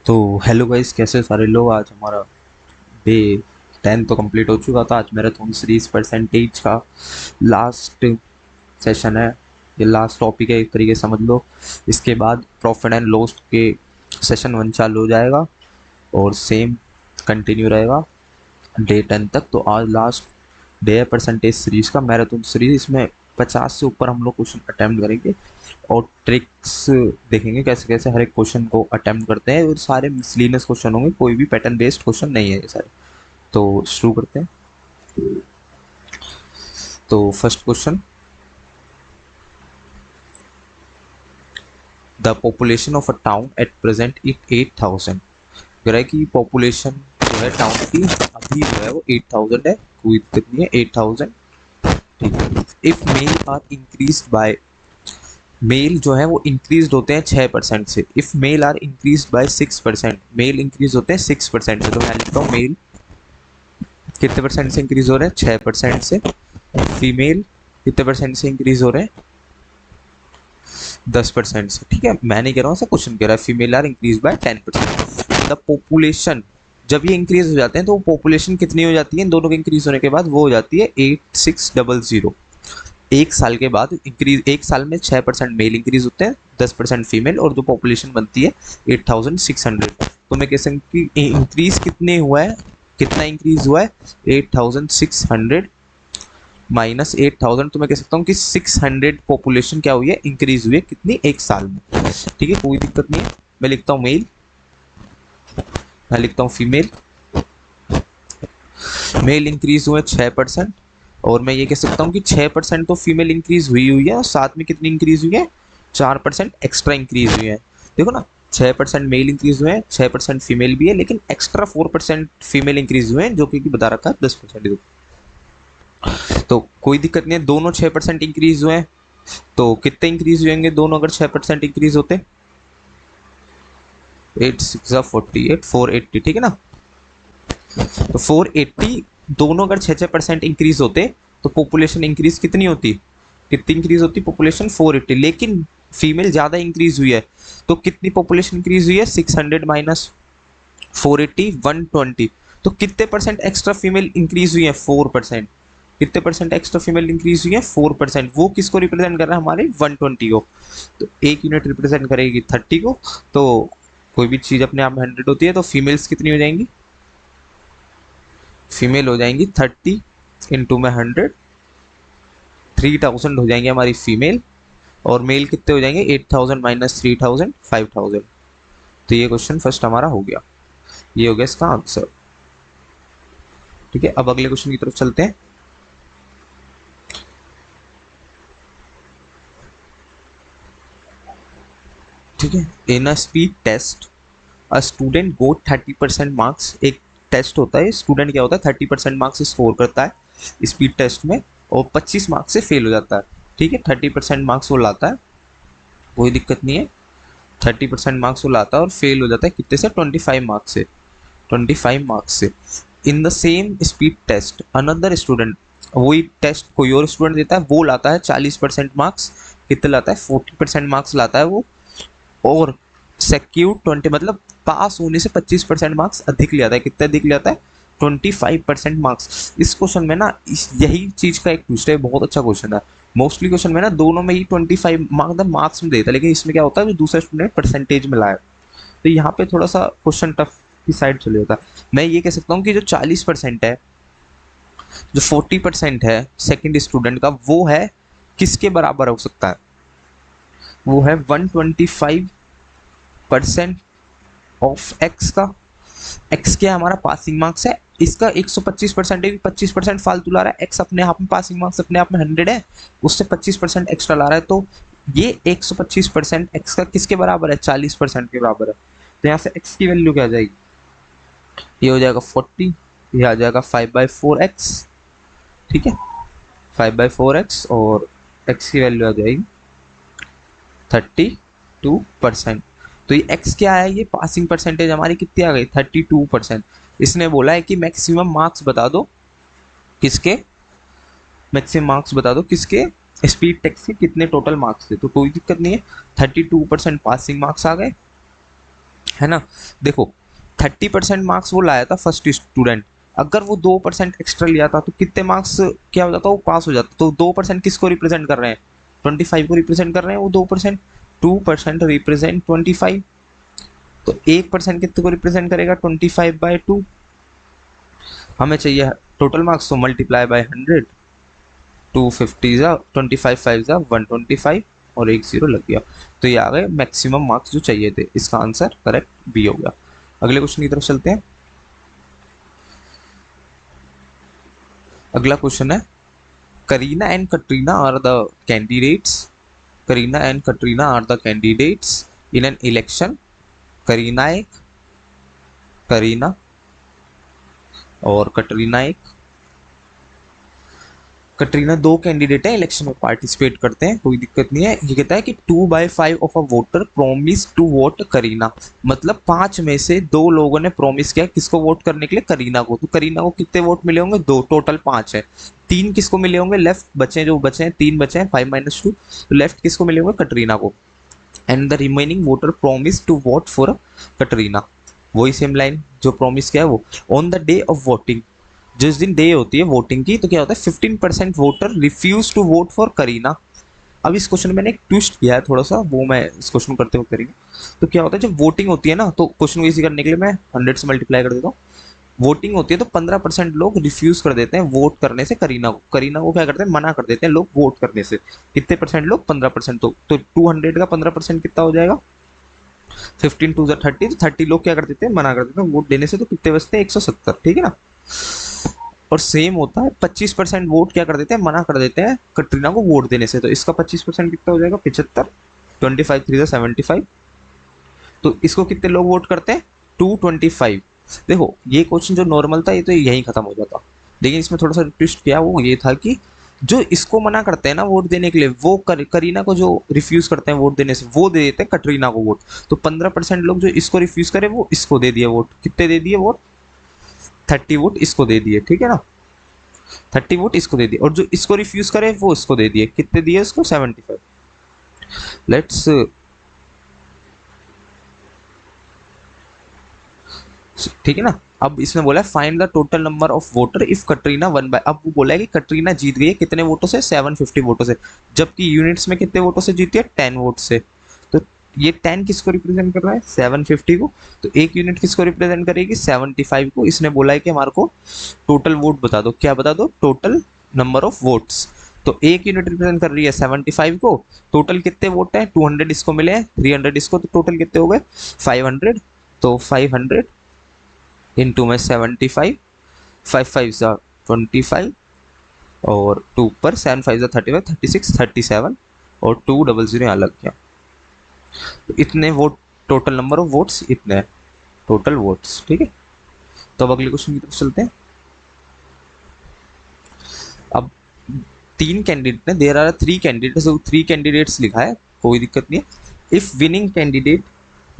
तो hello guys, कैसे सारे लोग। आज हमारा डे 10 तो कंप्लीट हो चुका था। आज मैराथन सीरीज परसेंटेज का लास्ट सेशन है। ये लास्ट टॉपिक है, एक तरीके से समझ लो। इसके बाद प्रॉफिट एंड लॉस के सेशन 1 चालू हो जाएगा और सेम कंटिन्यू रहेगा डे 10 तक। तो आज लास्ट डे है परसेंटेज सीरीज का, मैराथन सीरीज। इसमें 50 से ऊपर हम लोग क्वेश्चन अटेम्प्ट करेंगे और ट्रिक्स देखेंगे कैसे कैसे हर एक क्वेश्चन को अटेम्प्ट करते हैं। और सारे मिसलिनियस क्वेश्चन होंगे, कोई भी पैटर्न बेस्ड क्वेश्चन नहीं है ये सारे। तो शुरू करते हैं। तो first question, the population of a town at present it 8000। कह रहा है कि पॉपुलेशन जो है टाउन की अभी जो है वो 8000 है, कोई दिक्कत नहीं है 8000। ठीक है। If male are increase by, male जो है वो इंक्रीज होते हैं 6% से। If male are increase by 6%, male increase होते हैं 6% से। तो मैं लिखता हूँ मेल कितने परसेंट से इंक्रीज हो रहे हैं, 6% से। फीमेल कितने परसेंट से इंक्रीज हो रहे हैं, 10% से। ठीक है, मैं नहीं कह रहा हूँ, क्वेश्चन कह रहा है female are increase by 10%। The population, जब ये इंक्रीज हो जाते हैं तो पॉपुलेशन कितनी हो जाती है इन दोनों के इंक्रीज होने के बाद, वो हो जाती है 8600। एक साल के बाद इंक्रीज, एक साल में 6% मेल इंक्रीज होते हैं, 10% फीमेल, और जो पॉपुलेशन बनती है 8600। तो मैं कह सकता हूँ कि इंक्रीज कितने हुआ है, कितना इंक्रीज हुआ है, 8600 माइनस 8000। तो मैं कह सकता हूँ कि 600 पॉपुलेशन क्या हुई है, इंक्रीज हुई है कितनी, एक साल में। ठीक है, कोई दिक्कत नहीं है। मैं लिखता हूँ मेल, मैं लिखता हूँ फीमेल। मेल इंक्रीज हुए 6%, और मैं ये कह सकता हूँ कि 6% तो फीमेल इंक्रीज हुई हुई है, और साथ में कितनी इंक्रीज हुई है, 4% एक्स्ट्रा इंक्रीज हुई है। देखो ना, 6% मेल इंक्रीज हुए हैं, 6% फीमेल भी है, लेकिन एक्स्ट्रा 4% फीमेल इंक्रीज हुए हैं, जो कि बता रखा है 10%। तो कोई दिक्कत नहीं है, दोनों 6% इंक्रीज हुए हैं। तो कितने इंक्रीज हुएंगे दोनों अगर 6% इंक्रीज होते, 8 6 48, 480। ठीक है ना, तो 480 दोनों अगर 6% इंक्रीज होते तो पॉपुलेशन इंक्रीज कितनी होती, कितनी इंक्रीज होती पॉपुलेशन, 480। लेकिन फीमेल ज्यादा इंक्रीज हुई है, तो कितनी पॉपुलेशन इंक्रीज हुई है, 600 माइनस 480, 120। तो कितने परसेंट एक्स्ट्रा फीमेल इंक्रीज हुई है, 4%। कितने परसेंट एक्स्ट्रा फीमेल इंक्रीज हुई है, 4%। वो किसको रिप्रेजेंट कर रहा है, हमारे 120 को। तो एक यूनिट रिप्रेजेंट करेगी 30 को। तो कोई भी चीज अपने आप में 100 होती है, तो फीमेल्स कितनी हो जाएंगी, फीमेल हो जाएंगी 30 इंटू में 100, 3000 हो जाएंगे हमारी फीमेल। और मेल कितने हो जाएंगे, 8000 माइनस 3000, 5000। तो ये क्वेश्चन फर्स्ट हमारा हो गया, ये हो गया इसका आंसर। ठीक है, अब अगले क्वेश्चन की तरफ चलते हैं। ठीक है, in uh speed test uh student got 30% marks. एक टेस्ट होता है, स्टूडेंट क्या होता है 30% मार्क्स स्कोर करता है स्पीड टेस्ट में, और 25 मार्क्स से फेल हो जाता है। ठीक है, 30% मार्क्स वो लाता है, कोई दिक्कत नहीं है। 30% मार्क्स वो लाता है और फेल हो जाता है कितने से, 25 मार्क्स से, 25 मार्क्स से। In the same speed test another student, वही टेस्ट कोई और स्टूडेंट देता है, वो लाता है 40% मार्क्स। कितने लाता है, 40% मार्क्स लाता है वो, और सेक्यूर 20, मतलब पास होने से 25% मार्क्स अधिक ले आता है। कितना अधिक ले आता है, 25% मार्क्स। इस क्वेश्चन में ना यही चीज का एक पूछता है, बहुत अच्छा क्वेश्चन है। मोस्टली क्वेश्चन में ना दोनों में ही 25 मार्क्स में देता है, लेकिन इसमें क्या होता है, जो दूसरा स्टूडेंट परसेंटेज में लाया, तो यहाँ पे थोड़ा सा क्वेश्चन टफ की साइड चले जाता है। मैं ये कह सकता हूँ कि जो 40% है, जो 40% है सेकंड स्टूडेंट का, वो है किसके बराबर हो सकता है, वो है 125% ऑफ एक्स का। एक्स क्या है, हमारा पासिंग मार्क्स है। इसका 125% है, 25% फालतू ला रहा है। एक्स अपने आप में पासिंग मार्क्स अपने आप में 100 है, उससे 25% एक्स्ट्रा ला रहा है। तो ये 125% एक्स का किसके बराबर है, 40% के बराबर है। तो यहाँ से एक्स की वैल्यू क्या आ जाएगी, ये हो जाएगा 40, ये आ जाएगा 5/4x। ठीक है, 5/4x, और एक्स की वैल्यू आ जाएगी 32%। तो ये x क्या है, ये पासिंग परसेंटेज हमारी कितनी आ गई, 32%। इसने बोला है कि मैक्सिमम मार्क्स बता दो किसके, मैक्सिमम मार्क्स बता दो किसके, स्पीड टेस्ट के कितने टोटल मार्क्स थे। तो कोई दिक्कत नहीं है, 32% पासिंग मार्क्स आ गए, है ना। देखो 30% मार्क्स वो लाया था फर्स्ट स्टूडेंट, अगर वो 2% एक्स्ट्रा लिया था तो कितने मार्क्स क्या हो जाता, वो पास हो जाता। तो 2% किसको रिप्रेजेंट कर रहे हैं, 25 को रिप्रेजेंट कर रहे हैं वो 2%, 2% रिप्रेजेंट 25, तो 1% कितने को रिप्रेजेंट करेगा 25/2। हमें चाहिए टोटल मार्क्स, तो मल्टीप्लाई बाय 100, 250 जा 25 5 जा 125 और एक जीरो लग गया। तो ये आ गए मैक्सिमम मार्क्स जो चाहिए थे। इसका आंसर करेक्ट बी हो गया। अगले क्वेश्चन की तरफ चलते हैं। अगला क्वेश्चन है, Kareena and Katrina are the candidates, Kareena and Katrina are the candidates in an election. Kareena एक, करीना और कटरीना एक, कटरीना दो कैंडिडेट है इलेक्शन में पार्टिसिपेट करते हैं, कोई दिक्कत नहीं है। ये कहता है कि 2/5 of a voter promise to vote Kareena, मतलब 5 में से 2 लोगों ने प्रोमिस किया किसको वोट करने के लिए, करीना को। तो करीना को कितने वोट मिले होंगे, 2, टोटल 5 है। 3 किसको मिले होंगे, लेफ्ट बचे जो बचे हैं 3 बचे हैं 5 - 2, तो लेफ्ट किसको मिले होंगे, कटरीना को। And the remaining voter promise to vote for Katrina, वही सेम लाइन जो प्रॉमिस किया है वो। On the day of voting, जिस दिन डे होती है वोटिंग की, तो क्या होता है 15% voter refuse to vote for Kareena. अब इस क्वेश्चन में मैंने एक ट्विस्ट किया है थोड़ा सा, वो मैं इस क्वेश्चन करते हुए करेंगे। तो क्या होता है जब वोटिंग होती है ना, तो क्वेश्चन को इजी करने के लिए मैं 100 से मल्टीप्लाई कर देता हूँ। वोटिंग होती है तो 15% लोग रिफ्यूज कर देते हैं वोट करने से करीना को, करीना को क्या करते हैं, मना कर देते हैं लोग वोट करने से। कितने परसेंट लोग, 15%। तो 200 का 15% कितना हो जाएगा, 15 2 30, तो 30 लोग क्या कर देते हैं, मना कर देते हैं वोट देने से। तो कितने बचते हैं, 170, ठीक है ना। और सेम होता है 25% वोट क्या कर देते हैं, मना कर देते हैं कटरीना को वोट देने से। तो इसका 25% कितना हो जाएगा, 75, 25 3 75। तो इसको कितने लोग वोट करते हैं, 225। देखो ये क्वेश्चन जो नॉर्मल था ये तो यहीं खत्म हो जाता, लेकिन इसमें थोड़ा सा ट्विस्ट किया, वो ये था कि जो इसको मना करते हैं ना वोट देने के लिए, वो करीना को जो रिफ्यूज करते हैं वोट देने से, वो दे देते हैं कटरीना को वोट। तो 15% लोग जो इसको रिफ्यूज करे वो इसको दे दिए वोट। कितने दे दिए वोट, 30 वोट इसको दे दिए, ठीक है ना। 30 वोट इसको दे दिए, और जो इसको रिफ्यूज करे वो इसको दे दिए। कितने दिए इसको, 75। लेट्स, ठीक है ना। अब इसमें बोला है find the total number of voter if Katrina one by, अब वो बोला है कि कटरीना जीत गई है कितने वोटों से, 750 वोटों से, जबकि यूनिट्स में कितने वोटों से जीती है, 10 वोट से। तो ये 10 किसको रिप्रेजेंट कर रहा है, 750 को। तो एक यूनिट किसको रिप्रेजेंट करेगी, 75 को। इसने बोला है कि हमारे को टोटल वोट बता दो, क्या बता दो, टोटल नंबर ऑफ वोट्स। तो एक यूनिट रिप्रेजेंट कर रही है 75 को, टोटल कितने वोट है, 200 इसको मिले हैं, 300 इसको, तो टोटल कितने हो गए 500। तो 500 इंटू में 75, 5 5 ज़ा 25, और 2 पर 7 5 ज़ा 35, 36 37, और 200 यहाँ लग गया। तो इतने vote, total number of votes इतने हैं, टोटल वोट्स, ठीक है। तो अब अगले क्वेश्चन की तरफ चलते हैं। अब 3 कैंडिडेट ने, देयर आर 3 कैंडिडेट्स, 3 कैंडिडेट्स लिखा है, कोई दिक्कत नहीं है। इफ विनिंग कैंडिडेट,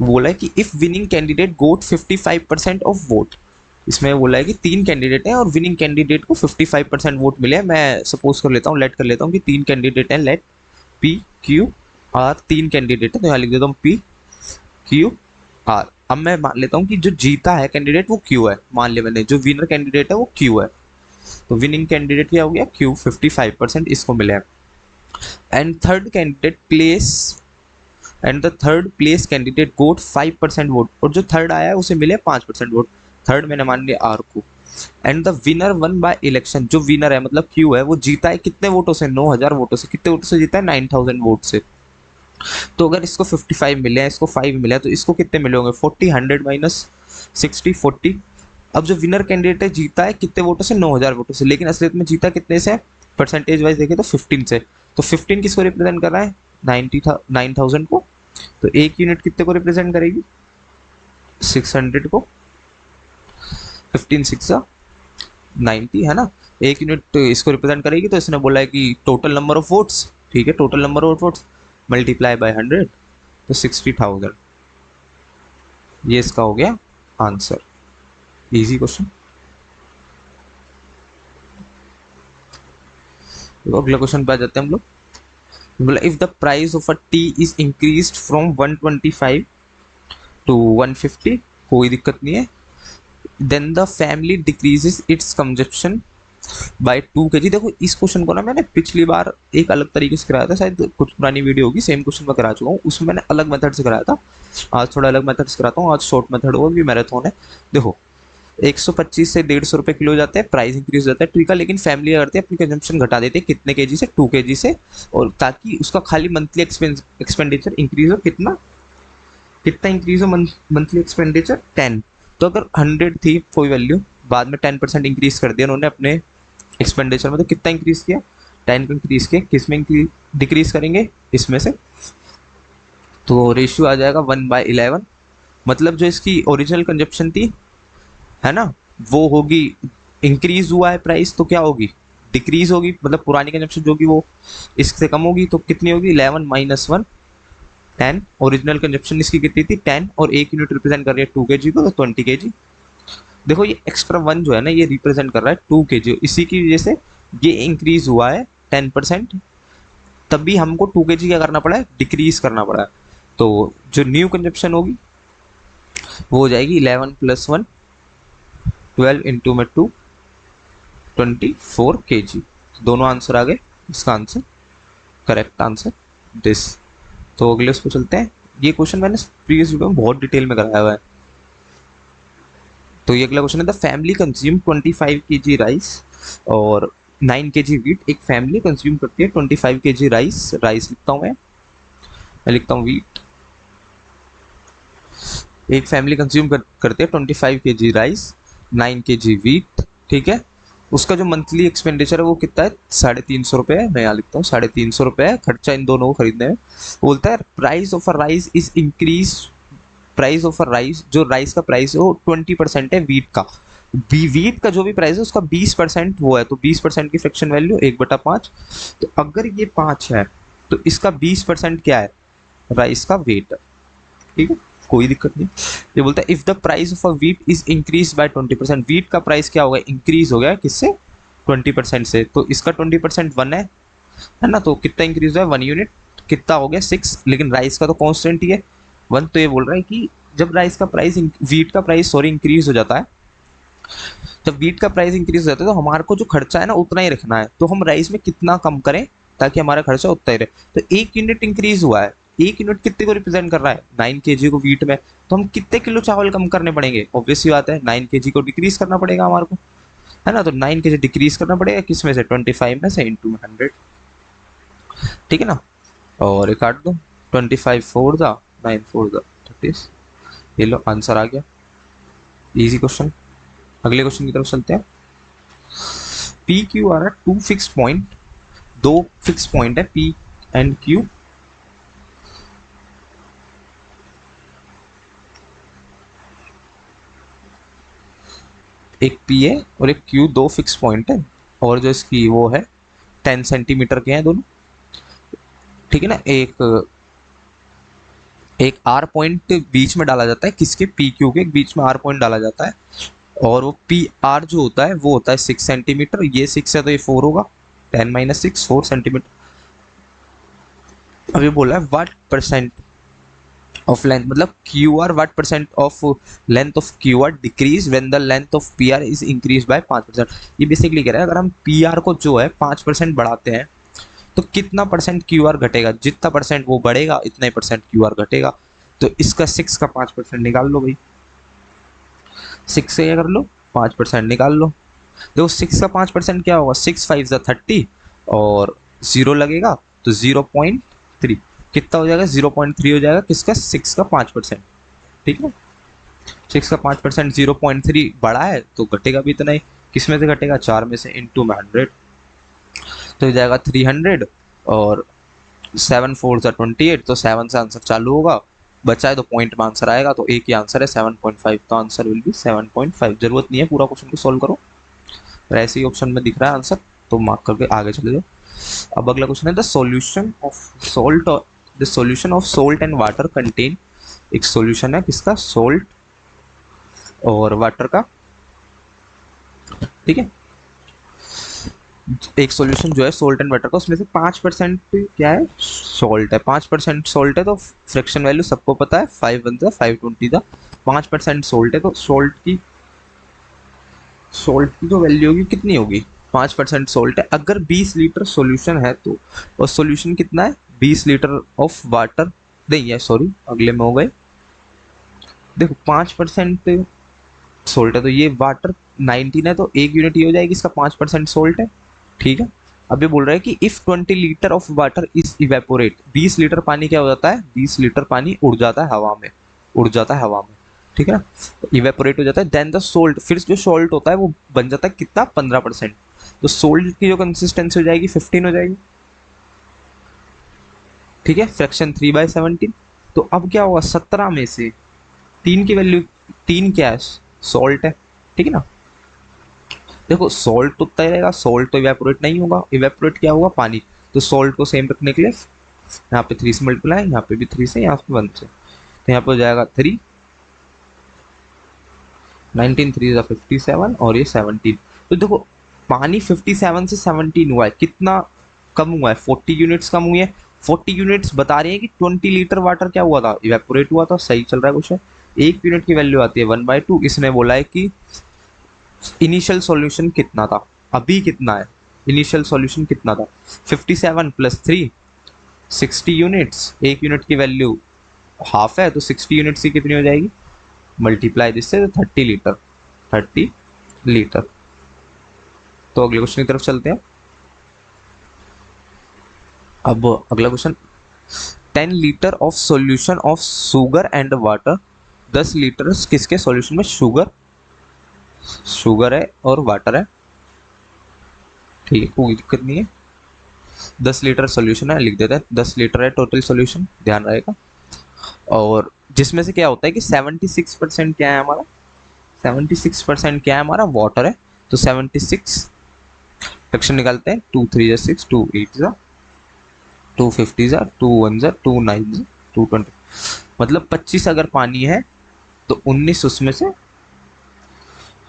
बोला है कि if winning candidate got 55% of vote, इसमें बोला है कि 3 कैंडिडेट हैं और विनिंग कैंडिडेट को 55% वोट मिले हैं। मैं सपोज कर लेता हूँ, लेट कर लेता हूँ कि 3 कैंडिडेट हैं, let P Q R, 3 candidate है, तो यहाँ लिख देता हूँ पी क्यू आर। अब मैं मान लेता हूँ कि जो जीता है कैंडिडेट वो क्यू है, मान लिया मैंने, जो विनर कैंडिडेट है वो क्यू है। तो विनिंग कैंडिडेट क्या हो गया, क्यू, 55% इसको मिले हैं। And third candidate place, and the third place candidate got 5% vote, और जो थर्ड आया है उसे मिले 5% वोट। थर्ड मैंने मान लिया आर को। And the winner one by election, जो विनर है मतलब क्यू है, वो जीता है कितने वोटों से, 9000 वोटों से। कितने वोटों से जीता है, 9000 वोट से। तो अगर इसको 55 मिले हैं, इसको 5 मिले हैं, तो इसको कितने मिले होंगे, 40, 100 - 60 40। अब जो विनर कैंडिडेट है जीता है कितने वोटों से, 9000 वोटों से, लेकिन असलियत में जीता कितने से, परसेंटेज वाइज देखें तो 15 से। तो 15 किसको रिप्रेजेंट कर रहा है, 9000 को। तो एक यूनिट कितने को रिप्रेजेंट करेगी, 600 को। 15 6 90 है ना, एक यूनिट इसको रिप्रेजेंट करेगी। तो इसने बोला है कि टोटल नंबर ऑफ वोट्स, ठीक है, total number of votes multiply by 100, तो 60,000। ये इसका हो गया आंसर। Easy question. अगला क्वेश्चन पे आ जाते हैं हम लोग। बोला if the price of a tea is increased from 125 to 150, कोई दिक्कत नहीं है। Then the family decreases its consumption by 2 kg। देखो इस क्वेश्चन को ना मैंने पिछली बार एक अलग तरीके से कराया था, शायद कुछ पुरानी वीडियो होगी, सेम क्वेश्चन मैं करा चुका हूँ, उसमें मैंने अलग मेथड से कराया था। आज थोड़ा अलग मेथड से कराता हूँ, आज शॉर्ट मेथड होगा, भी मैराथन है। देखो 125 से 150 रुपये किलो हो जाते हैं, प्राइस इंक्रीज हो जाता है, ठीक है, लेकिन फैमिली क्या करती है, अपनी कंजम्पशन घटा देते हैं, कितने केजी से, 2 kg से, और ताकि उसका खाली मंथली एक्सपेंडिचर इंक्रीज हो। कितना कितना इंक्रीज हो मंथली एक्सपेंडिचर? 10। तो अगर 100 थी कोई वैल्यू, बाद में 10% इंक्रीज कर दिया उन्होंने अपने एक्सपेंडिचर में, तो कितना इंक्रीज किया? 10 को इंक्रीज किया। किस में डिक्रीज करेंगे? इसमें से। तो रेशियो आ जाएगा 1/11। मतलब जो इसकी ओरिजिनल कंजप्शन थी, है ना, वो होगी, इंक्रीज हुआ है प्राइस तो क्या होगी? डिक्रीज होगी। मतलब पुरानी कंजप्शन जो होगी वो इससे कम होगी, तो कितनी होगी? 11 - 1 10। ओरिजिनल कंजप्शन इसकी कितनी थी? 10, और एक यूनिट रिप्रेजेंट कर रही है 2 kg को, तो 20 kg। देखो ये एक्स्ट्रा 1 जो है ना, ये रिप्रेजेंट कर रहा है 2 kg, इसी की वजह से ये इंक्रीज हुआ है 10%। तब भी हमको 2 kg क्या करना पड़ा है? डिक्रीज करना पड़ा है। तो जो न्यू कंजप्शन होगी वो हो जाएगी 11 + 1 12 इंटू में 2 24 kg। दोनों आंसर आ गए, इसका आंसर करेक्ट आंसर दिस। तो अगले उसको चलते हैं। ये क्वेश्चन मैंने प्रीवियस वीडियो में बहुत डिटेल में कराया हुआ है। तो ये अगला क्वेश्चन है, the family consume 25 kg rice और 9 kg वीट। एक फैमिली कंज्यूम करती है 25 kg राइस, राइस लिखता हूँ मैं लिखता हूँ वीट। एक फैमिली कंज्यूम करते हैं 25 kg राइस, 9 kg वीट, ठीक है। उसका जो मंथली एक्सपेंडिचर है वो कितना है? 350 रुपये है। मैं यहाँ लिखता हूँ 350 रुपये है खर्चा इन दोनों को खरीदने में। बोलता है price of a rice is increase, price of a rice, जो राइस का प्राइस है वो 20% है वीट का। वीट का जो भी प्राइस है उसका 20% वो है, तो 20% की फ्रैक्शन वैल्यू 1/5। तो अगर ये 5 है तो इसका 20% क्या है? राइस का वेट, ठीक है, कोई दिक्कत नहीं। ये बोलता है if the price of a wheat is increase by 20%, wheat का प्राइस क्या होगा? इंक्रीज हो गया किससे? 20% से। तो इसका 20% 1 है ना, तो कितना इंक्रीज हुआ है? 1 यूनिट। कितना हो गया? 6। लेकिन राइस का तो कांस्टेंट ही है 1। तो ये बोल रहा है कि जब राइस का प्राइस, वीट का प्राइस सॉरी इंक्रीज हो जाता है, जब वीट का प्राइस इंक्रीज हो जाता है तो हमारे को जो खर्चा है ना उतना ही रखना है। तो हम राइस में कितना कम करें ताकि हमारा खर्चा उतना ही रहे? तो 1 यूनिट इंक्रीज हुआ है, 1 यूनिट कितने को रिप्रेजेंट कर रहा है? 9 kg को वीट में। तो हम कितने किलो चावल कम करने पड़ेंगे? ऑब्वियस सी बात है 9 kg को डिक्रीज करना पड़ेगा हमारे को, है ना। तो 9 kg डिक्रीज करना पड़ेगा किस में से? 25 में से इंटू 100, ठीक है ना। और एक काट दो, 25 4 दा 9 4 दा 30। ये लो आंसर आ गया, इजी क्वेश्चन। अगले क्वेश्चन की तरफ चलते हैं। पी क्यू आ रहा है 2 फिक्स पॉइंट, 2 फिक्स पॉइंट है पी एंड क्यू। एक पी है और एक क्यू, 2 फिक्स पॉइंट है, और जो इसकी वो है 10 सेंटीमीटर के हैं दोनों, ठीक है ना। एक आर पॉइंट बीच में डाला जाता है, किसके? पी क्यू के बीच में आर पॉइंट डाला जाता है, और वो पी आर जो होता है वो होता है 6 सेंटीमीटर। ये 6 है तो ये 4 होगा, 10 - 6 4 सेंटीमीटर। अभी बोला है व्हाट परसेंट ऑफ लेंथ, मतलब Q R what percent of length of Q R decrease when the length of P R is increase by 5%। ये बेसिकली कह रहा है अगर हम पी आर को जो है 5% बढ़ाते हैं तो कितना परसेंट क्यू आर घटेगा? जितना परसेंट वो बढ़ेगा इतना ही परसेंट क्यू आर घटेगा। तो इसका 6 का 5% निकाल लो भाई, 6 से क्या कर लो? 5% निकाल लो। देखो 6 का 5% क्या होगा? 6 5 30, और 0 लगेगा तो 0.3, कितना हो जाएगा? 0.3 हो जाएगा किसका? 6 का 5%, ठीक है। 6 का 5% 0.3 बढ़ा है तो घटेगा भी इतना ही। किस में से घटेगा? 4 में से, इंटू में 100, तो हो जाएगा 300, और 7 4 28, तो 7 से आंसर चालू होगा, बचा है तो पॉइंट में आंसर आएगा, तो एक ही आंसर है 7.5। तो आंसर विल बी 7.5। जरूरत नहीं है पूरा क्वेश्चन को सोल्व करो, ऐसे ही ऑप्शन में दिख रहा है आंसर तो मार्क करके आगे चले जाओ। अब अगला क्वेश्चन है the solution of salt and water contain. एक सॉल्यूशन है किसका? सोल्ट और वाटर का, ठीक है। एक सॉल्यूशन जो है सोल्ट एंड वाटर का, उसमें से 5% क्या है, सॉल्ट है, 5% सॉल्ट है, तो फ्रैक्शन वैल्यू सबको पता है 5 वन 520 था, 5% सॉल्ट है, तो सॉल्ट की जो वैल्यू होगी कितनी होगी, 5% सॉल्ट है। अगर 20 लीटर सॉल्यूशन है तो, और सॉल्यूशन कितना है 20 लीटर ऑफ वाटर, नहीं है सॉरी अगले में हो गए, देखो 5% सोल्ट है तो ये वाटर 19 है, तो 1 यूनिट ये हो जाएगी, इसका 5% सोल्ट है, ठीक है। अब ये बोल रहा है कि if 20 litre of water is evaporate, 20 litre पानी क्या हो जाता है, 20 लीटर पानी उड़ जाता है हवा में, उड़ जाता है हवा में, ठीक है ना, इवेपोरेट हो जाता है, देन द सोल्ट, फिर जो सोल्ट होता है वो बन जाता है कितना 15%, तो सोल्ट की जो कंसिस्टेंसी हो जाएगी 15 हो जाएगी, ठीक है, फ्रैक्शन 3/17। तो अब क्या होगा, 17 में से 3 की वैल्यू, 3 क्या है, सॉल्ट है, ठीक है ना। देखो सॉल्ट तो उतना ही रहेगा, सॉल्ट तो इवेपोरेट नहीं होगा, इवेपोरेट क्या होगा, पानी, तो सॉल्ट को सेम रखने के लिए यहाँ पे 3 से मल्टीप्लाई, यहाँ पे भी 3 से, यहाँ पे 1 से, तो यहाँ पे हो जाएगा 3, 19 3 57 और ये 17। तो देखो पानी 57 से 17 हुआ है, कितना कम हुआ है, 40 यूनिट्स कम हुई है, 40 यूनिट्स बता रही है कि 20 लीटर वाटर क्या हुआ था, इवेपोरेट हुआ था, सही चल रहा है क्वेश्चन। 1 यूनिट की वैल्यू आती है 1/2, इसने बोला है कि इनिशियल सॉल्यूशन कितना था, अभी कितना है, इनिशियल सॉल्यूशन कितना था, 57 + 3 60 यूनिट्स, 1 यूनिट की वैल्यू हाफ है, तो 60 यूनिट्स की कितनी हो जाएगी, मल्टीप्लाई जिससे 30 लीटर, 30 लीटर। तो अगले क्वेश्चन की तरफ चलते हैं। अब अगला question, 10 litre of solution of sugar and water, 10 litre किसके सॉल्यूशन में, शुगर, शुगर है और वाटर है, ठीक है, कोई दिक्कत नहीं है, 10 लीटर सॉल्यूशन है, लिख देते हैं 10 लीटर है टोटल सॉल्यूशन, ध्यान रहेगा। और जिसमें से क्या होता है कि 76% क्या है हमारा, 76% क्या है हमारा, वाटर है, तो 76 फ्रैक्शन निकालते हैं, 2 3 6, 2 8 2 50 2 1 2 9 2 20, मतलब 25 अगर पानी है तो 19 उसमें से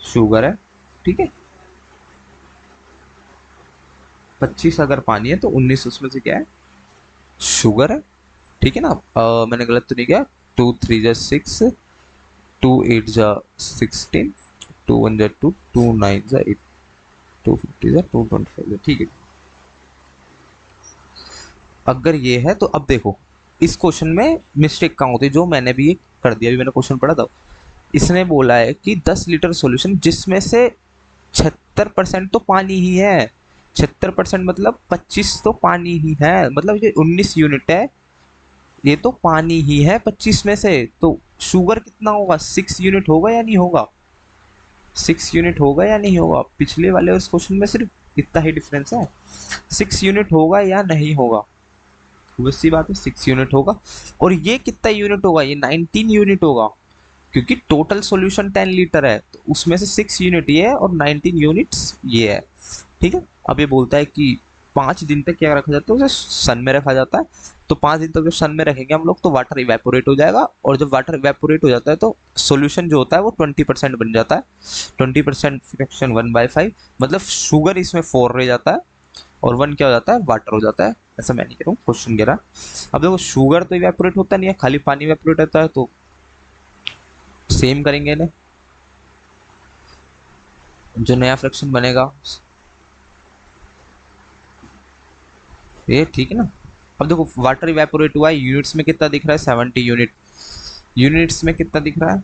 शुगर है, ठीक है, 25 अगर पानी है तो 19 उसमें से क्या है, शुगर है, ठीक है ना। मैंने गलत तो नहीं किया, 2 3 6, 2 8 16, 2 1 2, 2 9 8, 2 50 2 25, ठीक है। अगर ये है तो अब देखो इस क्वेश्चन में मिस्टेक कहाँ होती है, जो मैंने भी कर दिया, अभी मैंने क्वेश्चन पढ़ा था, इसने बोला है कि 10 लीटर सॉल्यूशन जिसमें से 76% तो पानी ही है, 76% मतलब 25 तो पानी ही है, मतलब ये 19 यूनिट है, ये तो पानी ही है 25 में से, तो शुगर कितना होगा, 6 यूनिट होगा या नहीं होगा, 6 यूनिट होगा या नहीं होगा, पिछले वाले उस क्वेश्चन में सिर्फ इतना ही डिफरेंस है, 6 यूनिट होगा या नहीं होगा, वैसी बात है 6 यूनिट होगा। और ये कितना यूनिट होगा, ये 19 यूनिट होगा, क्योंकि टोटल सॉल्यूशन 10 लीटर है, तो उसमें से 6 यूनिट ये है और 19 यूनिट्स ये है, ठीक है। अब ये बोलता है कि 5 दिन तक क्या रखा जाता है, उसे सन में रखा जाता है, तो 5 दिन तक जब सन में रखेंगे हम लोग तो वाटर इवेपोरेट हो जाएगा, और जब वाटर इवेपोरेट हो जाता है तो सॉल्यूशन जो होता है वो 20% बन जाता है, 20% फ्रैक्शन 1/5, मतलब शुगर इसमें 4 रह जाता है और 1 क्या हो जाता है, वाटर हो जाता है, ऐसा मैं नहीं कह रहा हूँ, क्वेश्चन कह रहा है। अब देखो शुगर तो इवेपोरेट होता नहीं है, खाली पानी इवेपोरेट होता है, तो सेम करेंगे इन्हें, जो नया फ्रैक्शन बनेगा ये, ठीक है ना। अब देखो वाटर इवेपोरेट हुआ है, यूनिट्स में कितना दिख रहा है, 70 यूनिट, यूनिट्स में कितना दिख रहा है,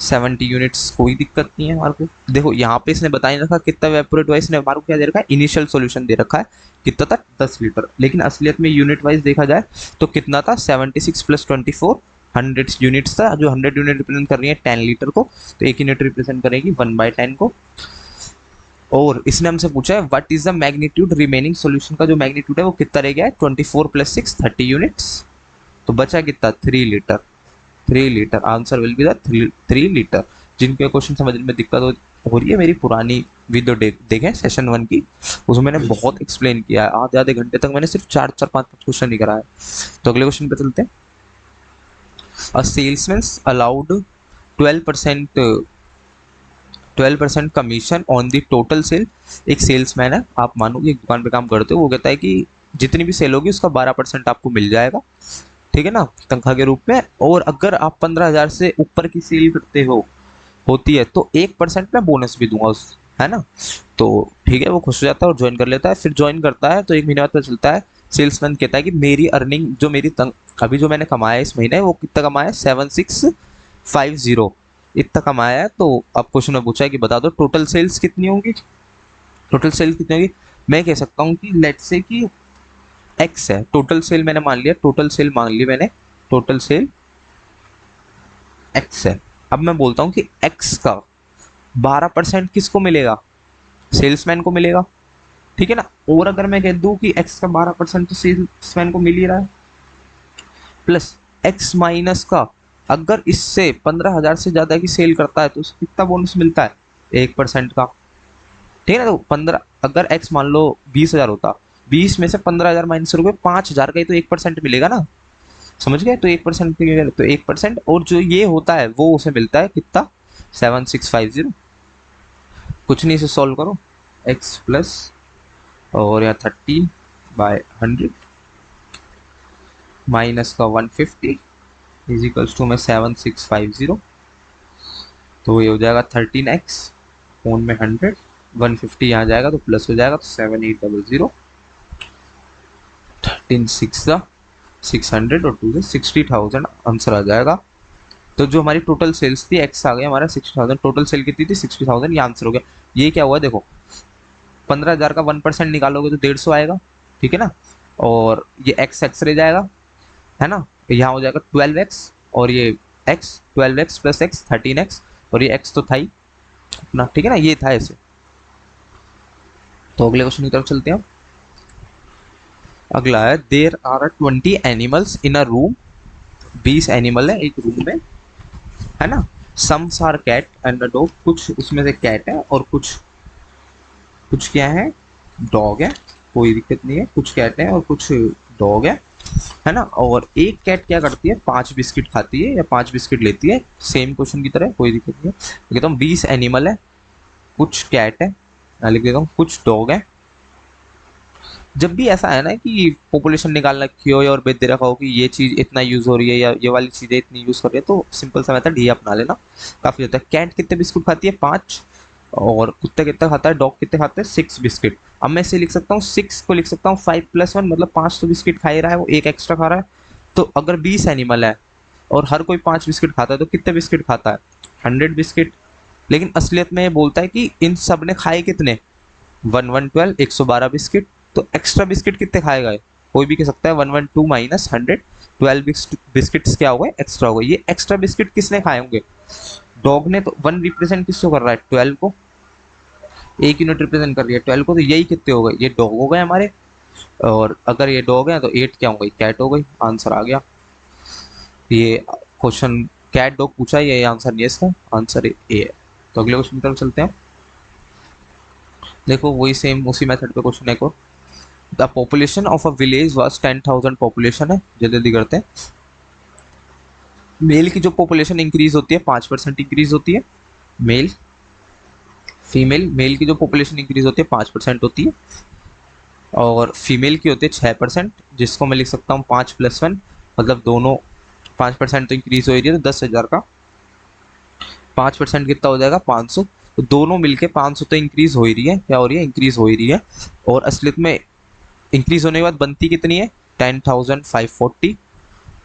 70 यूनिट्स, कोई दिक्कत नहीं है हमारे को। देखो यहाँ पे इसने बता नहीं रखा कितना इवेपोरेट हुआ है, इसने हमारे को क्या दे रखा है, इनिशियल सॉल्यूशन दे रखा है, कितना था 10 लीटर, लेकिन असलियत में यूनिट वाइज देखा जाए तो कितना था, 76 + 24 100 यूनिट्स था, जो 100 यूनिट रिप्रेजेंट कर रही है 10 लीटर को, तो 1 यूनिट रिप्रेजेंट करेगी 1/10 को। और इसने हमसे पूछा है what is the magnitude remaining solution, का जो मैग्नीट्यूड है वो कितना रह गया है, 24 + 6 30 यूनिट्स, तो बचा कितना 3 litre, 3 litre, answer will be the 3 litre. जिनके क्वेश्चन समझने में दिक्कत हो रही है, मेरी पुरानी वीडियो देखें सेशन 1 की, उसमें मैंने बहुत एक्सप्लेन किया है, आधे आधे घंटे तक मैंने सिर्फ 4 4 5 5 क्वेश्चन ही कराया। तो अगले क्वेश्चन पे चलते हैं। अ salesman allowed 12% 12% commission on the total sale. एक सेल्समैन है, आप मानो कि एक दुकान पे काम करते हो, वो कहता है कि जितनी भी सेल होगी उसका 12% आपको मिल जाएगा, ठीक है ना, तनख्वाह के रूप में। और अगर आप 15,000 से ऊपर की सेल करते हो होती है तो 1% मैं बोनस भी दूंगा उस, है ना। तो ठीक है, वो खुश हो जाता है और ज्वाइन कर लेता है। फिर ज्वाइन करता है तो एक महीने बाद पता चलता है, सेल्समैन कहता है कि मेरी अर्निंग जो मेरी अभी जो मैंने कमाया इस महीने, वो कितना कमाया है, 7650 इतना कमाया है। तो अब क्वेश्चन में पूछा है कि बता दो टोटल सेल्स कितनी होंगी। टोटल सेल कितनी होगी, मैं कह सकता हूँ कि लेट्स से कि एक्स है, टोटल सेल मैंने मान लिया, टोटल सेल मान ली मैंने, टोटल सेल एक्स है। अब मैं बोलता हूँ कि एक्स का 12% किसको मिलेगा, सेल्समैन को मिलेगा, ठीक है ना। और अगर मैं कह दूं कि एक्स का 12% तो सेल्समैन को मिल ही रहा है, प्लस एक्स माइनस का, अगर इससे 15,000 से ज्यादा की सेल करता है तो उसको कितना बोनस मिलता है, 1% का, ठीक है ना। तो 15, अगर एक्स मान लो 20,000 होता, 20 में से 15,000 माइनस करोगे, 5,000 का ही तो 1% मिलेगा ना, समझ गए। तो 1% तो 1%, और जो ये होता है वो उसे मिलता है कितना, 7650। कुछ नहीं, इसे सॉल्व करो, एक्स प्लस और यहाँ 30/100 माइनस का 150 इज इक्वल्स टू में 7650। तो ये हो जाएगा 13x, फोन में 100, 150 यहाँ जाएगा तो प्लस हो जाएगा, तो 7800, 13 6 और 2 से 60,000 आंसर आ जाएगा। तो जो हमारी टोटल सेल्स थी, एक्स आ गया हमारा 60,000, टोटल सेल कितनी थी 60,000, ये आंसर हो गया। ये क्या हुआ देखो, 15,000 का 1% निकालोगे तो 150 आएगा, ठीक है ना। और ये एक्स एक्स रह जाएगा, है ना, यहाँ हो जाएगा 12x, और ये x 12x plus x 13x, और ये x तो था ही अपना, ठीक है ना, ये था ऐसे। तो अगले क्वेश्चन की तरफ चलते हैं। अगला है, there are 20 animals in a room, 20 animal है एक रूम में, है ना। Sums are cat and a dog, कुछ उसमें से कैट है और कुछ कुछ क्या है, डॉग है, कोई दिक्कत नहीं है, कुछ कैट है और कुछ डॉग है ना। और एक कैट क्या करती है, 5 बिस्किट खाती है या 5 बिस्किट लेती है, सेम क्वेश्चन की तरह, कोई दिक्कत नहीं है। तो कहता हूँ 20 एनिमल है, कुछ कैट है, मैं लिख देता हूँ कुछ डॉग है। जब भी ऐसा है ना कि पॉपुलेशन निकाल रखी हो और बेच दे रखा हो कि ये चीज इतना यूज हो रही है या ये वाली चीजें इतनी यूज हो रही है, तो सिंपल सा मेथड ये अपना लेना, काफी होता है। कैट कितने बिस्कुट खाती है, 5, और कुत्ता कितना खाता है, डॉग कितने खाते हैं, 6 बिस्किट। अब मैं इसे लिख सकता हूँ, 6 को लिख सकता हूँ 5+1, मतलब 5 तो बिस्किट खा ही रहा है, वो एक एक्स्ट्रा खा रहा है। तो अगर 20 एनिमल है और हर कोई 5 बिस्किट खाता है तो कितने बिस्किट खाता है, 100 बिस्किट। लेकिन असलियत में ये बोलता है कि इन सब ने खाए कितने, 112, 112 बिस्किट। तो एक्स्ट्रा बिस्किट कितने खाएगा ये? कोई भी कह सकता है 112 माइनस 100, 12 बिस्किट्स क्या हो गए, एक्स्ट्रा हो गए। ये एक्स्ट्रा बिस्किट किसने खाए होंगे, डॉग ने। तो 1 रिप्रेजेंट किसको कर रहा है, 12 को, एक यूनिट रिप्रेजेंट कर रही है 12 को, तो यही कितने हो गए, ये डॉग हो गए हमारे। और अगर ये डॉग है तो 8 क्या हो गई, कैट हो गई, आंसर आ गया। ये क्वेश्चन कैट डॉग पूछा है, ये आंसर नहीं है इसका, आंसर ए है। तो अगले क्वेश्चन की तरफ चलते हैं। देखो वही सेम उसी मेथड पे क्वेश्चन है को, the population of a village was 10,000 population है, जल्दी जल्दी करते हैं। मेल की जो पॉपुलेशन इंक्रीज होती है 5% इंक्रीज होती है, मेल फीमेल, मेल की जो पॉपुलेशन इंक्रीज होती है 5% होती है, और फीमेल की होती है 6%, जिसको मैं लिख सकता हूँ 5+1, मतलब दोनों 5% तो इंक्रीज हो रही है, तो 10,000 का 5% कितना हो जाएगा, 500। तो दोनों मिलके 500 तो इंक्रीज हो ही रही है, क्या हो रही है, इंक्रीज हो ही रही है। और असलियत में इंक्रीज होने के बाद बनती कितनी है, 10,540,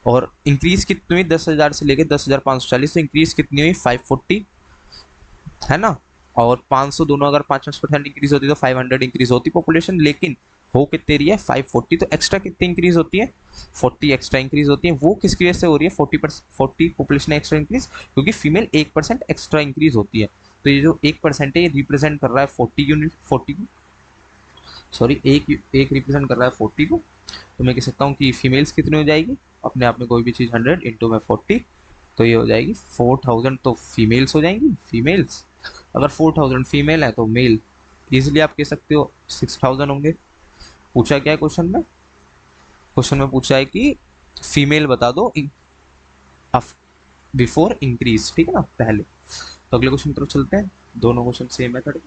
और इंक्रीज कितनी हुई, 10,000 से लेके 10,540, तो इंक्रीज कितनी हुई, 540, है ना। और 500 दोनों अगर 5% इंक्रीज होती तो 500 इंक्रीज होती पॉपुलेशन, लेकिन हो कितनी रही है, 540। तो एक्स्ट्रा कितनी इंक्रीज होती है, 40 एक्स्ट्रा इंक्रीज होती है। वो किसकी वजह से हो रही है, 40 पॉपुलेशन एक्स्ट्रा इंक्रीज, क्योंकि फीमेल 1% एक्स्ट्रा इंक्रीज होती है। तो ये जो 1% है ये रिप्रेजेंट कर रहा है 40 यूनिट, 40 को, सॉरी एक रिप्रेजेंट कर रहा है 40 को। तो मैं कह सकता हूँ कि फीमेल्स कितनी हो जाएगी, अपने आप में कोई भी चीज़ 100 इंटू में 40, तो ये हो जाएगी 4,000, तो फीमेल्स हो जाएंगी, फीमेल्स। अगर 4,000 फीमेल है तो मेल इजिली आप कह सकते हो 6,000 होंगे। पूछा क्या है क्वेश्चन में, क्वेश्चन में पूछा है कि फीमेल बता दो बिफोर इंक्रीज, ठीक है ना, पहले। तो अगले क्वेश्चन की तरफ चलते हैं। दोनों question same method.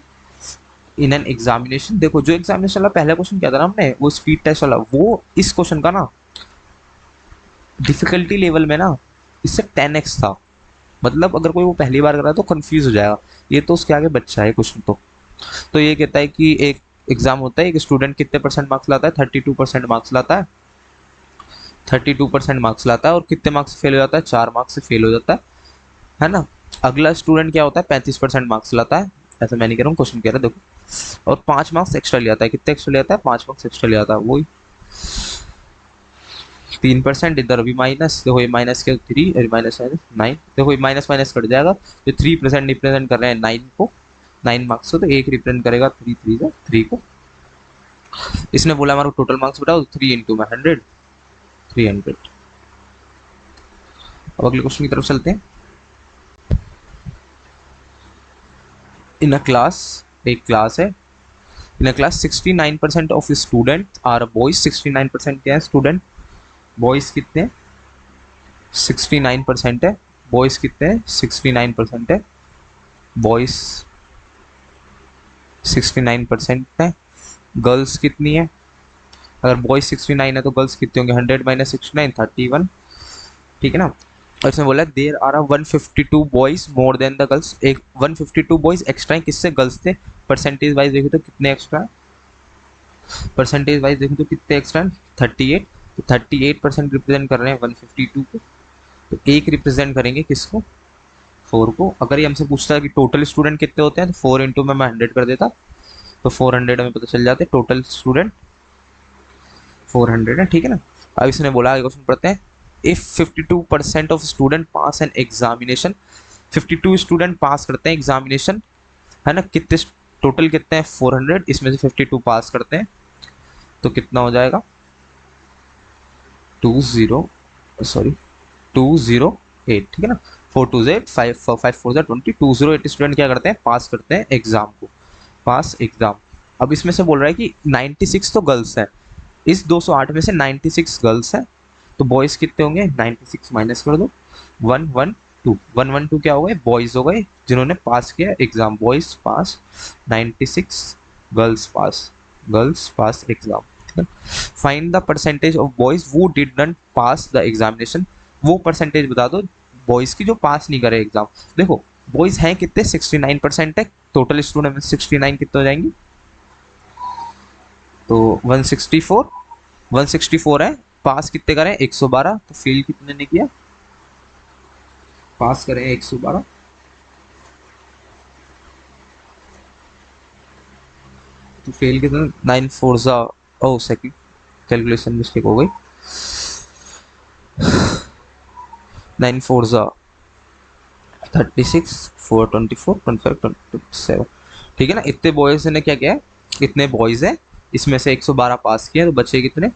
In an examination, देखो जो एग्जामिनेशन वाला पहला क्वेश्चन क्या था ना हमने, वो स्पीड टेस्ट वाला, वो इस क्वेश्चन का ना डिफिकल्टी लेवल में ना इससे 10x था। मतलब अगर कोई वो पहली बार कर रहा है तो कंफ्यूज हो जाएगा। ये तो उसके आगे बच्चा है क्वेश्चन तो ये कहता है कि एक एग्जाम होता है, एक स्टूडेंट कितने परसेंट मार्क्स लाता है, 32% मार्क्स लाता है, 32% मार्क्स लाता है, और कितने मार्क्स से फेल हो जाता है, 4 मार्क्स से फेल हो जाता है ना। अगला स्टूडेंट क्या होता है, 35% मार्क्स लाता है, ऐसा मैं नहीं कह रहा हूँ, क्वेश्चन कह रहा है देखो, और 5 मार्क्स एक्स्ट्रा ले आता है। कितने एक्स्ट्रा ले आता है, 5 मार्क्स एक्स्ट्रा ले आता है, वही 3%। इधर भी माइनस, देखो ये माइनस के 3 और माइनस 9, देखो ये माइनस माइनस कट जाएगा, तो 3% रिप्रेजेंट कर रहे हैं 9 को, 9 मार्क्स को, तो एक रिप्रेजेंट करेगा 3 3 का 3 को। इसने बोला हमारे टोटल मार्क्स बताओ, 3 इंटू में 100, 300। अब अगले क्वेश्चन की तरफ चलते हैं। इन अ क्लास, एक क्लास है, in a class 69% of student are boys. 69% क्या है स्टूडेंट, बॉयज कितने हैं, 69% है। बॉयज कितने हैं, 69% है। बॉयज 69% है। गर्ल्स कितनी है, अगर बॉयज 69 है तो गर्ल्स कितने होंगे, 100 माइनस 69, 31, ठीक है ना। और इसमें बोला there are 152 boys more than the girls, एक 152 बॉयज एक्स्ट्रा है, किससे, गर्ल्स थे। परसेंटेज वाइज देखें तो कितने एक्स्ट्रा है, परसेंटेज वाइज देखें तो कितने एक्स्ट्रा है, 38। तो 38% रिप्रेजेंट कर रहे हैं 152 को, तो एक रिप्रेजेंट करेंगे किसको, 4 को। अगर ये हमसे पूछता है कि टोटल स्टूडेंट कितने होते हैं, तो 4 इंटू में मैं 100 कर देता, तो 400 हमें पता चल जाते टोटल स्टूडेंट 400 है, ठीक है ना। अब इसने बोला, आगे क्वेश्चन पढ़ते हैं। If 52% of student pass an examination, 52 student पास करते हैं एग्जामिनेशन, है ना, कितने टोटल कितने हैं, 400, इसमें से 52 पास करते हैं, तो कितना हो जाएगा, 208, ठीक है ना। 4 2 8, 5 4 20, 208 स्टूडेंट क्या करते हैं, पास करते हैं एग्जाम को, पास एग्जाम। अब इसमें से बोल रहा है कि 96 तो गर्ल्स हैं, इस 208 में से 96 गर्ल्स हैं, तो बॉयज कितने होंगे, 96 माइनस कर दो, 112, 112 क्या हो गए, बॉयज हो गए जिन्होंने पास किया exam, boys pass, 96 girls pass exam. Find the percentage of boys who did not pass the examination, वो परसेंटेज बता दो बॉयज की जो पास नहीं करे एग्जाम। देखो बॉयज हैं कितने, 69% है, टोटल स्टूडेंट में 69 कितने हो जाएंगे, तो 164 है। पास कितने करें, 112, तो फेल कितने ने किया, पास करें 112, तो फेल कितने, 9 4 जा, ओ सेकंड कैलकुलेशन मिस्टेक हो गई, 9 4 जा 36, 4 24 25 27, ठीक है ना। इतने बॉयज ने क्या किया है, इतने बॉयज है, इसमें से 112 पास किए, तो बचे कितने,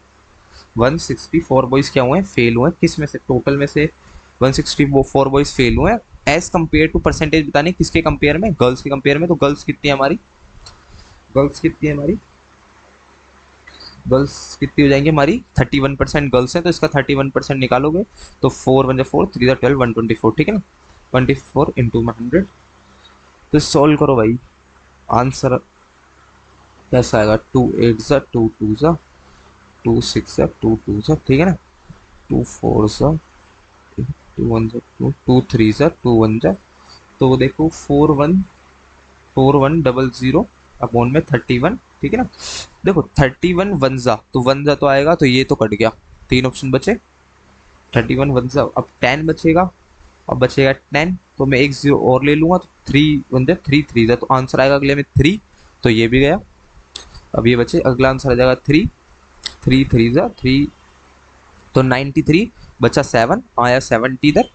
164 बॉयज क्या हुए हैं, फेल हुए हैं, किस में से, टोटल में से 164 बॉयज फेल हुए हैं। एज कंपेयर टू परसेंटेज बताने किसके कंपेयर में, गर्ल्स के कंपेयर में, तो गर्ल्स कितनी है हमारी, गर्ल्स कितनी है हमारी, गर्ल्स कितनी हो जाएंगी हमारी, 31% गर्ल्स हैं, तो इसका 31% निकालोगे तो 4 1 4 3 12 124, ठीक है ना। 24 इंटू में 100, तो सॉल्व करो भाई, आंसर कैसा आएगा, 2 8 जा 2 2 जा 2 6 जा 2 2 जा, ठीक है ना, 2 4 जा 2 1 जा 2 2 3 जा 2 1 जा, तो देखो 4100 अपॉन में 31, ठीक है ना। देखो 31 वन जा, तो वन जा तो आएगा, तो ये तो कट गया, 3 ऑप्शन बचे, 31 वन जा, अब 10 बचेगा, अब बचेगा 10, तो मैं एक जीरो और ले लूंगा, तो 3 वन जा 3 3 जा, तो आंसर आएगा अगले में 3, तो ये भी गया। अब ये बचे, अगला आंसर आ जाएगा 3 3 3 जा 3, तो 93 बचा 7, आया 70 इधर,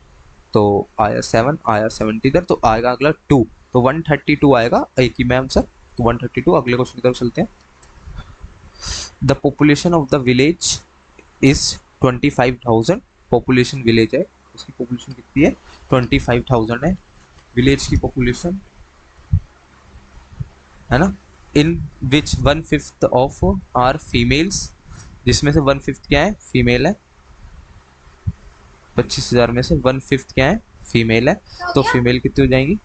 तो आया 7, आया 70 इधर, तो आएगा अगला 2, तो 132 आएगा एक ही में आंसर, तो 132। अगले क्वेश्चन की तरफ चलते हैं। The population of the village is 25,000, population village है, उसकी पॉपुलेशन कितनी है, 25,000 है विलेज की पॉपुलेशन, है ना। इन विच 1/5 ऑफ आर फीमेल्स, जिसमें से 1/5 क्या है, फीमेल है, 25,000 में से 1/5 क्या है, फीमेल है, तो फीमेल कितनी हो जाएंगी,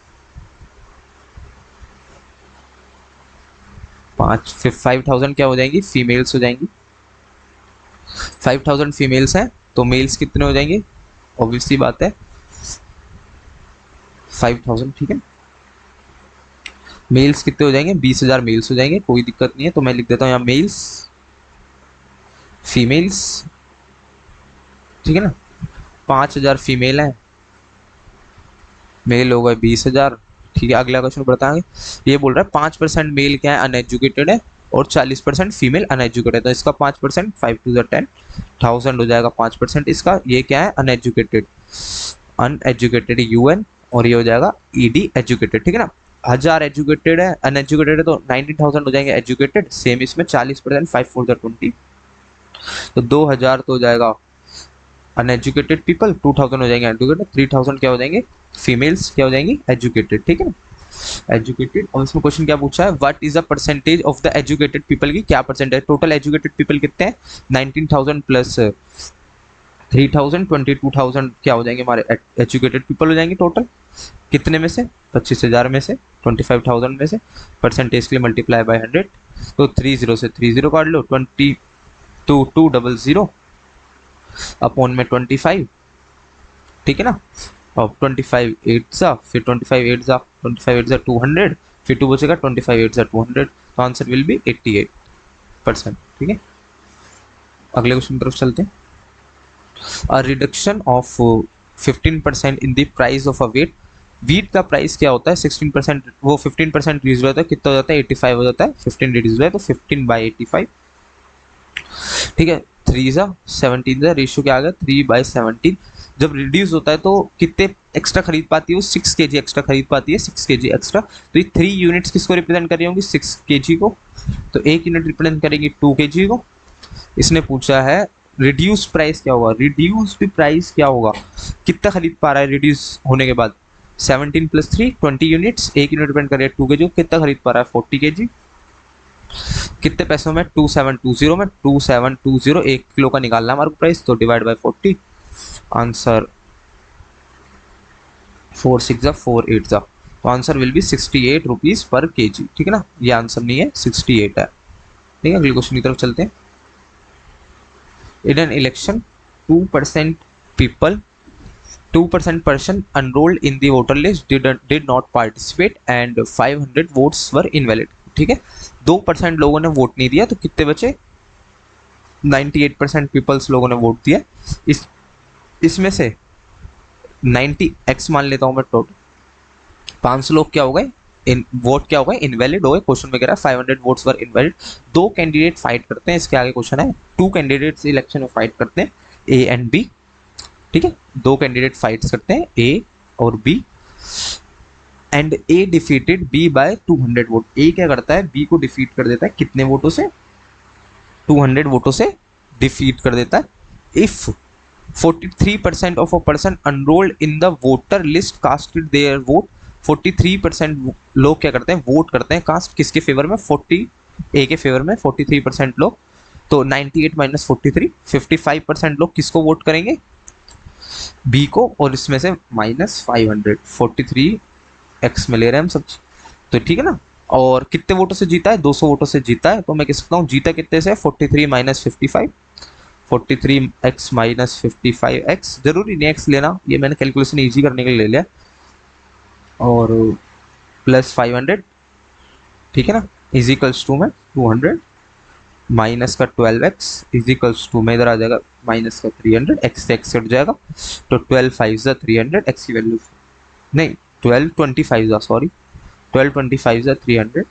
5000 क्या हो जाएंगी, फीमेल्स हो जाएंगी। 5000 फीमेल्स हैं तो मेल्स कितने हो जाएंगे, ऑब्वियसली बात है 5000, ठीक है। मेल्स कितने हो जाएंगे, 20,000 मेल्स हो जाएंगे, कोई दिक्कत नहीं है। तो मैं लिख देता हूँ यहाँ मेल्स, फीमेल्स, ठीक है ना। 5000 फीमेल है, मेल हो गए 20,000, ठीक है। अगला क्वेश्चन बताएंगे, ये बोल रहा है 5% मेल क्या है, अनएजुकेटेड है, और 40% फीमेल अनएजुकेटेड है। तो इसका 5%, 5 टू द 10, 1000 हो जाएगा 5% इसका। ये क्या है, अनएजुकेटेड, अनएजुकेटेड UN, और ये हो जाएगा ED एजुकेटेड, ठीक है ना। 1000 एजुकेटेड है, अनएजुकेटेड है, तो 19,000 हो जाएंगे एजुकेटेड। सेम इसमें 40%, 5 फोर द 20, तो 2000 तो हो जाएगा अनएजुकेटेड पीपल, 2000 हो जाएंगे एजुकेटेड, 3000 क्या हो जाएंगे, फीमेल्स क्या हो जाएंगी, एजुकेटेड, ठीक है ना, एजुकेटेड। और इसमें क्वेश्चन क्या पूछा है, what is the percentage of the educated people की क्या परसेंटेज, टोटल एजुकेटेड पीपल कितने हैं, 19,000 प्लस 3000, 22,000 क्या हो जाएंगे हमारे एजुकेटेड पीपल हो जाएंगे टोटल। कितने में से, 25,000 में से, 25,000 में से, परसेंटेज के लिए मल्टीप्लाई बाय 100, तो 30 से 30 काट लो, 22,200 अपॉन में 25, ठीक है ना। और 25 8 जा, फिर 25 8 जा, 25 8 जा 200, फिर 2 बचेगा, 25 8 जा 200, तो आंसर विल बी 88%, ठीक है। अगले क्वेश्चन की तरफ चलते हैं। A reduction of 15% in the price of a weight, wheat का प्राइस क्या होता है 16%, वो 15% रिड्यूस होता है, कितना हो जाता है 85 हो जाता है, 15 रिड्यूस हुआ है तो 15/85, ठीक है। 3 जा 17 जा, रेशियो क्या आ गया 3/17। जब रिड्यूस होता है तो कितने एक्स्ट्रा खरीद पाती है वो, 6 kg एक्स्ट्रा खरीद पाती है, 6 kg एक्स्ट्रा। तो ये 3 यूनिट्स किसको रिप्रेजेंट कर रही होंगी, 6 kg को, तो 1 यूनिट रिप्रेजेंट करेंगी 2 kg को। इसने पूछा है रिड्यूस प्राइस क्या होगा, रिड्यूस्ड प्राइस क्या होगा, कितना खरीद पा रहा है रिड्यूस होने के बाद, 17 + 3 20 यूनिट्स, 1 यूनिट डिपेंड कर रही है 2 kg, कितना खरीद पा रहा है 40 kg, कितने पैसों में 2720 में, 2720 1 किलो का निकालना है हमारे प्राइस, तो डिवाइड बाय 40, आंसर 4 6 जा 4 8 जा, तो answer will be 68 rupees per kg, ठीक है ना। ये आंसर नहीं है 68 है, ठीक है। अगले क्वेश्चन की तरफ चलते हैं। In an election, 2% people, 2% person enrolled in the voter list did not participate and 500 votes were invalid, ठीक है। 2% लोगों ने वोट नहीं दिया तो कितने बचे, 98% पीपल्स लोगों ने वोट दिया। इसमें से 90x मान लेता हूं मैं, टोटल 500 लोग क्या हो गए, इन वोट क्या हो गए, इनवैलिड हो गए। क्वेश्चन में कह रहा है 500 वोट्स वर इनवैलिड। 2 कैंडिडेट फाइट करते हैं, इसके आगे क्वेश्चन है 2 कैंडिडेट्स इलेक्शन में फाइट करते हैं, A एंड B, ठीक है। 2 कैंडिडेट फाइट्स करते हैं A और B, and A defeated B by 200 vote. A क्या करता है, B को डिफीट कर देता है, कितने वोटों से, 200 वोटों से डिफीट कर देता है। If 43% of a person enrolled in the voter list casted their vote, 43% लोग क्या करते हैं, वोट करते हैं, कास्ट किसके फेवर में, 40 A के फेवर में 43% लोग, तो 98 - 43, 55% लोग किसको वोट करेंगे, B को, और इसमें से -500, 43x में ले रहे हैं हम सब, तो ठीक है ना। और कितने वोटों से जीता है, 200 वोटों से जीता है, तो मैं कह सकता हूँ जीता कितने से, 43 - 55, 43x - 55x, जरूरी नहीं x लेना, ये मैंने कैलकुलेशन इजी करने के लिए ले लिया, और प्लस 500, ठीक है ना, इजिकल्स टू में 200, माइनस का 12x इजिकल्स टू में इधर आ जाएगा माइनस का 300, x से x कट जाएगा, तो 12 5 जा 300, x की वैल्यू नहीं 12 25 जा, सॉरी 12 25 जा 300।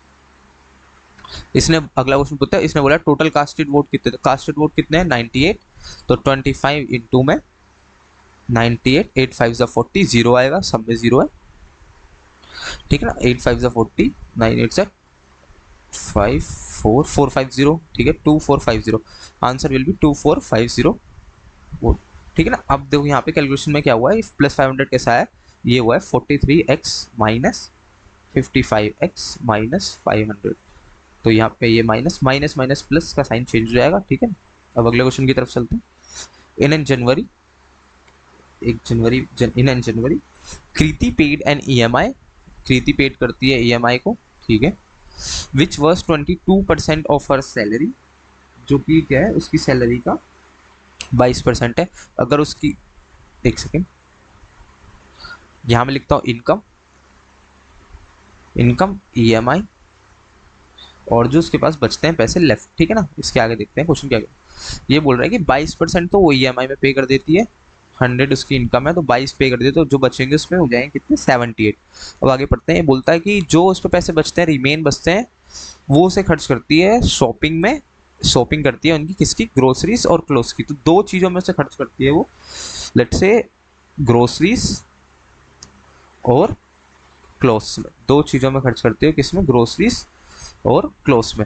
इसने अगला क्वेश्चन पूछा है, इसने बोला टोटल कास्टेड वोट कितने, कास्टेड वोट कितने हैं 98, तो 25 × में 98, 8 5 जा 40, 0 आएगा, सब में 0 है, ठीक है ना। 8 5 जा 40, 9 8 जा 5 4 4 5 0, ठीक है, 2450, आंसर विल बी 2450 वोट, ठीक है ना। अब देखो यहाँ पे कैलकुलेशन में क्या हुआ है, प्लस 500 कैसा है, ये हुआ है 43x - 55x - 500, तो यहाँ पे ये माइनस माइनस माइनस प्लस का साइन चेंज हो जाएगा, ठीक है। अब अगले क्वेश्चन की तरफ चलते हैं। इन जनवरी कृति पेड एन EMI, कृति पेड करती है EMI को, ठीक है, which was 22% of her salary, जो कि क्या है उसकी सैलरी का 22% है। अगर उसकी, एक सेकेंड, यहां मैं लिखता हूं इनकम, इनकम ईएमआई, और जो उसके पास बचते हैं पैसे लेफ्ट, ठीक है ना। इसके आगे देखते हैं क्वेश्चन क्या है। ये बोल रहा है कि 22% तो वो ईएमआई में पे कर देती है, 100 उसकी इनकम है तो 22 पे कर देते, तो जो बचेंगे उसमें हो जाएंगे कितने, 78। अब आगे पढ़ते हैं। ये बोलता है कि जो उस पर पैसे बचते हैं, रिमेन बचते हैं, वो उसे खर्च करती है शॉपिंग में, शॉपिंग करती है उनकी किसकी, ग्रोसरीज और क्लोथ्स की। तो दो चीज़ों में से खर्च करती है वो, लेट से ग्रोसरीज और क्लोथ्स में, दो चीज़ों में खर्च करती है, किसमें, ग्रोसरीज और क्लोथ्स में।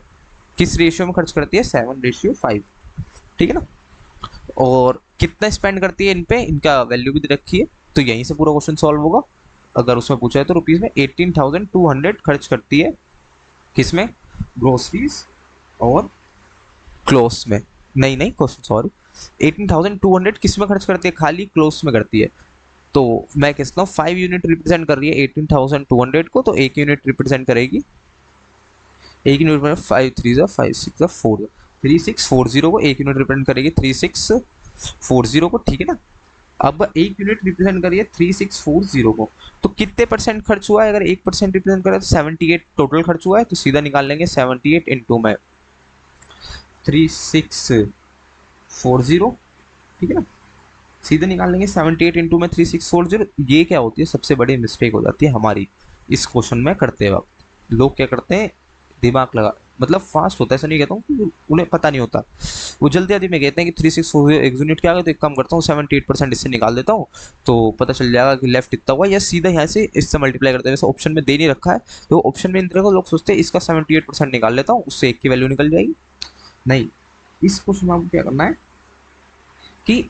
किस रेशियो में खर्च करती है, 7:5, ठीक है ना। और कितना स्पेंड करती है इन पे, इनका वैल्यू भी दे रखी है, तो यहीं से पूरा क्वेश्चन सॉल्व होगा। अगर उसमें पूछा है तो रुपीज़ में 18,200 खर्च करती है, किसमें, ग्रोसरीज और क्लोथ्स में। नहीं नहीं क्वेश्चन सॉरी, 18,200 किस में खर्च करती है, खाली क्लोथ्स में करती है। तो मैं कहता हूँ 5 यूनिट रिप्रेजेंट कर रही है 18,200 को, तो एक यूनिट रिप्रेजेंट करेगी, एक यूनिट में 5 3 5 6 4 3640 को एक यूनिट रिप्रेजेंट करेगी 3640 को, ठीक है ना। अब एक यूनिट रिप्रेजेंट करिए 3640 को, तो कितने परसेंट खर्च हुआ है, अगर 1% रिप्रेजेंट करें तो 78 टोटल खर्च हुआ है, तो सीधा निकाल लेंगे 78 इंटू में 3640, ठीक है ना। सीधे निकाल लेंगे 78 इंटू में 3640। ये क्या होती है, सबसे बड़ी मिस्टेक हो जाती है हमारी इस क्वेश्चन में करते वक्त। लोग क्या करते हैं, दिमाग लगा, मतलब फास्ट होता है, ऐसा नहीं कहता हूँ कि उन्हें पता नहीं होता, वो जल्दी जल्दी में कहते हैं कि 3640 एक यूनिट क्या आ गया, तो एक काम करता हूँ 78% इससे निकाल देता हूँ, तो पता चल जाएगा कि लेफ्ट इतना हुआ, या सीधा यहाँ से इससे मल्टीप्लाई करते हैं। जैसे ऑप्शन में दे नहीं रखा है, तो ऑप्शन में इंद्र को लोग सोचते हैं इसका 78% निकाल लेता हूँ, उससे एक की वैल्यू निकल जाएगी। नहीं, इस क्वेश्चन में आपको क्या करना है कि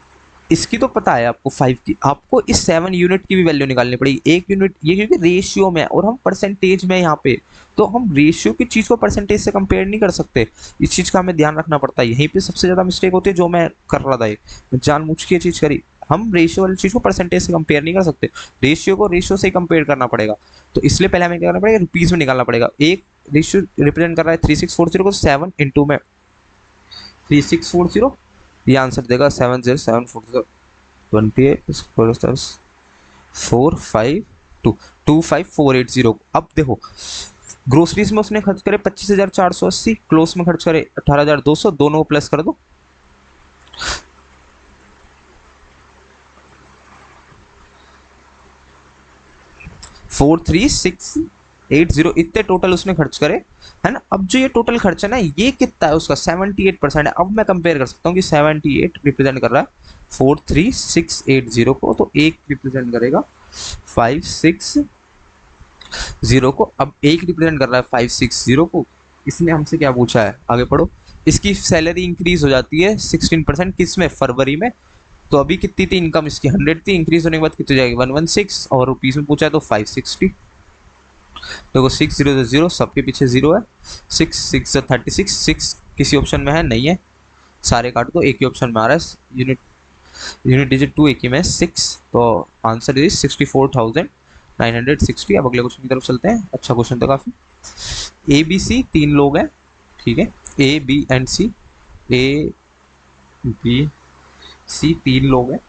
इसकी तो पता है आपको 5 की, आपको इस 7 यूनिट की भी वैल्यू निकालनी पड़ेगी। एक यूनिट ये क्योंकि रेशियो में और हम परसेंटेज में यहाँ पे, तो हम रेशियो की चीज़ को परसेंटेज से कंपेयर नहीं कर सकते, इस चीज़ का हमें ध्यान रखना पड़ता है। यहीं पे सबसे ज़्यादा मिस्टेक होती है, जो मैं कर रहा था, ये जानबूझ के चीज़ करी। हम रेशियो वाली चीज़ को परसेंटेज से कंपेयर नहीं कर सकते, रेशियो को रेशियो से कंपेयर करना पड़ेगा। तो इसलिए पहले हमें क्या करना पड़ेगा, रुपीज़ में निकालना पड़ेगा। एक रेशियो रिप्रेजेंट कर रहा है 3640 को, 7 इंटू में 3640, ये आंसर देगा 70740 28 452 अब देखो, ग्रोसरीज में उसने खर्च करे 25,480, क्लोथ्स में खर्च करे 18,200, दोनों को प्लस कर दो, 43,680 इतने टोटल उसने खर्च करे, है ना। अब जो ये टोटल खर्चा ना, ये कितना है उसका, 78% है। अब मैं कंपेयर कर सकता हूँ कि 78 रिप्रेजेंट कर रहा है 43,680 को, तो एक रिप्रेजेंट करेगा 560 को। अब एक रिप्रेजेंट कर रहा है 560 को, इसने हमसे क्या पूछा है, आगे पढ़ो। इसकी सैलरी इंक्रीज हो जाती है 16%, किस में, फरवरी में। तो अभी कितनी थी इनकम इसकी, 100 थी, इंक्रीज होने के बाद कितनी जाएगी, 116, और रुपीज में पूछा है तो 560। देखो 6 0 0, सबके पीछे 0 है, 6 6 36, 6 किसी ऑप्शन में है, नहीं है, सारे काट दो, एक ही ऑप्शन में आ रहा है, यूनिट डिजिट 2 एक ही में 6, तो आंसर इज 64,960। अब अगले क्वेश्चन की तरफ चलते हैं, अच्छा क्वेश्चन था काफी। ए बी सी 3 लोग हैं, ठीक है, A B and C, A B C 3 लोग हैं,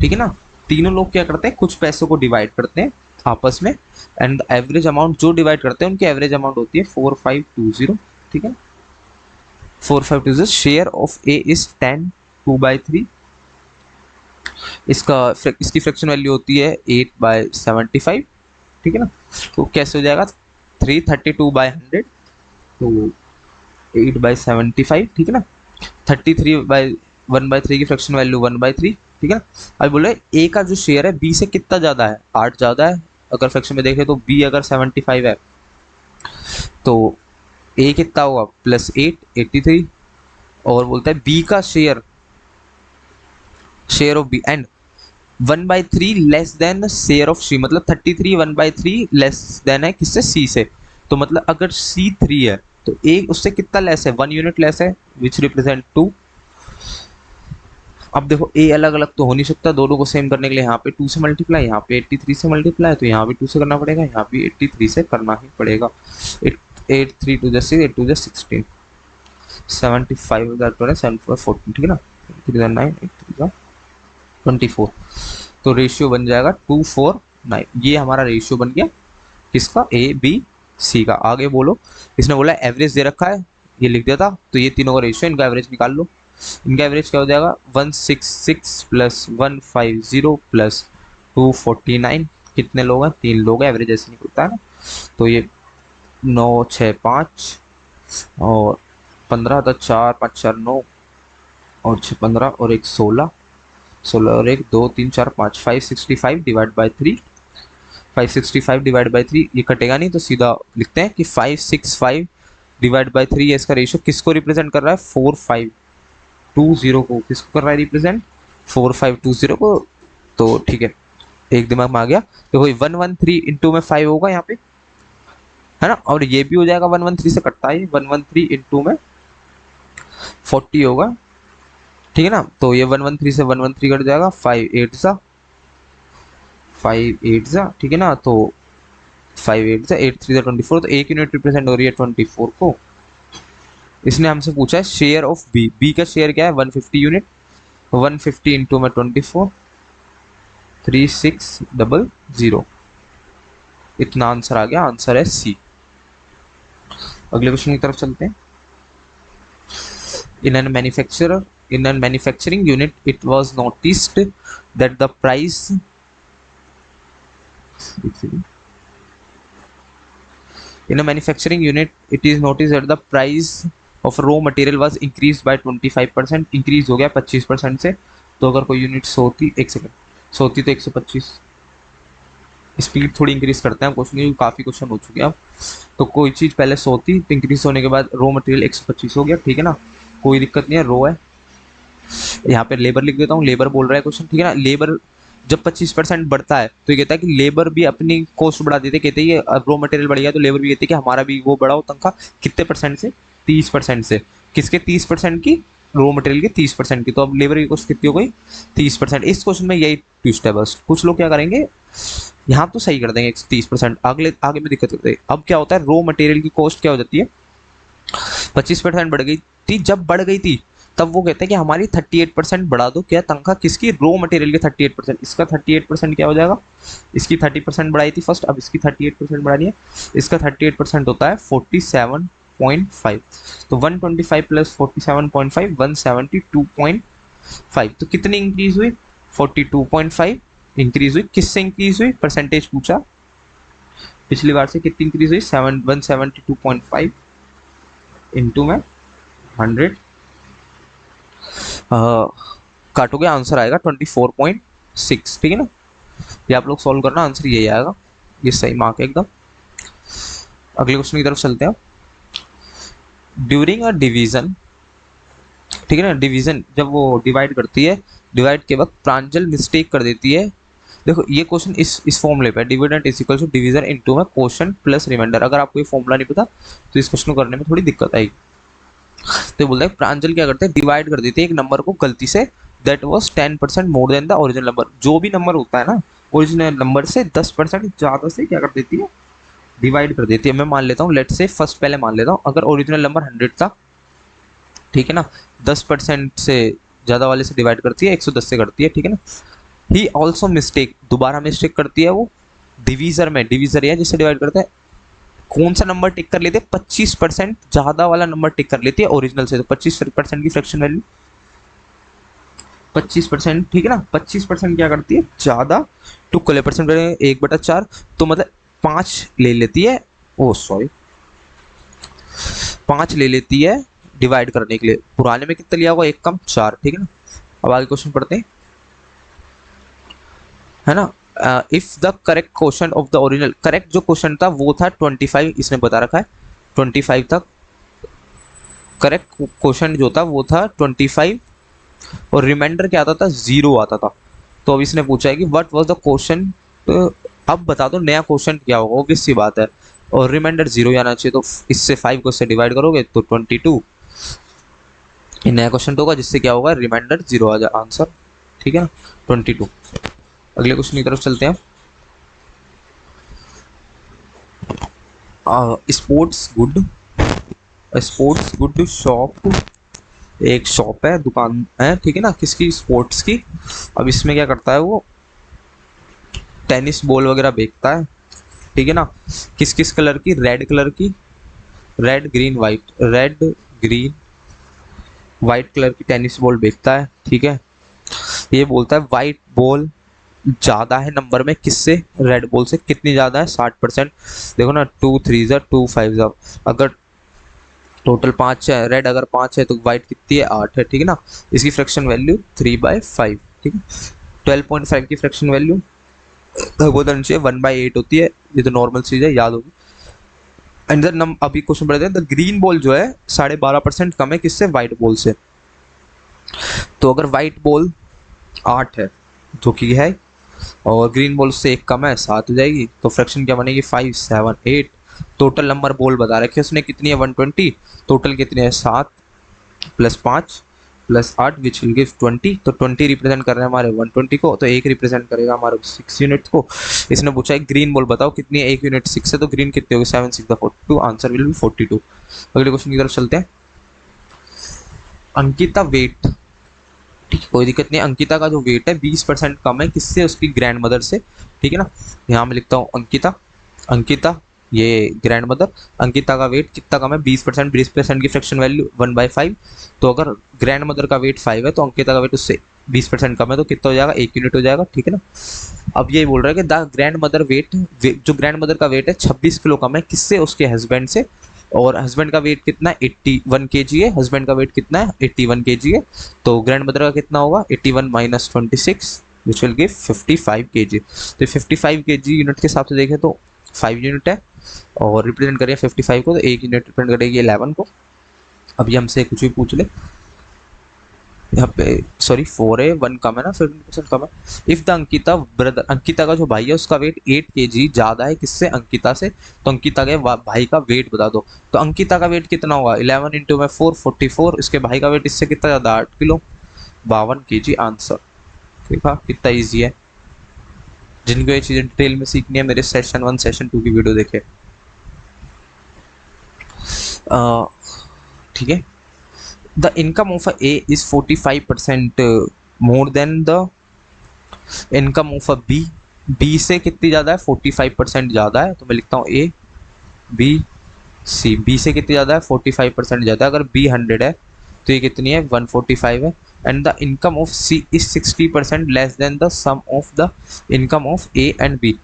ठीक है ना। तीनों लोग क्या करते हैं, कुछ पैसों को डिवाइड करते हैं आपस में, एंड एवरेज अमाउंट जो डिवाइड करते हैं उनकी एवरेज अमाउंट होती है 4520, ठीक है। 4520, शेयर ऑफ ए इज 10 2/3, इसकी फ्रैक्शन वैल्यू होती है 8/75, ठीक है ना। तो कैसे हो जाएगा, 332/100, तो 8/75, ठीक है ना। 33/1/3 की फ्रैक्शन वैल्यू 1/3, ठीक है ना। अब बोले ए का जो शेयर है बी से कितना ज़्यादा है, 8 ज़्यादा है, अगर फ्रैक्शन में देखें तो बी अगर 75 है तो ए कितना होगा, +8 83, और बोलता है बी का share of B and 1/3 less than share of C, मतलब 33 1/3 लेस देन है किससे, सी से। तो मतलब अगर सी 3 है तो ए उससे कितना लेस है, 1 यूनिट लेस है, विच रिप्रेजेंट 2। अब देखो ए अलग अलग तो हो नहीं सकता, दोनों को सेम करने के लिए यहाँ पे 2 से मल्टीप्लाई, यहाँ पे 83 से मल्टीप्लाई, तो यहाँ भी 2 से करना पड़ेगा, यहाँ भी 83 से करना ही पड़ेगा। 8 3 2 6 8 2 16 75 7 4 14 ठीक है ना, 3 9 8 3 24। तो रेशियो बन जाएगा 249। ये हमारा रेशियो बन गया किसका, ए बी सी का। आगे बोलो, इसने बोला एवरेज दे रखा है, ये लिख दिया था, तो ये तीनों का रेशियो, इनका एवरेज निकाल लो। इनका एवरेज क्या हो जाएगा, 166 प्लस 150 प्लस 249। कितने लोग हैं, 3 लोग हैं, एवरेज ऐसे निकलता है ना। तो ये 9 6 5 और 15 था, 4 5 4 9 और 6 15 और 1 16 16 और 1 2 3 4 5 565 डिवाइड बाई 3। 565 डिवाइड बाई 3 ये कटेगा नहीं, तो सीधा लिखते हैं कि 565 डिवाइड बाई 3। इसका रेशियो किसको रिप्रेजेंट कर रहा है, 4520 को। किसको कर रहा है रिप्रेजेंट, 4520 को। तो ठीक है, एक दिमाग में आ गया। देखो 113 इंटू में 5 होगा यहाँ पे, है ना, और ये भी हो जाएगा 113 से कटता है, 113 इंटू में 40 होगा, ठीक है ना। तो ये 113 से 113 कट जाएगा, 5 8 सा 5 8 सा, ठीक है ना। तो 5 8 सा 8 3 सा 24, तो एक यूनिट रिप्रेजेंट हो रही है 24 को। इसने हमसे पूछा है शेयर ऑफ बी, बी का शेयर क्या है 150 यूनिट, 150 इंटू में 24 3600। इतना आंसर आ गया, आंसर है सी। अगले क्वेश्चन की तरफ चलते हैं। In a manufacturing unit, it was noticed that the price in a manufacturing unit, it is noticed that the price of raw material was increased by 25%। Increase हो गया 25% से। तो अगर कोई यूनिट 100 थी, एक सेकंड, 100 थी तो 125, स्पीड थोड़ी इंक्रीज करते हैं क्वेश्चन की, काफ़ी क्वेश्चन हो चुके हैं अब। तो कोई चीज़ पहले 100 थी, तो इंक्रीज होने के बाद रॉ मटेरियल 125 हो गया, ठीक है ना, कोई दिक्कत नहीं है, रो है। यहाँ पे लेबर लिख देता हूँ, लेबर बोल रहा है क्वेश्चन, ठीक है ना। लेबर जब 25% बढ़ता है तो ये कहता है कि लेबर भी अपनी कॉस्ट बढ़ा देते, कहते हैं ये रॉ मटेरियल बढ़ गया तो लेबर भी कहते हैं कि हमारा भी वो बढ़ाओ तनख्वाह। कितने परसेंट से, 30% से। किसके 30% की, रॉ मटेरियल की 30% की। तो अब लेबर की कॉस्ट कितनी हो गई, 30%। इस क्वेश्चन में यही ट्विस्ट है बस, कुछ लोग क्या करेंगे यहाँ तो सही कर देंगे 30%, आगे आगे में दिक्कत करते हैं। अब क्या होता है, रॉ मटेरियल की कॉस्ट क्या हो जाती है, 25% बढ़ गई थी, जब बढ़ गई थी तब वो कहते हैं कि हमारी 38% बढ़ा दो, क्या तनख्वाह किसकी, रॉ मटेरियल के 38%। इसका 38% क्या हो जाएगा, इसकी 30% बढ़ाई थी फर्स्ट, अब इसकी 38% बढ़ानी है। इसका 38% होता है 47.5। तो 125 प्लस 47.5 172.5। तो कितनी इंक्रीज हुई, 42.5 इंक्रीज हुई। किससे इंक्रीज हुई, परसेंटेज पूछा, पिछली बार से कितनी इंक्रीज हुई, 172.5 इंटू में 100 काटोगे आंसर आएगा 24.6, ठीक है ना। ये आप लोग सॉल्व करना, आंसर यही आएगा, ये सही मार्क है एकदम। अगले क्वेश्चन की तरफ चलते हैं। ड्यूरिंग अ डिवीजन, ठीक है ना, डिवीजन जब वो डिवाइड करती है, डिवाइड के वक्त प्रांजल मिस्टेक कर देती है। देखो ये क्वेश्चन इस फॉर्मूले पे, dividend is equal to division into में क्वोशंट प्लस रिमाइंडर। अगर आपको ये फॉर्मूला नहीं पता तो इस क्वेश्चन को करने में थोड़ी दिक्कत आएगी। तो बोलता है प्रांजल क्या करते हैं, डिवाइड कर देते हैं एक नंबर को गलती से, that was 10% more than the original number. जो भी नंबर होता है ना, ओरिजिनल नंबर से 10% ज़्यादा से क्या कर देती है, डिवाइड कर देती है। मैं मान लेता हूँ, लेट से फर्स्ट पहले मान लेता हूँ, अगर ओरिजिनल नंबर 100 था, ठीक है ना, 10% से ज़्यादा वाले से डिवाइड करती है, 110 से करती है, ठीक है ना। ही ऑल्सो मिस्टेक, दोबारा मिस्टेक करती है वो डिवीजर में, डिवीजर है जिससे डिवाइड करता है, कौन सा नंबर टिक कर लेते हैं, 25% ज्यादा वाला नंबर टिक कर लेती है ओरिजिनल से। तो 25% की फ्रैक्शन वैल्यू 25%, ठीक है ना। 25% क्या करती है, ज्यादा, टुक ले परसेंट 1/4, तो मतलब 5 ले लेती है, ओ सॉरी 5 ले लेती है डिवाइड करने के लिए। पुराने में कितना लिया होगा, 1 कम 4, ठीक है ना। अब आगे क्वेश्चन पढ़ते हैं, है ना। If the correct question of the original, correct जो क्वेश्चन था वो था 25, इसने बता रखा है 25 तक। करेक्ट क्वेश्चन जो था वो था 25 और रिमाइंडर क्या आता था, 0 आता था। तो अब इसने पूछा है कि व्हाट वाज द क्वेश्चन, अब बता दो नया क्वेश्चन क्या होगा, ऑब्वियस सी बात है, और रिमाइंडर 0 आना चाहिए। तो इससे 5 को इससे डिवाइड करोगे तो 22 नया क्वेश्चन तो होगा, जिससे क्या होगा, रिमाइंडर 0 आ जाए आंसर, ठीक है ना, 22। अगले क्वेश्चन की तरफ चलते हैं। Sports good, sports good shop, एक शॉप है, दुकान है, ठीक है ना, किसकी, स्पोर्ट्स की। अब इसमें क्या करता है वो, टेनिस बॉल वगैरह बेचता है, ठीक है ना। किस किस कलर की, रेड कलर की, red green white, red green white colour की टेनिस बॉल बेचता है, ठीक है। ये बोलता है वाइट बॉल ज़्यादा है नंबर में किससे, रेड बॉल से। कितनी ज़्यादा है, 60%। देखो ना, 2 3 2 5, अगर टोटल 5 है, रेड अगर 5 है तो वाइट कितनी है, 8 है, ठीक है ना। इसकी फ्रैक्शन वैल्यू 3/5, ठीक है। 12.5 की फ्रैक्शन वैल्यू बहुत नीचे 1/8 होती है, ये तो नॉर्मल चीज़ है, याद होगी। एंड नम अभी क्वेश्चन पढ़ते हैं, द ग्रीन बॉल जो है 12.5% कम है किससे, व्हाइट बॉल से। तो अगर व्हाइट बॉल 8 है जो कि है, और ग्रीन बॉल से एक कम है, 7 हो जाएगी, तो फ्रैक्शन क्या बनेगी, 5 7 8। टोटल नंबर बॉल बता रखे उसने कितनी है, 120। टोटल कितने हैं, 7 + 5 + 8 विच विल गिव 20। तो 20 रिप्रेजेंट कर रहे हैं हमारे 120 को, तो एक रिप्रेजेंट करेगा हमारे 6 यूनिट को। इसने पूछा है ग्रीन बॉल बताओ कितनी है, 1 यूनिट 6 है, तो ग्रीन कितनी होगी, 7 6 42, आंसर विल बी 42। अगले क्वेश्चन की तरफ चलते हैं। अंकिता वेट, ठीक है, कोई दिक्कत नहीं। अंकिता का जो वेट है 20% कम है किससे, उसकी ग्रैंड मदर से, ठीक है ना। यहाँ मैं लिखता हूँ अंकिता, अंकिता ये ग्रैंड मदर, अंकिता का वेट कितना कम है, 20%। 20% की फ्रैक्शन वैल्यू 1/5। तो अगर ग्रैंड मदर का वेट 5 है तो अंकिता का वेट उससे 20% कम है, तो कितना हो जाएगा, 1 यूनिट हो जाएगा, ठीक है ना। अब ये बोल रहा है कि द ग्रैंड मदर वेट, जो ग्रैंड मदर का वेट है 26 किलो कम है किससे, उसके हस्बैंड से। और हस्बैंड का वेट कितना है, 81 kg है, हस्बैंड का वेट कितना है, 81 kg है। तो ग्रैंड मदर का कितना होगा, 81 - 26 विच विल गिव 55 kg। तो 55 kg यूनिट के हिसाब से देखें तो 5 यूनिट है, और रिप्रेजेंट करें 55 को, तो 1 यूनिट रिप्रेजेंट करेगी 11 को। अब ये हमसे कुछ भी पूछ ले, यहाँ पे सॉरी 4 है, 1 कम है ना, 15% कम है। If the Ankita brother, Ankita का जो भाई है उसका वेट 8 kg ज़्यादा है किससे, अंकिता से। तो अंकिता के भाई का वेट बता दो। तो अंकिता का वेट कितना होगा, 11 × 4 44। इसके भाई का वेट इससे कितना ज़्यादा, 8 किलो, 52 kg आंसर। ठीक है, कितना ईजी है। जिनको ये चीज़ें डिटेल में सीखनी है मेरे सेशन 1 सेशन 2 की वीडियो देखे, ठीक है। The income of A is 45% more than the income of a B, B से कितनी ज़्यादा है, 45% ज़्यादा है। तो मैं लिखता हूँ ए बी सी, बी से कितनी ज़्यादा है, 45% ज़्यादा है। अगर बी 100 है तो ये कितनी है, 145 है। And the income of C is 60% less than the sum of the income of A and B.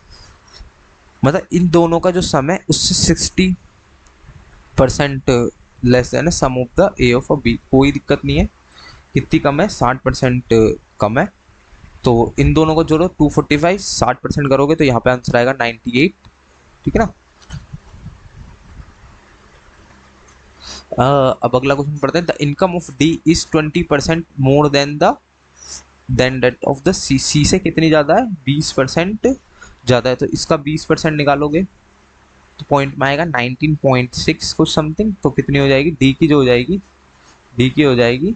मतलब इन दोनों का जो सम है उससे 60% less than sum of the A of a B. कोई दिक्कत नहीं है, कितनी कम है, 60% कम है। तो इन दोनों को जोड़ो, 245 60% करोगे तो यहाँ पे आंसर आएगा 98, ठीक है ना। अब अगला क्वेश्चन पढ़ते हैं। The income of D is 20% more than that of the C, C से कितनी ज़्यादा है, 20% ज़्यादा है। तो इसका 20% निकालोगे तो पॉइंट में आएगा 19.6 कुछ समथिंग। तो कितनी हो जाएगी, डी की जो हो जाएगी, डी की हो जाएगी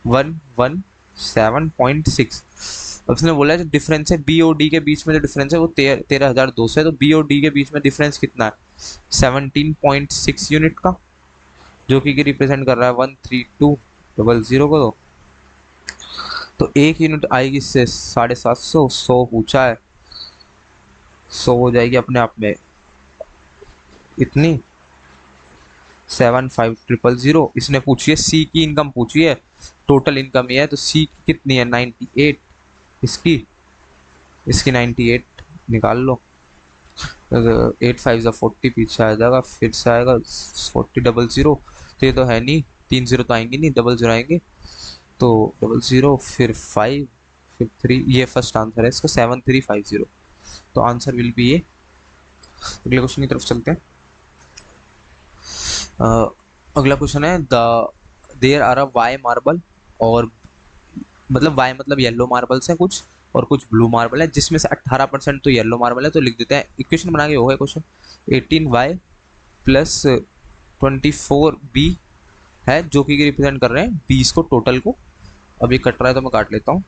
117.6। अब उसने बोला है जो डिफरेंस है बी और डी के बीच में, जो डिफरेंस है वो 13,200 है। तो बी और डी के बीच में डिफरेंस कितना है, 17.6 यूनिट का, जो कि रिप्रेजेंट कर रहा है 13200 को। तो 1 यूनिट आएगी इससे 750, 100 पूछा है, 100 हो जाएगी अपने आप में इतनी 75000। इसने पूछी है सी की इनकम पूछी है, टोटल इनकम ये है, तो सी की कितनी है 98, इसकी 98 निकाल लो। 8 5 40 पीछे आ जाएगा, फिर से आएगा 40 0 0। तो ये तो है नहीं, 3 0 तो आएंगे नहीं, 0 0 आएंगे। तो 0 0 फिर 5 फिर 3, ये फर्स्ट आंसर है इसका 7350। तो आंसर विल बी ये। अगले क्वेश्चन की तरफ चलते हैं। अगला क्वेश्चन है the there are a Y marble, और मतलब वाई मतलब येलो मार्बल्स हैं कुछ, और कुछ ब्लू मार्बल है, जिसमें से 18% तो येलो मार्बल है। तो लिख देते हैं, इक्वेशन बना के होगा क्वेश्चन। 18y + 24b है, जो कि रिप्रेजेंट कर रहे हैं 20 को, टोटल को। अभी कट रहा है तो मैं काट लेता हूँ।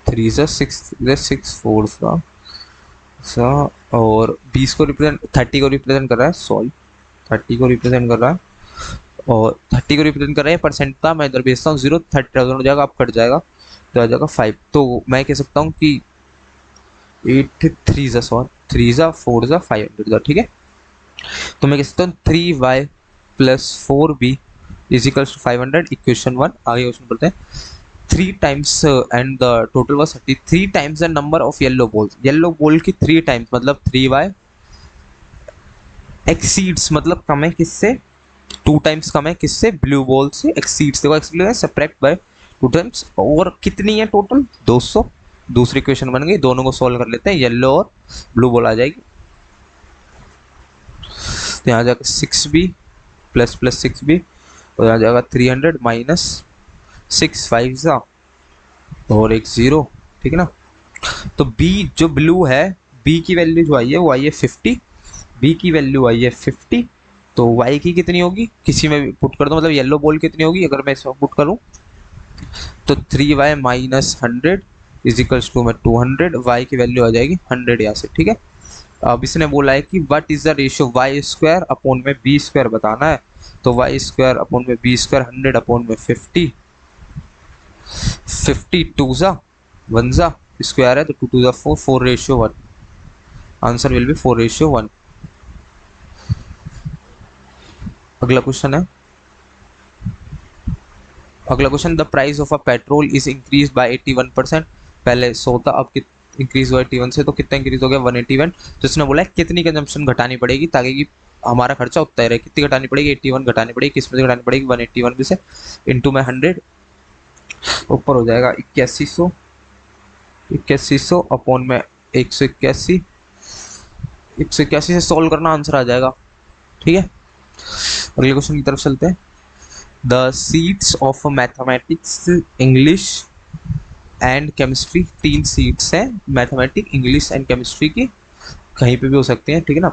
3 6 6 4 सा, और 20 को रिप्रेजेंट 30 को रिप्रेजेंट कर रहा है, सॉरी 30 को रिप्रेजेंट कर रहा है, और 30 को रिप्रेजेंट कर रहा है परसेंट था, मैं इधर भेजता हूँ 0, 30,000 हो जाएगा, अब कट जाएगा तो आ जाएगा 5। तो मैं कह सकता हूँ कि 8 3 जा सॉरी 3 जा 4 जा 500 जा, ठीक है। तो मैं कह सकता हूँ 3y plus 4b is equals to 500, equation 1। आगे क्वेश्चन पढ़ते हैं। 3 times and the total was 30, 3 times the number of yellow balls, yellow ball की 3 टाइम्स मतलब 3y एक्सीड्स मतलब कम है किससे, 2 टाइम्स कम है किससे, ब्लू बॉल से, एक्सीड्स देखो एक्सीड है सब्ट्रैक्ट बाय 2 टाइम्स, और कितनी है टोटल 200। दूसरी इक्वेशन बन गई, दोनों को सॉल्व कर लेते हैं, येलो और ब्लू बॉल आ जाएगी। तो यहाँ जाकर 6b प्लस प्लस 6b, और यहाँ जाएगा 300 माइनस 6 5 सा और एक 0, ठीक है ना। तो b जो ब्लू है, b की वैल्यू जो आई है वो आई है 50, b की वैल्यू आई है 50, तो y की कितनी होगी, किसी में भी पुट कर दो, मतलब येलो बॉल कितनी होगी अगर मैं इसमें पुट करूँ तो 3y minus 100 is equals to में 200, y की वैल्यू आ जाएगी 100 यहाँ से, ठीक है। अब इसने बोला है कि what is the ratio Y square upon में बी स्क्वायर बताना है, तो वाई स्क्वायर अपॉन में बी स्क्वायर 100 अपॉन में 50, 50 2 जा 1 जा स्क्वायर है तो 2 2 जा 4, 4 ratio 1, answer will be 4 ratio 1। अगला क्वेश्चन है, अगला question, the price of a petrol is increase by 81%, पहले 100 था अब इंक्रीज हुआ 81 से, तो कितना इंक्रीज हो गया 181। तो इसने बोला है कितनी कंजम्पशन घटानी पड़ेगी ताकि कि हमारा खर्चा उतना ही रहे, कितनी घटानी पड़ेगी 81 घटानी पड़ेगी, किस में से घटानी पड़ेगी 181 में से, इंटू में 100, ऊपर हो जाएगा 8100, 8100 अपॉन में 181, 181 से सॉल्व करना आंसर आ जाएगा, ठीक है। अगले क्वेश्चन की तरफ चलते हैं। The seats of mathematics English and chemistry, 3 seats हैं मैथमेटिक इंग्लिश एंड केमिस्ट्री की, कहीं पे भी हो सकते हैं, ठीक है ना।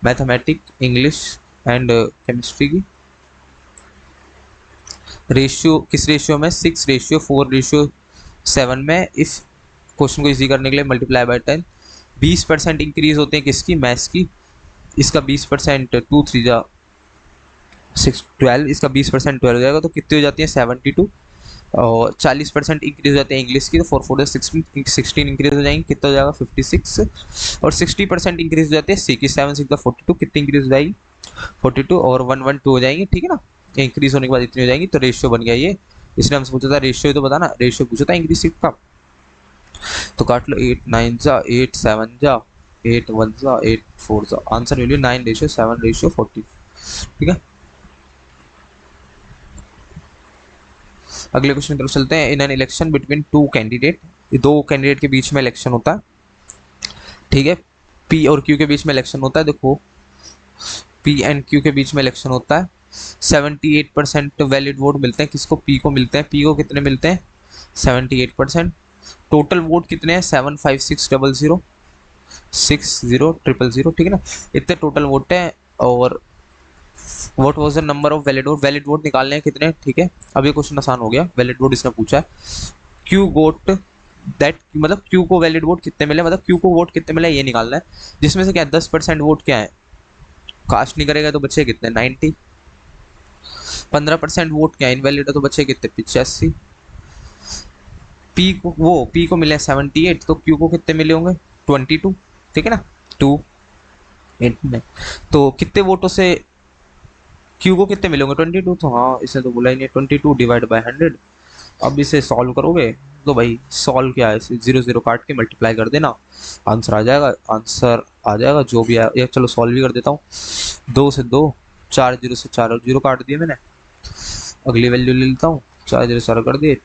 मैथमेटिक इंग्लिश एंड केमिस्ट्री की रेशियो किस रेशियो में, 6 रेशियो 4 रेशियो 7 में। इस क्वेश्चन को इजी करने के लिए मल्टीप्लाई बाय 10, 20% इंक्रीज होते हैं किसकी, मैथ्स की, इसका 20% 2 3 जा 6 12, इसका 20% 12 हो जाएगा तो कितनी हो जाती है 72, और 40% इंक्रीज हो जाते हैं इंग्लिश की, तो 4 4 16 इंक्रीज हो जाएंगे, कितना हो जाएगा 56, और 60% इंक्रीज हो जाते हैं सी की, 7 6 42, कितनी इंक्रीज हो जाएगी 42, और 1 1 2 हो जाएंगे, ठीक है ना। इंक्रीज होने के बाद इतनी हो जाएंगी, तो रेशियो बन गया ये। इसने हमसे पूछा था रेशियो, तो बताना रेशियो पूछा था इंक्रीज सीट का, तो काट लो 8 9 जा 8 7 जा 8 1 जा 8 4 जा, आंसर वैल्यू 9 रेशियो 7 रेशियो 40, ठीक है। अगले क्वेश्चन की तरफ चलते हैं। इन an election between 2 candidate, 2 candidate के बीच में इलेक्शन होता है, ठीक है। पी और क्यू के बीच में इलेक्शन होता है, देखो पी एंड क्यू के बीच में इलेक्शन होता है, 78% वैलिड वोट मिलते हैं किसको, पी को मिलते हैं, पी को कितने मिलते हैं 78%, टोटल वोट कितने हैं 75600 600000, ठीक है ना, इतने टोटल वोट हैं। और what was the number of valid vote, valid vote निकालने हैं कितने, ठीक है। अब ये क्वेश्चन आसान हो गया, वैलिड वोट इसने पूछा है, क्यू वोट दैट मतलब क्यू को वैलिड वोट कितने मिले, मतलब क्यू को वोट कितने मिले ये निकालना है, जिसमें से क्या 10% वोट क्या है, कास्ट नहीं करेगा तो बचे कितने 90, 15% वोट क्या इनवैलिड है तो बचे कितने 85, पी को मिले 78, तो क्यू को कितने मिले होंगे 22, ठीक है ना 2 8 में, तो कितने वोटों से क्यू को कितने मिले होंगे 22, तो हाँ इसने तो बोला ही नहीं, 22 डिवाइड बाय 100। अब इसे सॉल्व करोगे तो भाई सॉल्व क्या है, 0 0 काट के मल्टीप्लाई कर देना, आंसर आ जाएगा, आंसर आ जाएगा जो भी है। चलो सॉल्व भी कर देता हूँ, 2 से 2 4 0 से 4 और 0 काट दिए मैंने, अगली वैल्यू ले लेता हूँ, 4 0 4 कर दिए,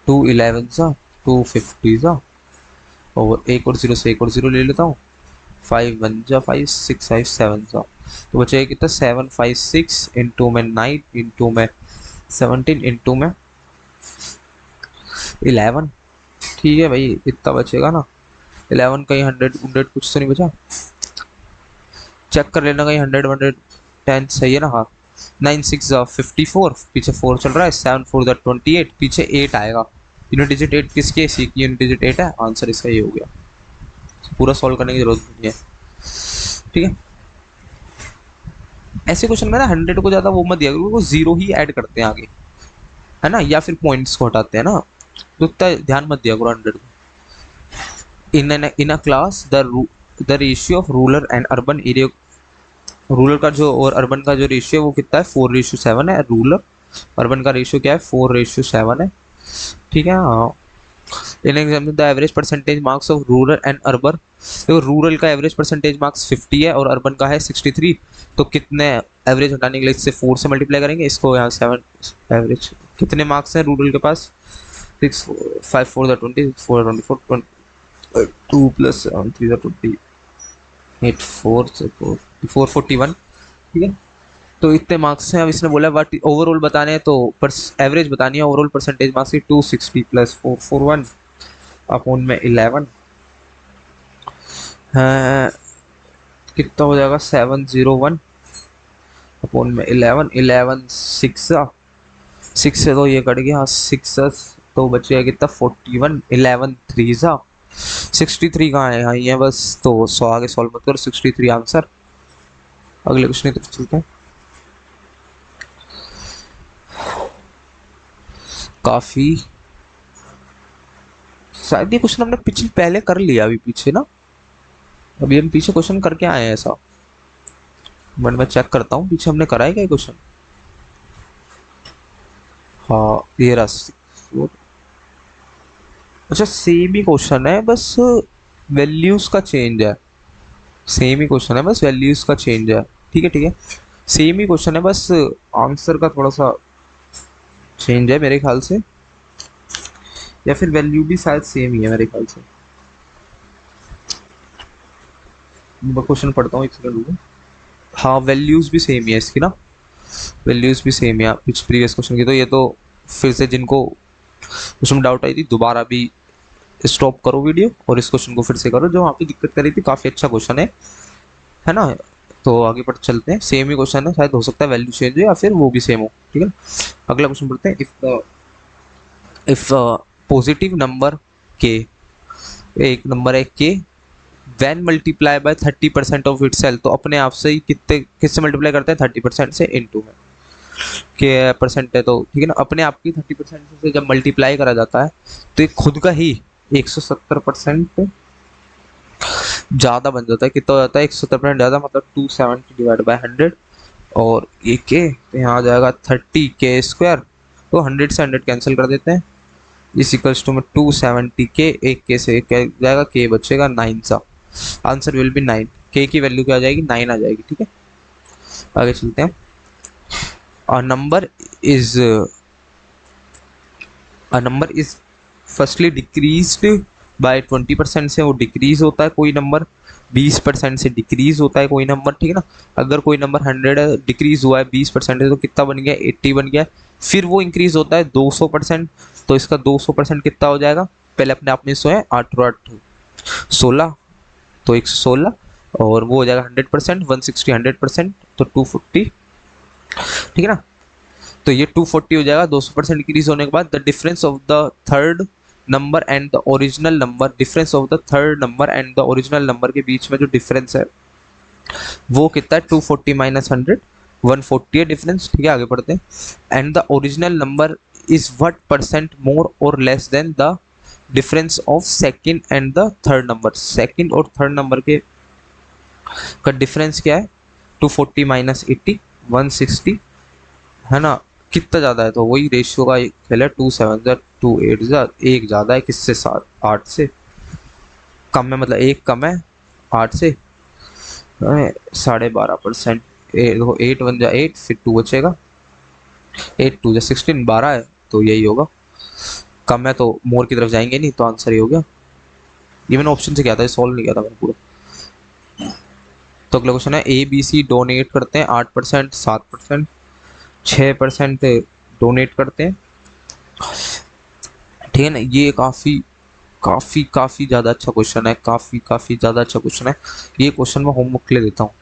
2 11 सा 2 50 सा, और एक और 0 से एक और 0 ले लेता हूँ, 5 1 जा 5 6 5 7 सा, तो बचेगा कितना 7 5 6 इंटू में 9 इंटू में 17 इंटू में 11, ठीक है भाई इतना बचेगा ना 11, कहीं 100 कुछ तो नहीं बचा, चेक कर लेना कहीं 100 110 सही है ना, हाँ 9 6 54, पीछे 4 चल रहा है, 7 4 28, पीछे 8 आएगा, यूनिट डिजिट 8 किसकी है, सी की यूनिट डिजिट 8 है, आंसर इसका ये हो गया। पूरा सॉल्व करने की जरूरत नहीं है, ठीक है। ऐसे क्वेश्चन में ना 100 को ज्यादा वो मत दिया करो, वो जीरो ही ऐड करते हैं आगे, है ना, या फिर पॉइंट्स को हटाते हैं ना, तो इतना ध्यान मत दिया करो 100 को। In a class the ratio of rural and urban area, rural का जो और अर्बन का जो रेशियो वो कितना है 4:7 है, रूरल अर्बन का रेशियो क्या है 4:7 है, ठीक है। हाँ, in example the average percentage marks of rural and urban, देखो रूरल का एवरेज परसेंटेज मार्क्स 50 है और अर्बन का है 63, तो कितने एवरेज हटाने के लिए इससे 4 से मल्टीप्लाई करेंगे, इसको यहाँ 7 एवरेज, कितने मार्क्स हैं रूरल के पास 6 5 4 20 4 24 2 + 7 3 20 8 4 4 41, ठीक है। तो इतने मार्क्स हैं, अब इसने बोला बट ओवरऑल बताने हैं, तो पर एवरेज बतानी है, ओवरऑल परसेंटेज मार्क्स की 260 + 441 अपॉन में 11 है, कितना हो जाएगा 701 अपॉन में 11 11 6 6 से तो ये कट गया 6 तो बच गया कितना 41 11 3 63 कहाँ है, यहाँ ये है बस, तो 100 आगे सॉल्व मत करो, 63 आंसर। अगले क्वेश्चन की तरफ चलते हैं। काफी शायद ये क्वेश्चन हमने पिछले पहले कर लिया, अभी पीछे ना, अभी हम पीछे क्वेश्चन करके आए हैं ऐसा, बट मैं चेक करता हूँ पीछे हमने करा है क्या क्वेश्चन। हाँ ये रहा, अच्छा सेम ही क्वेश्चन है, बस वैल्यूज का चेंज है, सेम ही क्वेश्चन है बस वैल्यूज का चेंज है, ठीक है ठीक है, सेम ही क्वेश्चन है बस आंसर का थोड़ा सा चेंज है मेरे ख्याल से, या फिर वैल्यू भी शायद सेम ही है मेरे ख्याल से। मैं क्वेश्चन पढ़ता हूँ एक सेकंड रुको। हाँ वैल्यूज भी सेम ही है इसकी ना, वैल्यूज भी सेम है कुछ प्रीवियस क्वेश्चन की, तो ये तो फिर से जिनको उसमें डाउट आई थी दोबारा भी स्टॉप करो वीडियो और इस क्वेश्चन को फिर से करो, जो वहाँ पे दिक्कत कर रही थी, काफ़ी अच्छा क्वेश्चन है ना। तो आगे बढ़ चलते हैं, सेम ही क्वेश्चन है, शायद हो सकता है वैल्यू चेंज हो या फिर वो भी सेम हो, ठीक है। अगला क्वेश्चन पढ़ते हैं। इफ पॉजिटिव नंबर के, एक नंबर है के, one multiply by 30% of itself, तो अपने आप से ही कितने किससे मल्टीप्लाई करते हैं 30% से, इनटू में के परसेंट है तो ठीक है ना, अपने आप की 30% से जब मल्टीप्लाई करा जाता है तो ये खुद का ही 170% ज़्यादा बन जाता है, कितना हो जाता है 170% ज़्यादा, मतलब 270 डिवाइड बाय 100, और ये के तो यहाँ आ जाएगा 30 k², तो 100 से 100 कैंसिल कर देते हैं, इस इक्वल्स टू में 270 k, एक के से एक जाएगा, के बचेगा 9 सा, आंसर विल बी 9, के की वैल्यू क्या आ जाएगी 9 आ जाएगी, ठीक है। आगे चलते हैं। a number is a number is firstly decreased by 20% से वो डिक्रीज होता है कोई नंबर, 20% से डिक्रीज होता है कोई नंबर, ठीक है ना। अगर कोई नंबर 100 डिक्रीज हुआ है 20% से, तो कितना बन गया 80 बन गया, फिर वो इंक्रीज होता है 200%, तो इसका 200% कितना हो जाएगा, पहले अपने आप में 100 है, 8 और 8 16, तो 116, और वो हो जाएगा 100%, 160 100%, तो 240, ठीक है ना। तो ये 240 हो जाएगा 200% इंक्रीज होने के बाद, the difference of the third number and the original number, difference of the third number and the original number के बीच में जो डिफरेंस है वो कितना है 240 माइनस 100, 140 है डिफरेंस, ठीक है। आगे बढ़ते हैं। And the original number is what percent more और less than the difference of second and the third number, second और थर्ड नंबर के का डिफरेंस क्या है 240 माइनस 80 160, है ना, कितना ज़्यादा है, तो वही रेशियो का खेल है, 2 7 2 8 एक ज़्यादा है किससे 8 से, कम है मतलब एक कम है 8 से, 12.5%, देखो 8 1 जा 8, फिर 2 बचेगा, 8 2 जा 16, 12 है, तो यही होगा, कम है तो मोर की तरफ जाएंगे नहीं, तो आंसर ही हो गया। ये मैंने ऑप्शन से किया था, सॉल्व नहीं किया था मैंने पूरा। तो अगला क्वेश्चन है, ए बी सी डोनेट करते हैं 8%, 7%, 6% डोनेट करते हैं, ठीक है ना। ये काफ़ी काफ़ी काफ़ी ज़्यादा अच्छा क्वेश्चन है, काफ़ी ज़्यादा अच्छा क्वेश्चन है। ये क्वेश्चन मैं होमवर्क के लिए देता हूँ,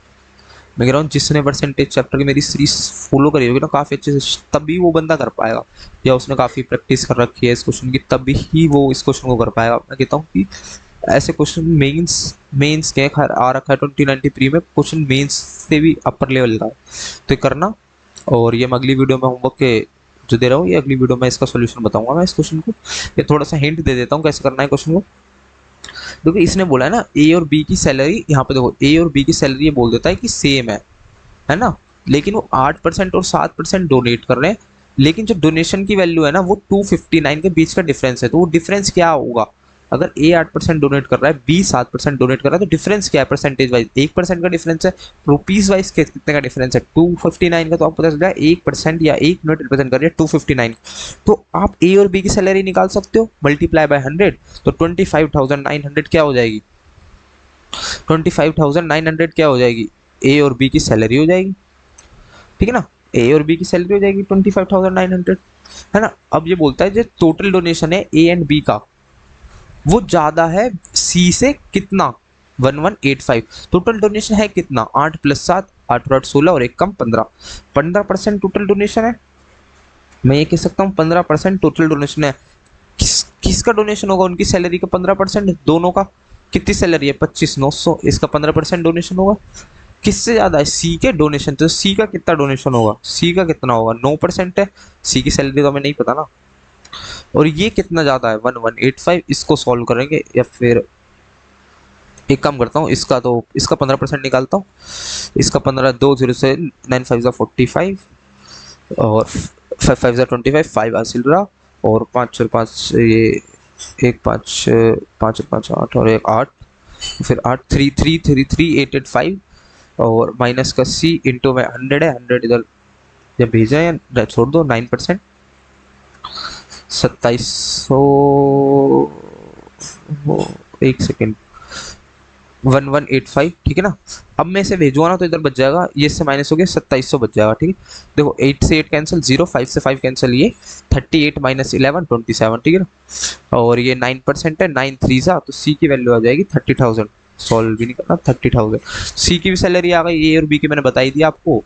मैं कह रहा हूँ जिसने परसेंटेज चैप्टर की मेरी सीरीज फॉलो करी होगी ना काफ़ी अच्छे से, तभी वो बंदा कर पाएगा, या उसने काफ़ी प्रैक्टिस कर रखी है इस क्वेश्चन की, तभी ही वो इस क्वेश्चन को कर पाएगा। मैं कहता हूँ कि ऐसे क्वेश्चन मेंस मेंस के खैर आ रखा है 2090 प्री में, क्वेश्चन मेंस से भी अपर लेवल का है, तो ये करना। और ये मैं अगली वीडियो में होमवर्क के जो दे रहा हूँ, ये अगली वीडियो में इसका सोल्यूशन बताऊंगा मैं इस क्वेश्चन को। ये थोड़ा सा हिंट दे देता हूँ कैसे करना है क्वेश्चन को। देखो इसने बोला है ना ए और बी की सैलरी, यहाँ पे देखो ए और बी की सैलरी ये बोल देता है कि सेम है ना, लेकिन वो 8% और 7% डोनेट कर रहे हैं, लेकिन जो डोनेशन की वैल्यू है ना वो 259 के बीच का डिफरेंस है। तो वो डिफरेंस क्या होगा, अगर ए 8% डोनेट कर रहा है, बी 7% डोनेट कर रहा है, तो डिफरेंस क्या है परसेंटेज वाइज, 1% का डिफरेंस है। रुपीज वाइज कितने का डिफरेंस है, 259 का। तो आपको पता चल जाए 1% या 1 यूनिट रिप्रेजेंट कर रही है 259। तो आप ए और बी की सैलरी निकाल सकते हो, मल्टीप्लाई बाय 100, तो 25,900 क्या हो जाएगी, 25,900 क्या हो जाएगी, ए और बी की सैलरी हो जाएगी। ठीक है ना, ए और बी की सैलरी हो जाएगी 25,900, है ना। अब ये बोलता है जो टोटल डोनेशन है ए एंड बी का वो ज्यादा है सी से कितना, 1185। टोटल डोनेशन है कितना, 8 + 7, 8 और 8 16 और 1 कम 15, 15% टोटल डोनेशन है। मैं ये कह सकता हूँ 15% टोटल डोनेशन है। किसका डोनेशन होगा, उनकी सैलरी का 15%, दोनों का। कितनी सैलरी है, 25,900, इसका 15% डोनेशन होगा। किससे ज्यादा है, सी के डोनेशन, तो सी का कितना डोनेशन होगा, सी का कितना होगा, 9% है। सी की सैलरी तो हमें नहीं पता ना। और ये कितना ज्यादा है, 1185। इसको सॉल्व करेंगे, या फिर एक काम करता हूँ, इसका तो इसका 15% निकालता हूँ। इसका 15, 2 0 से 9 5 45 और 5 5 25, 5 हासिल रहा, और 5 और 5 ये 1 5 5 और 5 8 और 1 8, फिर 8 3 3 3 3 8 8 5, और माइनस का सी इंटू में 100 है, 100 इधर जब भेजा है या छोड़ दो, 9%, 2700, एक सेकेंड, 1185, ठीक है ना। अब मैं इसे भेजूंगा ना तो इधर बच जाएगा, ये इससे माइनस हो गया 2700 बच जाएगा। ठीक है, देखो 8 से 8 कैंसिल, 0 5 से 5 कैंसिल, ये 38 - 11 27, ठीक है ना। और ये 9% है, 9 3 सा, तो सी की वैल्यू आ जाएगी 30,000। सॉल्व भी नहीं करना, 30,000। सी की भी सैलरी आ गई, ए और बी की मैंने बताई दी आपको।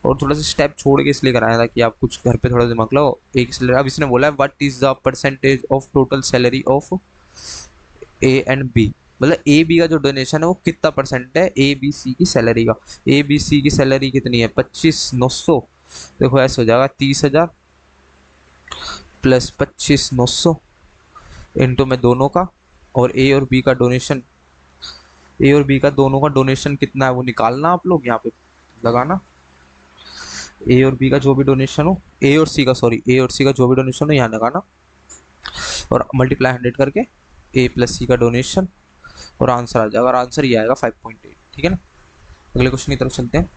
और थोड़ा सा स्टेप छोड़ के इसलिए कराया था कि आप कुछ घर पे थोड़ा दिमाग लगाओ। एक सैलरी, अब इसने बोला है what is the percentage of total salary of A and B, मतलब ए बी का जो डोनेशन है वो कितना परसेंट है ए बी सी की सैलरी का। ए बी सी की सैलरी कितनी है, 25,900। देखो ऐसे हो जाएगा 30,000 प्लस 25,900 इंटू में दोनों का, और ए और बी का डोनेशन, ए और बी का दोनों का डोनेशन कितना है वो निकालना आप लोग यहाँ पे लगाना। ए और बी का जो भी डोनेशन हो, ए और सी का, सॉरी ए और सी का जो भी डोनेशन हो यहाँ लगाना, और मल्टीप्लाई 100 करके ए प्लस सी का डोनेशन, और आंसर आ जाएगा, और आंसर ये आएगा 5.8। ठीक है ना, अगले क्वेश्चन की तरफ चलते हैं।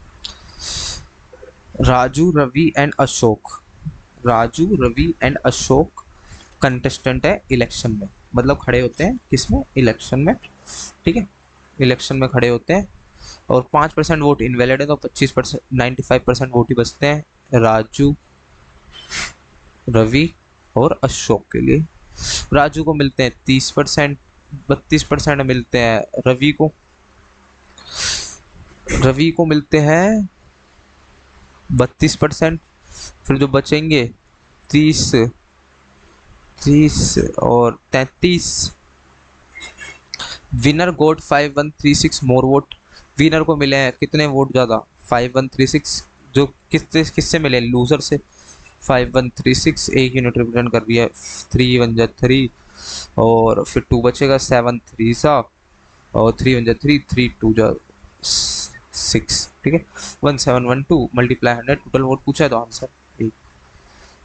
Raju Ravi and Ashok, Raju Ravi and Ashok contestant है इलेक्शन में, मतलब खड़े होते हैं किसमें, इलेक्शन में। ठीक है, इलेक्शन में खड़े होते हैं, और 5% वोट इनवैलिड है, तो 25% 95% वोट ही बचते हैं राजू रवि और अशोक के लिए। राजू को मिलते हैं 30%, 32% मिलते हैं रवि को, रवि को मिलते हैं 32%। फिर जो बचेंगे 30 30 और 33, विनर गोट 5136 मोर वोट, विनर को मिले हैं कितने वोट ज़्यादा, 5136। जो किससे मिले, लूजर से। 5136 एक यूनिट रिप्रेजेंट कर रही है, 3 1 जा 3, और फिर 2 बचेगा, 7 3 सा, और 3 1 जा 3, 3 2 जा 6। ठीक है, 1712 मल्टीप्लाई 100, टोटल वोट पूछा है तो आंसर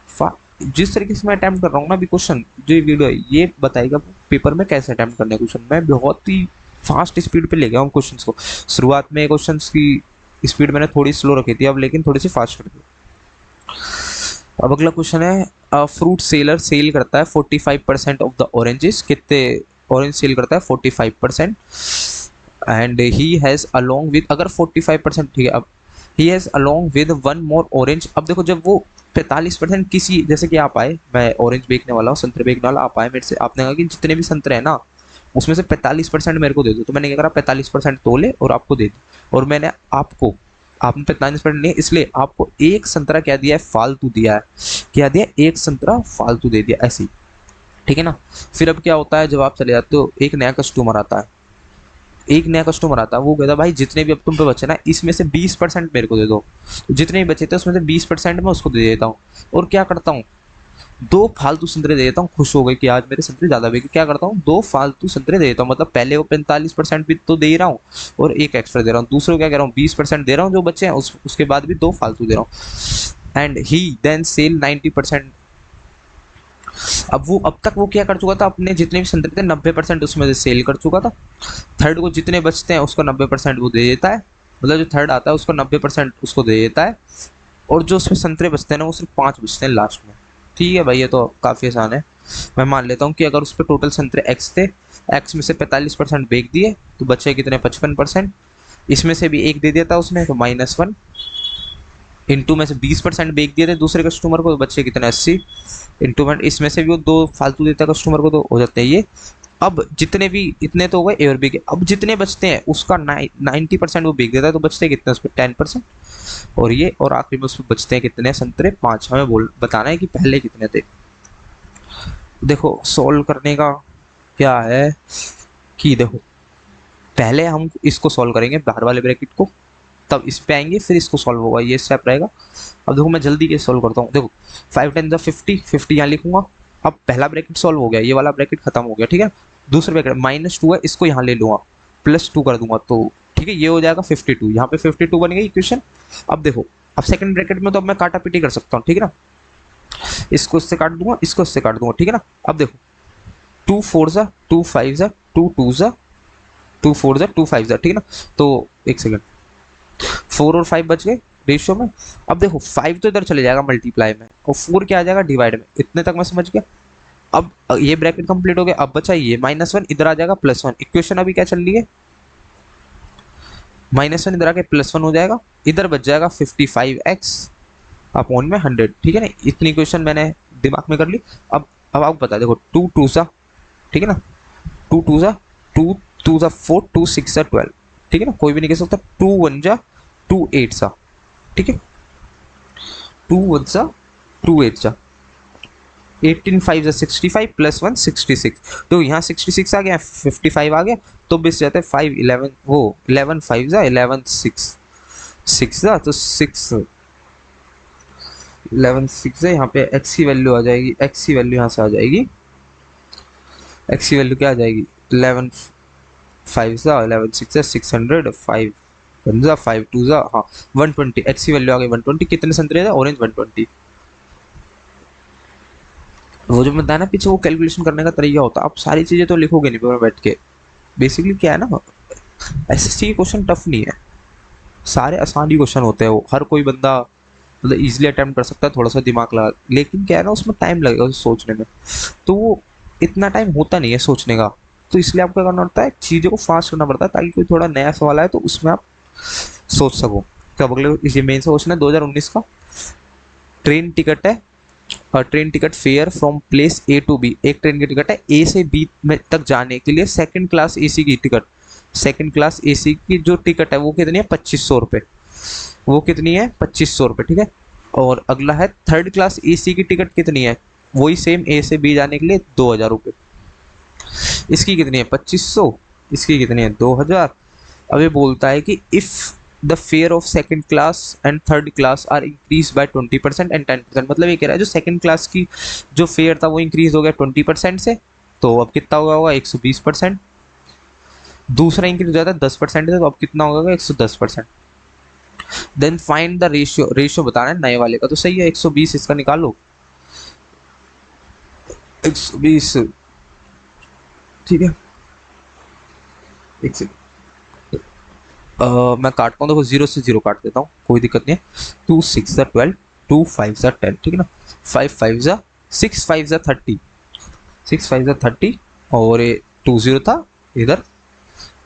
8। जिस तरीके से मैं अटैम्प्ट कर रहा हूँ ना अभी क्वेश्चन, जो वीडियो है ये बताएगा पेपर में कैसे अटैम्प्ट करने क्वेश्चन। मैं बहुत ही फास्ट स्पीड पे ले गया हूँ क्वेश्चंस को। शुरुआत में क्वेश्चंस की स्पीड मैंने थोड़ी स्लो रखी थी, अब लेकिन थोड़ी सी फास्ट कर दी। अब अगला क्वेश्चन है, फ्रूट सेलर सेल करता है 45% ऑफ द ऑरेंजेस, कितने ऑरेंज सेल करता है, 45%, and he has along with, अगर 45%, ठीक है, अब he has along with 1 more orange. अब देखो जब वो 45% किसी, जैसे कि आप आए, मैं ऑरेंज बेचने वाला हूँ, संतरे बेचने वाला, आप आए मेरे से, आपने कहा कि जितने भी संतरे हैं ना उसमें से 45% मेरे को दे दो, तो मैंने क्या करा, 45% तोले और आपको दे दी। और मैंने आपको, आपने 45% नहीं, इसलिए आपको एक संतरा क्या दिया है, फालतू दिया है। क्या दिया, एक संतरा फालतू दे दिया, ऐसे ही। ठीक है ना। फिर अब क्या होता है, जब आप चले जाते हो एक नया कस्टमर आता है, एक नया कस्टमर आता है, वो कहता है भाई जितने भी अब तुम पे बचे ना इसमें से 20% मेरे को दे दो। तो जितने भी बचे थे उसमें से 20% मैं उसको दे देता हूँ। और क्या करता हूँ, दो फालतू संतरे दे देता हूँ। खुश हो गए कि आज मेरे संतरे ज्यादा बिके, क्या करता हूँ, दो फालतू संतरे दे देता हूँ। मतलब पहले वो 45% भी तो दे ही रहा हूँ और एक एक्स्ट्रा दे रहा हूँ। दूसरे को क्या कह रहा हूँ, 20% दे रहा हूँ जो बच्चे हैं, उसके बाद भी दो फालतू दे रहा हूँ। एंड ही देन सेल 90%। अब वो अब तक वो क्या कर चुका था, अपने जितने भी संतरे थे 90% उसमें से सेल कर चुका था। थर्ड को जितने बचते हैं उसको 90% वो दे देता है। मतलब जो थर्ड आता है उसको 90% उसको दे देता है। और जो उसमें संतरे बचते हैं ना वो सिर्फ 5 बचते हैं लास्ट में। ठीक है भाई, ये तो काफ़ी आसान है। मैं मान लेता हूँ कि अगर उस पर टोटल संतरे एक्स थे, एक्स में से 45% बेच दिए तो बचे कितने, 55%। इसमें से भी एक दे दिया था उसने तो -1। इंटू में से 20% बेच दिए थे दूसरे कस्टमर को तो बचे कितने, 80। इंटू में इसमें से भी वो दो फालतू देता है कस्टमर को तो हो जाते हैं ये। अब जितने भी, इतने तो हो गए ए और बी के। अब जितने बचते हैं उसका 90% वो बेच देता है तो बचते कितने उस पर, 10%। और ये, और आखिरी में उसमें बचते हैं कितने संतरे, 5। हमें बोल बताना है कि पहले कितने थे। देखो सॉल्व करने का क्या है कि देखो, पहले हम इसको सॉल्व करेंगे बाहर वाले ब्रैकेट को, तब इस पे आएंगे, फिर इसको सॉल्व होगा, ये स्टेप रहेगा। अब देखो मैं जल्दी के सॉल्व करता हूँ। देखो 5 10 50, 50 यहाँ लिखूंगा। अब पहला ब्रैकेट सॉल्व हो गया, ये वाला ब्रैकेट खत्म हो गया, ठीक है। दूसरा ब्रैकेट -2 है, इसको यहाँ ले लूंगा, +2 कर दूंगा तो ठीक है, ये हो जाएगा 52। यहाँ पे 52 बन गई इक्वेशन। अब देखो, अब सेकंड ब्रैकेट में तो अब मैं काटा पीटी कर सकता हूँ, ठीक है ना। इसको इससे काट दूंगा, इसको इससे काट दूंगा, ठीक है ना। अब देखो 2 4 जा 2 5 जा 2 2 जा 2 4 जा 2 5 जा, ठीक है ना। तो एक सेकंड, 4 और 5 बच गए रेशियो में। अब देखो 5 तो इधर चले जाएगा मल्टीप्लाई में और 4 क्या आ जाएगा डिवाइड में। इतने तक मैं समझ गया। अब ये ब्रैकेट कंप्लीट हो गया। अब बचा ये -1, इधर आ जाएगा +1। इक्वेशन अभी क्या चल रही है, -1 इधर आके +1 हो जाएगा। इधर बच जाएगा 55x अपॉन में 100, ठीक है ना। इतनी इक्वेशन मैंने दिमाग में कर ली। अब आप बता, देखो 2 2 सा, ठीक है ना, 2 2 सा 2 2 सा 4 2 6 सा 12, ठीक है ना। कोई भी नहीं कह सकता। 2 1 जा 2 8 सा, ठीक है। 2 1 सा 2 8 सा, 18 5 जा 65 +1 66। तो यहाँ 66 आ गया, 55 आ गया, तो बेस जाता है 5 11, वो 11 5 जा 11 6 6 जा तो 6 11 6 है। यहाँ पे x की वैल्यू आ जाएगी, x की वैल्यू यहाँ से आ जाएगी। x की वैल्यू क्या आ जाएगी, 11 5 जा 11 6 जा 600, 5 1 जा 5 2 जा, हाँ 120। x की वैल्यू आ गई 120। कितने संतरे थे, ऑरेंज 120। वो जो मैं ना पीछे वो कैलकुलेशन करने का तरीका होता है। आप सारी चीजें तो लिखोगे नहीं पेपर बैठ के। बेसिकली क्या है ना, एसएससी के क्वेश्चन टफ नहीं है, सारे आसान ही क्वेश्चन होते हैं। वो हर कोई बंदा मतलब इजीली अटेम्प्ट कर सकता है थोड़ा सा दिमाग लगा। लेकिन क्या है ना, उसमें टाइम लगेगा सोचने में, तो वो इतना टाइम होता नहीं है सोचने का। तो इसलिए आपको क्या करना पड़ता है, चीज़ों को फास्ट करना पड़ता है ताकि कोई थोड़ा नया सवाल आए तो उसमें आप सोच सको। तो अब अगले इसी मेन से क्वेश्चन है 2019 का। ट्रेन टिकट है, और train ticket fare from place A to B. एक ट्रेन की टिकट है ए से बी में तक जाने के लिए, सेकंड क्लास एसी की टिकट। सेकंड क्लास एसी की जो टिकट है वो कितनी है, 2500 रुपये। वो कितनी है, 2500 रुपये, ठीक है। और अगला है थर्ड क्लास एसी की टिकट कितनी है, वही सेम ए से बी जाने के लिए 2000 रुपये। इसकी कितनी है, 2500। इसकी कितनी है, 2000। अब ये बोलता है कि if the fare of second class and third class are increase by 20% and 10%। मतलब ये कह रहा है जो सेकंड क्लास की जो फेयर था वो इंक्रीज हो गया 20% से, तो अब कितना होगा, 120%। दूसरा इंक्रीज हो जाता है 10% से, तो अब कितना होगा, 110%। Then find the ratio. Ratio बताना है नए वाले का, तो सही है 120। इसका निकालो 120, ठीक है। एक सेकंड, मैं काटता हूँ, देखो 0 से 0 काट देता हूँ, कोई दिक्कत नहीं है। 2 6 ज़ा 12, 2 5 ज़ा 10, ठीक है ना। 5 5 ज़ा 6 5 ज़ा 30, 6 5 ज़ा 30, और ये 20 था इधर,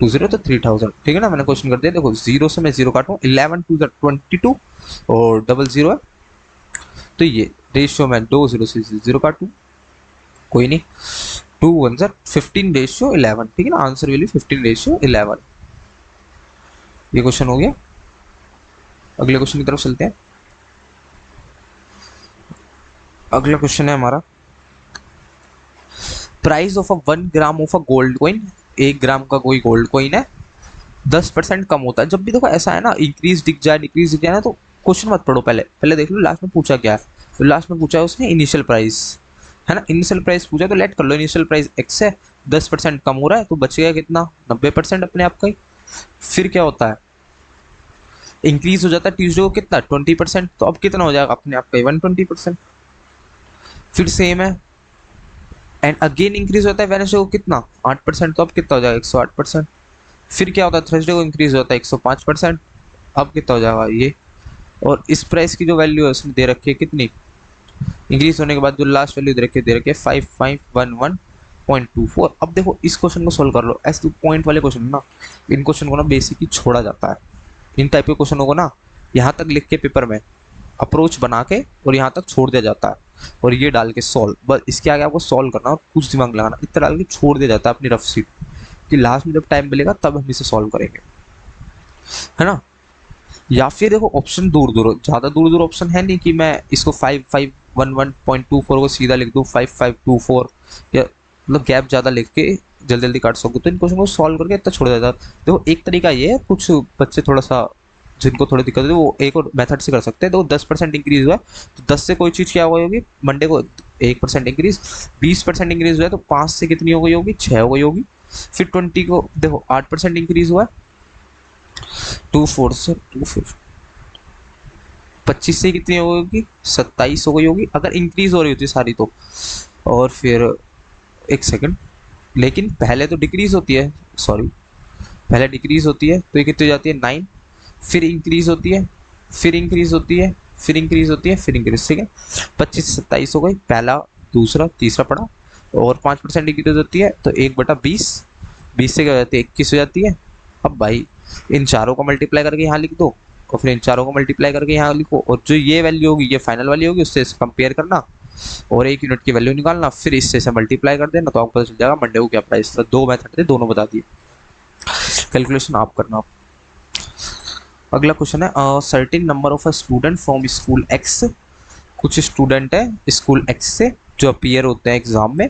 20 तो 3000, ठीक है ना। मैंने क्वेश्चन कर दिया। देखो 0 से मैं 0 काटूँ, 11 2 ज़ा 22 और डबल 0 है, तो ये रेशियो में 2 0 से 0 काटूँ, कोई नहीं। 2 1 ज़ा 15 रेशियो 11, ठीक है ना। Answer value 15 ratio 11। ये क्वेश्चन हो गया। अगले क्वेश्चन की तरफ चलते हैं। अगला क्वेश्चन है हमारा price of a 1 gram of a gold coin, 1 ग्राम का कोई गोल्ड कॉइन है, 10% कम होता है। जब भी देखो ऐसा है ना, इंक्रीज दिख जाए डिक्रीज दिख जाए ना, तो क्वेश्चन मत पढ़ो, पहले पहले देख लो लास्ट में पूछा क्या है। तो लास्ट में पूछा है उसने इनिशियल प्राइस, है ना, इनिशियल प्राइस पूछा तो लेट कर लो, इनिशियल प्राइस एक्स है, 10% कम हो रहा है तो बचेगा कितना, 90% अपने आप का ही। फिर क्या होता है, इंक्रीज हो जाता है ट्यूजडे को कितना, 20%, तो अब कितना हो जाएगा अपने आप का ही 120%। फिर सेम है, एंड अगेन इंक्रीज होता है वेडनेसडे को कितना, 8%, तो अब कितना हो जाएगा 108%। फिर क्या होता है, थर्सडे को इंक्रीज होता है 105%, अब कितना हो जाएगा ये। और इस प्राइस की जो वैल्यू है उसने दे रखी है कितनी, इंक्रीज होने के बाद जो लास्ट वैल्यू दे रखी है 5511.24। अब देखो इस क्वेश्चन को सोल्व कर लो, ऐसे पॉइंट वाले क्वेश्चन ना, इन क्वेश्चन को ना बेसिक ही छोड़ा जाता है। इन टाइप के क्वेश्चनों को ना यहाँ तक लिख के पेपर में अप्रोच बना के और यहाँ तक छोड़ दिया जाता है, और ये डाल के सॉल्व, बस इसके आगे आपको सॉल्व करना और कुछ दिमाग लगाना, इतना डाल के छोड़ दिया जाता है अपनी रफ सीट, कि लास्ट में जब टाइम मिलेगा तब हम इसे सॉल्व करेंगे, है ना। या फिर देखो ऑप्शन दूर दूर, ज़्यादा दूर दूर ऑप्शन है नहीं कि मैं इसको 5511.24 को सीधा लिख दूँ 5524, या मतलब गैप ज़्यादा लिख के जल्दी जल्दी काट सकूँ, तो इन क्वेश्चन को सॉल्व करके इतना छोड़ देता। देखो एक तरीका ये है, कुछ बच्चे थोड़ा सा जिनको थोड़ी दिक्कत है वो एक और मेथड से कर सकते हैं। देखो 10% इंक्रीज हुआ है तो 10 से कोई चीज़ क्या हो गई होगी, मंडे को 1% इंक्रीज, 20% इंक्रीज हुआ है तो 5 से कितनी हो गई होगी, 6 हो गई होगी। फिर 20 को देखो 8% इंक्रीज हुआ है, 2 4 से 2 25 से कितनी हो गई, 27 हो गई होगी अगर इंक्रीज हो रही होती सारी तो। और फिर एक सेकंड, लेकिन पहले तो डिक्रीज होती है, सॉरी पहले डिक्रीज होती है तो ये कितनी हो जाती है 9, फिर इंक्रीज होती है, फिर इंक्रीज होती है, फिर इंक्रीज होती है, फिर इंक्रीज, ठीक है। 25 से 27 हो गई, पहला दूसरा तीसरा पड़ा, और 5% इंक्रीज होती है तो 1/20, 20 से क्या हो जाती है 21 हो जाती है। अब भाई इन चारों को मल्टीप्लाई करके यहाँ लिख दो, और फिर इन चारों को मल्टीप्लाई करके यहाँ लिखो, और जो ये वैल्यू होगी ये फाइनल वाली होगी, उससे कंपेयर करना और 1 यूनिट की वैल्यू निकालना, फिर इससे से मल्टीप्लाई कर देना, तो आपको पता चल जाएगा मंडे को क्या प्राइस था। 2 मेथड थे, दोनों बता दिए, कैलकुलेशन आप करना। अगला क्वेश्चन है, certain number of a student from school x, कुछ स्टूडेंट है स्कूल एक्स से जो अपीयर होते हैं एग्जाम में,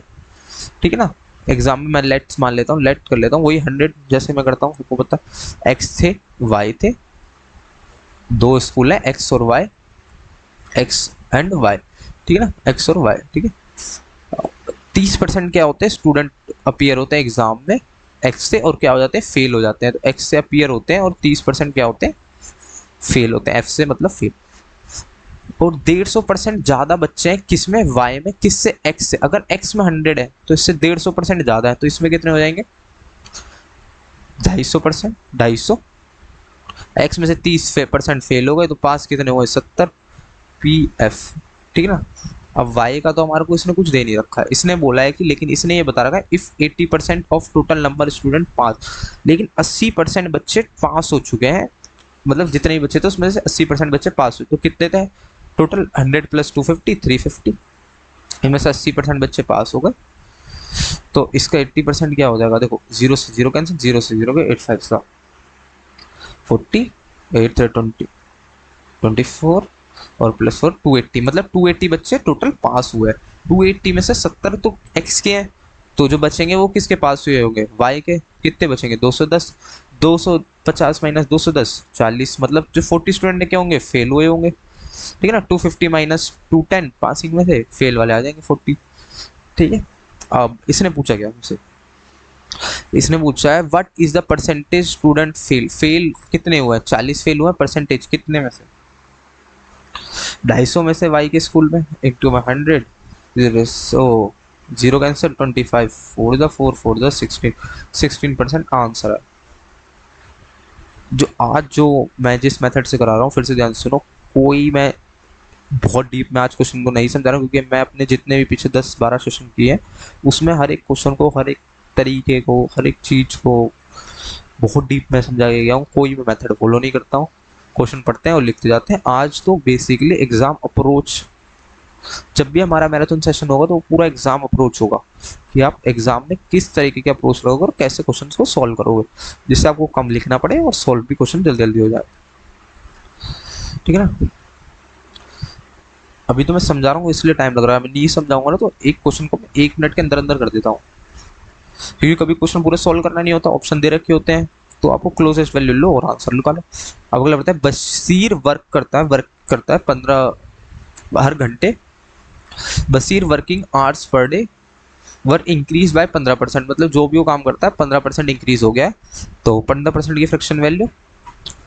ठीक है ना। एग्जाम में मैं लेट्स मान लेता हूँ, लेट कर लेता हूँ, वही 100 जैसे मैं करता हूँ, सबको पता एक्स थे वाई थे, 2 स्कूल है एक्स और वाई, एक्स एंड वाई, ठीक है ना, एक्स और वाई, ठीक है। 30% क्या होते हैं स्टूडेंट अपीयर होते हैं एग्जाम में एक्स से, और क्या हो जाते हैं फेल हो जाते हैं, तो एक्स से अपीयर होते हैं और 30% क्या होते हैं फेल होते हैं, एफ से मतलब फेल। और 150% ज्यादा बच्चे हैं किसमें, वाई में, किससे एक्स से। अगर एक्स में 100 है तो इससे 150% ज्यादा है, तो इसमें कितने हो जाएंगे 250%, 250। एक्स में से 30% फेल हो गए तो पास कितने हुए 70 पी एफ, ठीक है ना। अब वाई का तो हमारे को इसने कुछ दे नहीं रखा है, इसने बोला है कि, लेकिन इसने ये बता रखा है if 80% of total number student पास, लेकिन 80% बच्चे पास हो चुके हैं, मतलब जितने भी बच्चे थे उसमें से 80% बच्चे पास हुए, तो कितने थे टोटल 100 + 250 350, इनमें से 80% बच्चे पास हो गए, तो इसका 80% क्या हो जाएगा, देखो 0 से 0 कैंसिल, 0 से 0 गए, 8 5 का 40, 8 से 20 24 और +4 280, मतलब 280 बच्चे टोटल पास हुए। 280 में से 70 तो एक्स के हैं, तो जो बचेंगे वो किसके पास हुए होंगे, वाई के। कितने बचेंगे 210, 250 - 210 40, मतलब जो 40 स्टूडेंट क्या होंगे फेल हुए होंगे, ठीक है ना। 250 - 210 पासिंग में से फेल वाले आ जाएंगे 40, ठीक है। अब इसने पूछा क्या हमसे, इसने पूछा है what is the percentage student fail, fail कितने हुए 40 फेल हुए, परसेंटेज कितने में से 250 में से वाई के स्कूल में, इंटू में 100, 0 कैंसिल 25, 4 द 4 4 द 16, 16% आंसर है। जो मैं जिस मेथड से करा रहा हूँ, फिर से ध्यान सुनो, कोई मैं बहुत डीप में आज क्वेश्चन को नहीं समझा रहा हूँ, क्योंकि मैं अपने जितने भी पीछे 10-12 सेशन किए हैं उसमें हर एक क्वेश्चन को, हर एक तरीके को, हर एक चीज को बहुत डीप में समझा गया हूँ। कोई भी मेथड फॉलो नहीं करता हूँ, क्वेश्चन पढ़ते हैं और लिखते जाते हैं। आज तो बेसिकली एग्जाम अप्रोच, जब भी हमारा मैराथन सेशन होगा तो पूरा एग्जाम अप्रोच होगा कि आप एग्जाम में किस तरीके के अप्रोच करोगे और कैसे क्वेश्चंस को सॉल्व करोगे, जिससे आपको कम लिखना पड़े और सॉल्व भी क्वेश्चन जल्दी जल्दी हो जाए, ठीक है ना। अभी तो मैं समझा रहा हूँ इसलिए टाइम लग रहा है, मैं नहीं समझाऊंगा ना तो एक क्वेश्चन को मैं 1 मिनट के अंदर अंदर कर देता हूँ, क्योंकि कभी क्वेश्चन पूरे सॉल्व करना नहीं होता, ऑप्शन दे रखे होते हैं, तो आपको क्लोजेस्ट वैल्यू लो और आंसर निकालो। अब अगला बताए, बशीर वर्क करता है 15 हर घंटे, Bashir working hours per day were increase by 15%, मतलब जो भी वो काम करता है 15% इंक्रीज हो गया है, तो 15% की फ्रैक्शन वैल्यू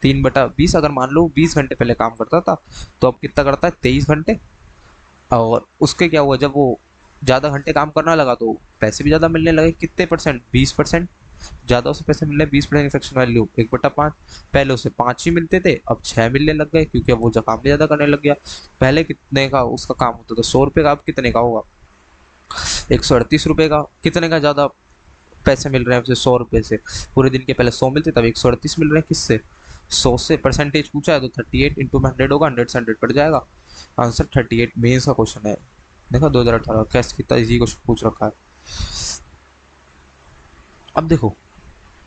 3/20। अगर मान लो 20 घंटे पहले काम करता था तो अब कितना करता है 23 घंटे, और उसके क्या हुआ, जब वो ज़्यादा घंटे काम करना लगा तो पैसे भी ज़्यादा मिलने लगे, कितने परसेंट, 20%, ज़्यादा उसे पैसे मिलने, 20% फ्रैक्शन वैल्यू 1/5। पहले उसे 5 ही मिलते थे, अब 6 मिलने लग गए, क्योंकि अब वो जो काम भी ज़्यादा करने लग गया। पहले कितने का उसका काम होता था, 100 रुपये का, अब कितने का होगा, 138 रुपये का। कितने का ज़्यादा पैसे मिल रहे हैं उसे, 100 रुपये से। पूरे दिन के पहले 100 मिलते, तब 138 मिल रहे हैं, किससे, 100 से। परसेंटेज पूछा है तो 38 इंटू में 100 होगा, 100 से 100 कट जाएगा, आंसर 38। मेंस का क्वेश्चन है, देखो 2018 कैसे कितना इजी क्वेश्चन पूछ रखा है। अब देखो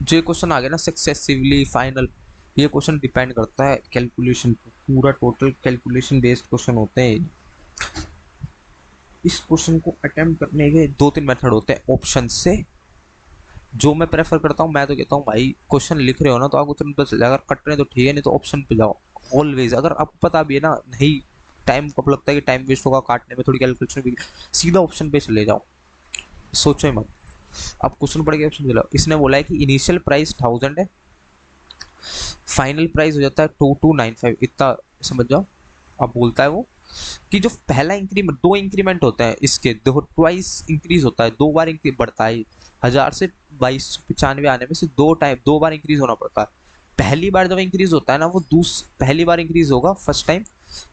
जो क्वेश्चन आ गया ना, सक्सेसिवली फाइनल, ये क्वेश्चन डिपेंड करता है कैलकुलेशन पर, पूरा टोटल कैलकुलेशन बेस्ड क्वेश्चन होते हैं। इस क्वेश्चन को अटेम्प्ट करने के 2-3 मेथड होते हैं ऑप्शन से, जो मैं प्रेफर करता हूँ। मैं तो कहता हूँ भाई क्वेश्चन लिख रहे हो ना तो आपको तुरंत पता चल जाएगा, अगर कट रहे हैं तो ठीक है, नहीं तो ऑप्शन पे जाओ ऑलवेज। अगर आपको पता भी है ना नहीं, टाइम कब लगता है कि टाइम वेस्ट होगा काटने में, थोड़ी कैलकुलेशन भी, सीधा ऑप्शन पे चले जाओ, सोचो ही मत। अब क्वेश्चन पढ़ के ऑप्शन चलाओ। इसने बोला है कि इनिशियल प्राइस 1000 है, फाइनल प्राइस हो जाता है 2295, इतना समझ जाओ। अब बोलता है वो कि जो पहला इंक्रीमेंट, 2 इंक्रीमेंट होता है इसके, देखो ट्वाइस इंक्रीज होता है, 2 बार बढ़ता है, 1000 से 2295 आने में से 2 बार इंक्रीज होना पड़ता है। पहली बार जब इंक्रीज होता है ना वो पहली बार इंक्रीज होगा फर्स्ट टाइम,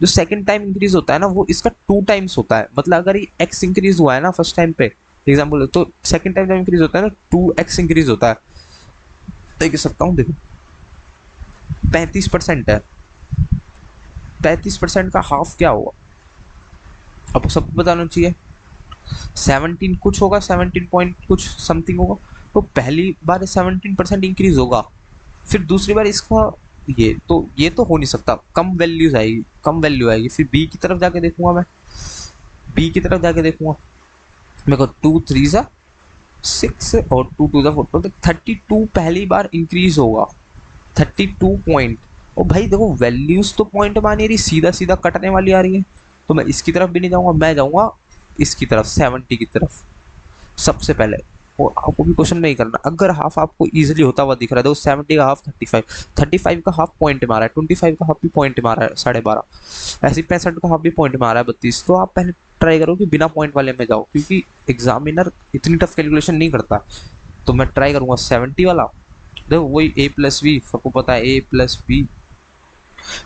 जो सेकंड टाइम इंक्रीज होता है ना वो इसका 2 टाइम्स होता है। मतलब अगर ये एक्स इंक्रीज हुआ है ना फर्स्ट टाइम पे एग्जाम्पल, तो सेकंड टाइम जब इंक्रीज होता है ना 2x इंक्रीज होता है। देख सकता हूँ, देखो 35% है, 35% का हाफ क्या होगा, अब सबको बताना चाहिए। 17 कुछ होगा, 17 पॉइंट कुछ समथिंग होगा, तो पहली बार 17% इंक्रीज होगा, फिर दूसरी बार इसका ये तो हो नहीं सकता, कम वैल्यूज आएगी, कम वैल्यू आएगी। फिर बी की तरफ जाके देखूंगा मैं, बी की तरफ जाके देखूंगा, मेरे को 2 3 सा 6 और 2 2 सा 4, तो 32 पहली बार इंक्रीज होगा, 32 पॉइंट। और भाई देखो वैल्यूज तो पॉइंट में आनी रही, सीधा सीधा कटने वाली आ रही है, तो मैं इसकी तरफ भी नहीं जाऊंगा, मैं जाऊंगा इसकी तरफ 70 की तरफ सबसे पहले। और आपको भी क्वेश्चन नहीं करना, अगर हाफ आपको इजीली होता हुआ दिख रहा है तो 70 का हाफ 35 का हाफ पॉइंट मारा है, 25 का हाफ भी पॉइंट मारा है 12.5, ऐसे 65 का हाफ भी पॉइंट मारा है 32। तो आप पहले ट्राई करो कि बिना पॉइंट वाले में जाओ, क्योंकि एग्जामिनर इतनी टफ कैलकुलेशन नहीं करता। तो मैं ट्राई करूंगा 70 वाला। देखो वही a प्लस बी, सबको पता है a plus B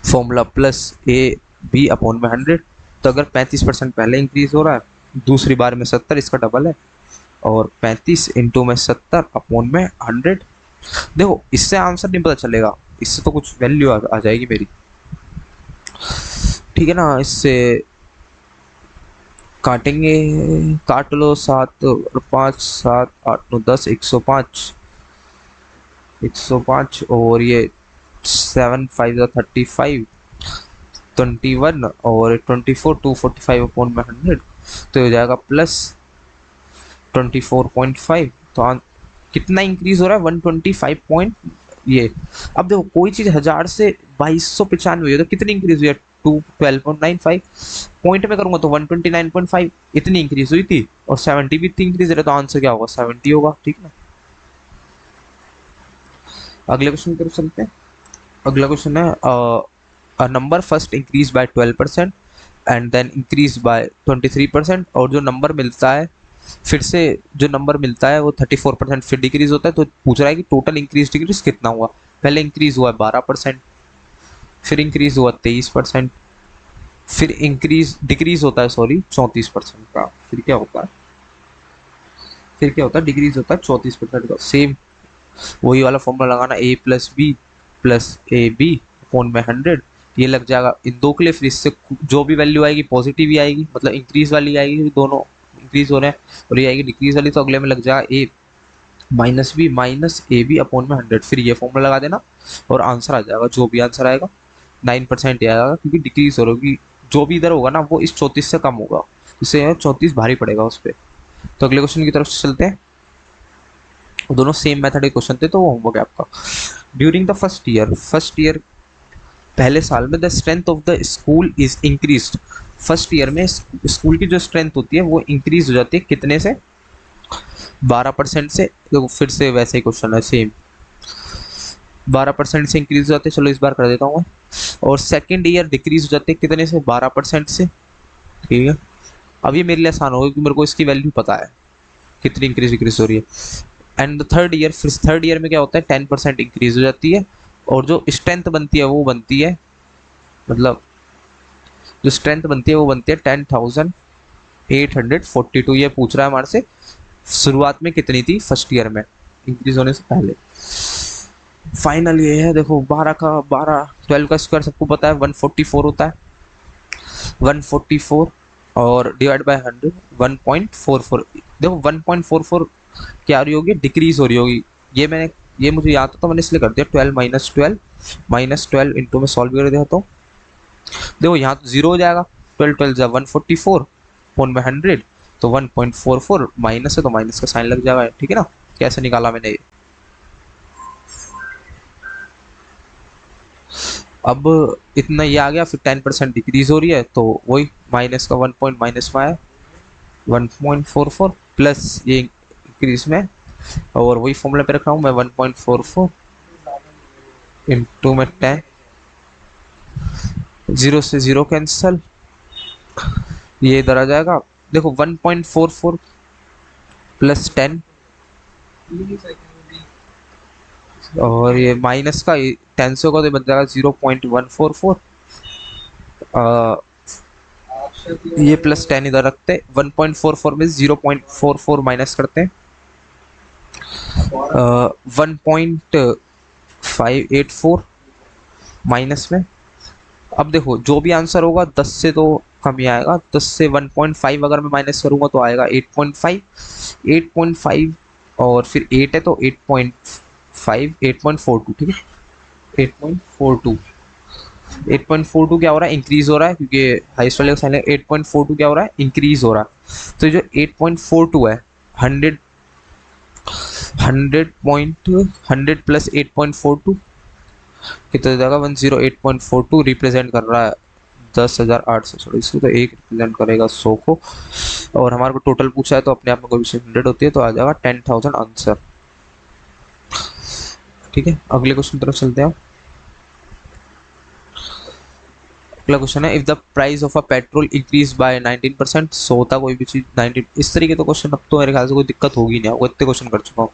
formula, plus A B upon में 100। तो अगर 35% पहले इंक्रीज हो रहा है, दूसरी बार में 70, इसका डबल है, और 35 इंटू में 70 अपॉन में 100। देखो इससे आंसर नहीं पता चलेगा, इससे तो कुछ वैल्यू आ जाएगी मेरी, ठीक है ना। इससे काटेंगे, काट लो 7 और 5, 7 8 9 10, 105, 105, और ये 7 5 35, 21 और 24, 245 अपॉन में 100, तो हो जाएगा प्लस 24.5। तो कितना इंक्रीज हो रहा है, 125 पॉइंट ये। अब देखो कोई चीज 1000 से 2295 हुई है तो कितनी इंक्रीज हुई है, 212.95। पॉइंट में करूंगा तो 129.5 इतनी इंक्रीज हुई थी, और 70 भी इतनी इंक्रीज है, तो आंसर क्या होगा, 70 होगा, ठीक ना। अगले क्वेश्चन की तरफ चलते हैं। अगला क्वेश्चन है, a number first increase by 12% and then increase by 23%, और जो नंबर मिलता है फिर से, जो नंबर मिलता है वो 34% फिर डिक्रीज होता है। तो पूछ रहा है कि टोटल इंक्रीज डिक्रीज कितना हुआ। पहले इंक्रीज हुआ 12%, फिर इंक्रीज हुआ 23%, फिर इंक्रीज डिक्रीज होता है सॉरी 34% का, फिर क्या होता है, फिर क्या होता है, डिक्रीज होता है 34% का। सेम वही वाला फॉर्मूला लगाना, a plus B plus A B upon में 100, ये लग जाएगा इन दो के लिए। फिर इससे जो भी वैल्यू आएगी पॉजिटिव ही आएगी, मतलब इंक्रीज वाली आएगी, दोनों इंक्रीज हो रहे हैं, और ये आएगी डिक्रीज वाली, तो अगले में लग जाएगा a minus B minus A B upon में 100। फिर ये फॉर्मूला लगा देना और आंसर आ जाएगा, जो भी आंसर आएगा 9% आएगा, क्योंकि डिक्रीज हो रही होगी जो भी इधर होगा ना वो इस 34 से कम होगा, इससे 34 भारी पड़ेगा उस पर। तो अगले क्वेश्चन की तरफ चलते हैं। दोनों सेम मेथड के क्वेश्चन थे, तो वो होमवर्क है आपका। ड्यूरिंग द फर्स्ट ईयर पहले साल में the strength of the school is increased. First year में स्कूल की जो स्ट्रेंथ होती है वो इंक्रीज हो जाती है कितने से? 12% से। देखो फिर से वैसे ही क्वेश्चन है सेम, 12% से इंक्रीज हो जाते हैं। चलो इस बार कर देता हूँ। और सेकेंड ईयर डिक्रीज हो जाते हैं कितने से? 12% से। ठीक है, अब ये मेरे लिए आसान होगा क्योंकि मेरे को इसकी वैल्यू पता है कितनी इंक्रीज डिक्रीज हो रही है। एंड थर्ड ईयर, फिर थर्ड ईयर में क्या होता है? 10% इंक्रीज हो जाती है। और जो स्ट्रेंथ बनती है वो बनती है, मतलब जो स्ट्रेंथ बनती है वो बनती है 10,842। ये पूछ रहा है हमारे से शुरुआत में कितनी थी फर्स्ट ईयर में इंक्रीज होने से पहले। फाइनल ये है, देखो 12 का स्क्वायर सबको पता है 144 होता है। 144 और डिवाइड बाय 100, 1.44। देखो 1.44 क्या हो रही होगी? डिक्रीज हो रही होगी। ये मुझे याद था तो मैंने इसलिए कर दिया 12 - 12 इंटू में सॉल्व कर दिया। तो देखो यहाँ तो जीरो हो जाएगा, 12 = 144, फोन में 100, तो 1.44 माइनस है तो माइनस का साइन लग जाएगा। ठीक है ना? कैसे निकाला मैंने ये? अब इतना ये आ गया, फिर 10% डिक्रीज हो रही है तो वही माइनस का 1.44 प्लस ये इंक्रीज में, और वही फॉर्मूला पे रख रहा हूँ मैं 1.44 इंटू में 10, जीरो से जीरो कैंसल, ये इधर आ जाएगा। देखो 1.44 प्लस 10 और ये माइनस का 10 से होगा तो बन जाएगा 0.144। ये प्लस 10 इधर रखते हैं, 1.44 में 0.44 माइनस करते हैं, 1.584 माइनस में। अब देखो जो भी आंसर होगा 10 से तो कम ही आएगा। 10 से 1.5 अगर मैं माइनस करूंगा तो आएगा 8.5। 8.5 और फिर 8 है तो 8.5, 8.42। ठीक है, 8.42। 8.42 क्या हो रहा है? इंक्रीज हो रहा है क्योंकि हाईएस्ट वाले का साइन है। 8.42 क्या हो रहा है? इंक्रीज हो रहा है। तो जो 8.42 है, 100 100 प्लस 8.42 कितना हो जाएगा? 108.42 रिप्रेजेंट कर रहा है 10,800। सॉरी, इसको तो एक रिप्रेजेंट करेगा 100 को, और हमारे को टोटल पूछा है तो अपने आप में कोई 100 होती है तो आ जाएगा 10,000 आंसर। ठीक है, अगले क्वेश्चन तरफ चलते हैं। अगला क्वेश्चन है, if the price of a petrol increase by 19%, सो होता कोई भी चीज 19। इस तरीके तो क्वेश्चन अब तो मेरे ख्याल से कोई दिक्कत होगी नहीं, इतने क्वेश्चन कर चुका हूँ।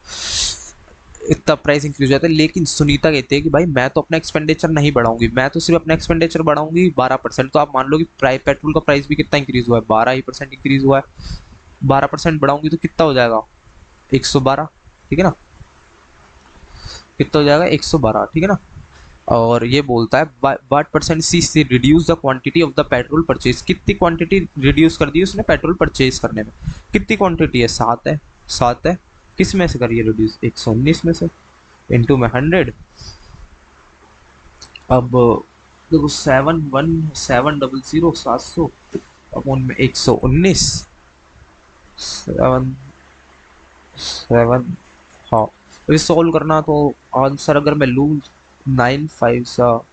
इतना प्राइस इंक्रीज हो जाता है, लेकिन सुनीता कहते हैं कि भाई मैं तो अपना एक्सपेंडिचर नहीं बढ़ाऊंगी, मैं तो सिर्फ अपना एक्सपेंडिचर बढ़ाऊंगी 12%। तो आप मान लो कि पेट्रोल का प्राइस भी कितना इंक्रीज हुआ है? 12% इंक्रीज हुआ है। 12% बढ़ाऊंगी तो कितना हो जाएगा? 112। ठीक है ना? कितना हो जाएगा? 112। ठीक है ना? और ये बोलता है what percent she reduce the quantity of the petrol purchase. कितनी क्वांटिटी रिड्यूस कर दी उसने पेट्रोल परचेज करने में? कितनी क्वांटिटी है? 7 है। 7 है, किस में से करिए रिड्यूस? 119 में से, इंटू में 100। अब देखो 71700 700 अपॉन में 119, 7 हाँ। तो ये सॉल्व करना तो आंसर अगर मैं लूँ 9 5 और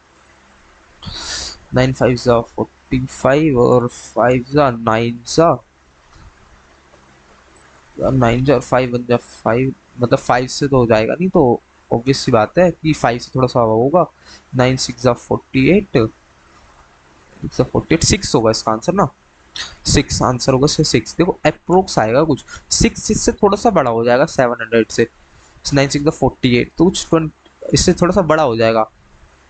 5 और 5 बन जा 5, मतलब 5 से तो हो जाएगा नहीं, तो ऑब्वियस सी बात है कि 5 से थोड़ा सा होगा। 9 6 48, 6 होगा इसका आंसर ना। 6 आंसर होगा, 6 देखो अप्रोक्स आएगा कुछ। 6 इससे थोड़ा सा बड़ा हो जाएगा 700 से। 9 6 48 तो कुछ इससे थोड़ा सा बड़ा हो जाएगा,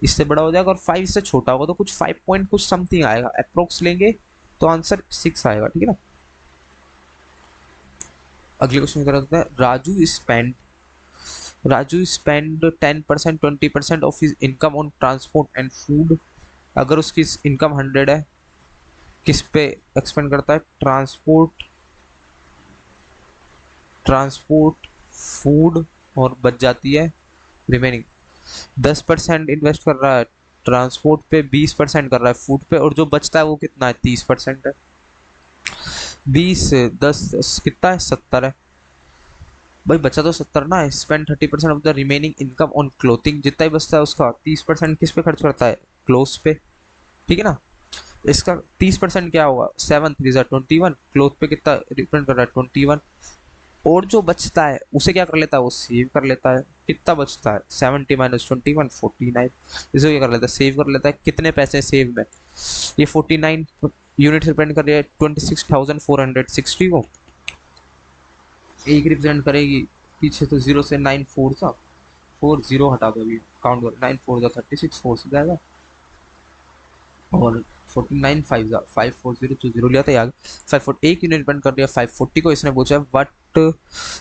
इससे बड़ा हो जाएगा। और 5 से छोटा होगा तो कुछ 5 पॉइंट कुछ समथिंग आएगा। अप्रोक्स लेंगे तो आंसर 6 आएगा। ठीक है ना? अगले क्वेश्चन की तरफ है, Raju spend 10% 20% of his income on transport and food. अगर उसकी इनकम 100 है, किस पे एक्सपेंड करता है? ट्रांसपोर्ट फूड, और बच जाती है रिमेनिंग 10% इन्वेस्ट कर रहा है ट्रांसपोर्ट पे 20% कर रहा है, फूड पे, और जो बचता है वो कितना है, 30% है। 20 10 कितना है, 70 है भाई, बचा तो 70 ना। Spend 30% of the remaining income on clothing, जितना ही बचता है उसका 30% किस पे खर्च करता है, क्लोथ्स पे, ठीक है ना। इसका 30% क्या होगा, 7 3 21, क्लोथ पे कितना रिप्रेजेंट कर रहा है, 21, और जो बचता है उसे क्या कर लेता है, वो सेव कर लेता है। कितना बचता है, 70 माइनस 21 49, इसे क्या कर लेता है, सेव कर लेता है। कितने पैसे सेव में, ये 49 यूनिट रिप्रेजेंट कर रही है 26,460 को, एक रिप्रेजेंट करेगी पीछे तो 0 से 9 4 सा 4 0 हटा दो, अभी काउंट कर, 9 4 36 4 से जाएगा, और 49 5 540 तो 0 लिया था यार, 540 एक यूनिट डिपेंड कर रही है 540 को। इसने पूछा what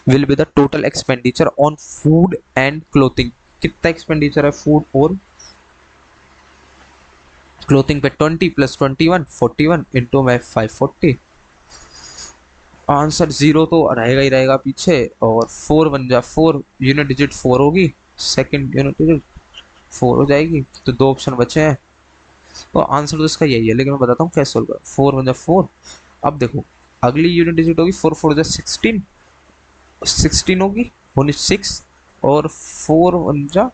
will be the total expenditure on food and clothing, कितना एक्सपेंडिचर है फूड और क्लोथिंग पे, 20 प्लस 21 41 इंटू में 540, आंसर 0 तो रहेगा ही रहेगा पीछे, और 4 बन जा 4 यूनिट डिजिट 4 होगी, सेकंड यूनिट डिजिट 4 हो जाएगी, तो दो ऑप्शन बचे हैं, तो आंसर तो इसका यही है। लेकिन मैं बताता हूँ कैसे सोल्व कर, 4 वन जा 4, अब देखो अगली यूनिट डिजिट होगी 4 4 जा 16 16 होगी, होनी 6, और 4 वन जा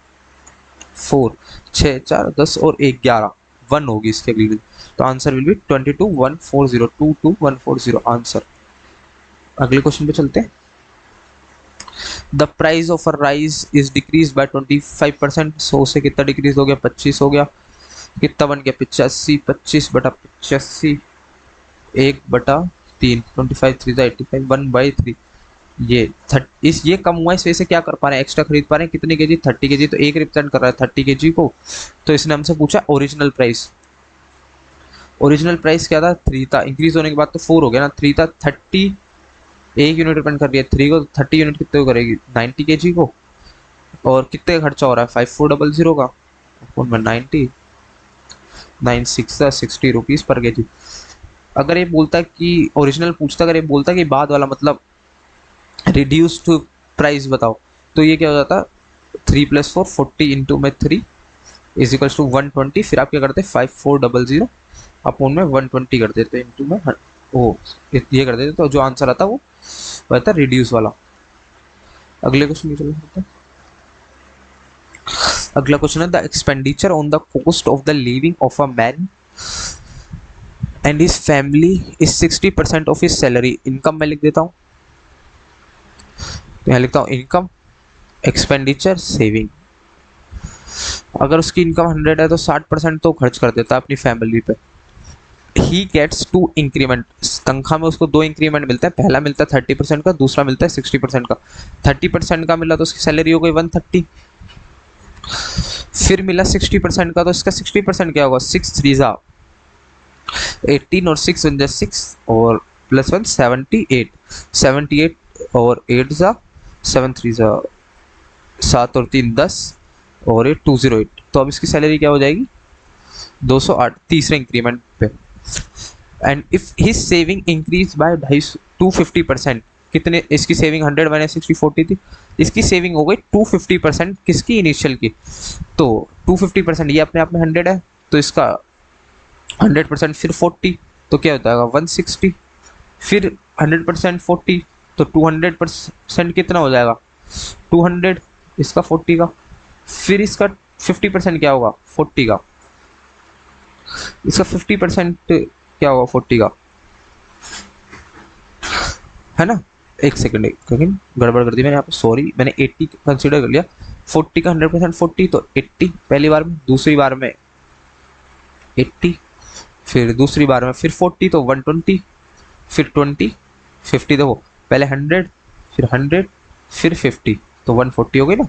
4 6 4 10 और 1 11 1 होगी इसके अगली डिजिट, तो आंसर विल बी 22 140 22140 आंसर। अगले क्वेश्चन पे चलते हैं। The price of a rice is decrease by 25%, 100 से कितना डिक्रीज हो गया, 25 हो गया, कितना बन गया 85, 25 बटा 85 1 बटा 3, 25 3 85 1/3, ये कम हुआ, इस वजह से क्या कर पा रहे हैं, एक्स्ट्रा खरीद पा रहे हैं, कितने केजी 30 केजी, तो एक रिप्रेजेंट कर रहा है 30 केजी को। तो इसने हमसे पूछा ओरिजिनल प्राइस, ओरिजिनल प्राइस क्या था 3 था, इंक्रीज होने के बाद तो 4 हो गया ना, 3 था 30, एक यूनिट डिपेंड कर रही है 3 को, 30 यूनिट कितने को करेगी 90 केजी को, और कितने का खर्चा हो रहा है 5400 का, फोन में 90 96 60 रुपीज़ पर केजी। अगर ये बोलता कि ओरिजिनल पूछता, अगर ये बोलता कि बाद वाला मतलब रिड्यूस्ड प्राइस बताओ, तो ये क्या हो जाता 3 + 4 40 इंटू में 3 इज इक्वल्स टू 120, फिर आप क्या करते 5400 अपोन में 120 कर देते इंटू में वो ये कर देते, तो जो आंसर आता वो आता रिड्यूस वाला। अगले क्वेश्चन की चलो, अगला क्वेश्चन है the expenditure on the cost of the living of a man and his family is 60% of his salary. Income मैं लिख देता हूँ, तो यहाँ लिखता हूँ इनकम एक्सपेंडिचर सेविंग। अगर उसकी इनकम 100 है तो 60% तो खर्च कर देता है अपनी फैमिली पे। ही गेट्स 2 इंक्रीमेंट, तनख्वाह में उसको 2 इंक्रीमेंट मिलता है, पहला मिलता है 30% का, दूसरा मिलता है 60% का। 30% का मिला तो उसकी सैलरी हो गई 130, फिर मिला 60% का, तो इसका 60% क्या होगा 6 3 18 और 6 बन जाए 6 और +1 78 78 और 8 7 3 7 और 3 10 और 8 208, तो अब इसकी सैलरी क्या हो जाएगी 208 तीसरे इंक्रीमेंट पे। And if his saving increase by 250%, कितने इसकी सेविंग 100 माइनस 60 40 थी, इसकी सेविंग हो गई 250% किसकी इनिशियल की, तो 250% ये अपने आप में 100 है, तो इसका 100% फिर 40 तो क्या होता है 160, फिर 100% 40 तो 200% कितना हो जाएगा 200, इसका 40 का, फिर इसका 50% क्या होगा 40 का, इसका 50% क्या होगा 40 का, है ना। एक सेकंड गड़बड़ कर दी मैंने यहाँ पे, सॉरी, मैंने 80 कंसीडर कर लिया, 40 का 100% 40 तो 80 पहली बार में, दूसरी बार में 80, फिर दूसरी बार में फिर 40 तो 120, फिर 20 50 देखो पहले 100 फिर 100 फिर 50 तो 140 हो गई ना,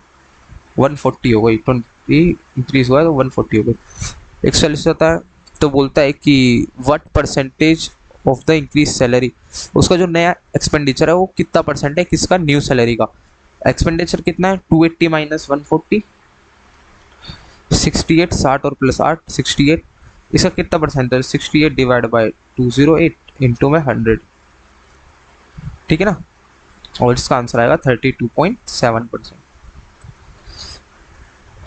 140 हो गई, 20 इंक्रीज हुआ है तो 140 हो गई। एक सॉल्यूशन होता है तो बोलता है कि what percentage of the increase salary, उसका जो नया एक्सपेंडिचर है वो कितना परसेंट है किसका, न्यू सैलरी का। एक्सपेंडिचर कितना है 280 माइनस 140 68 60 और +8 68, इसका कितना परसेंट है 68 डिवाइड बाय 208 इंटू में 100, ठीक है ना, और इसका आंसर आएगा 32.7%।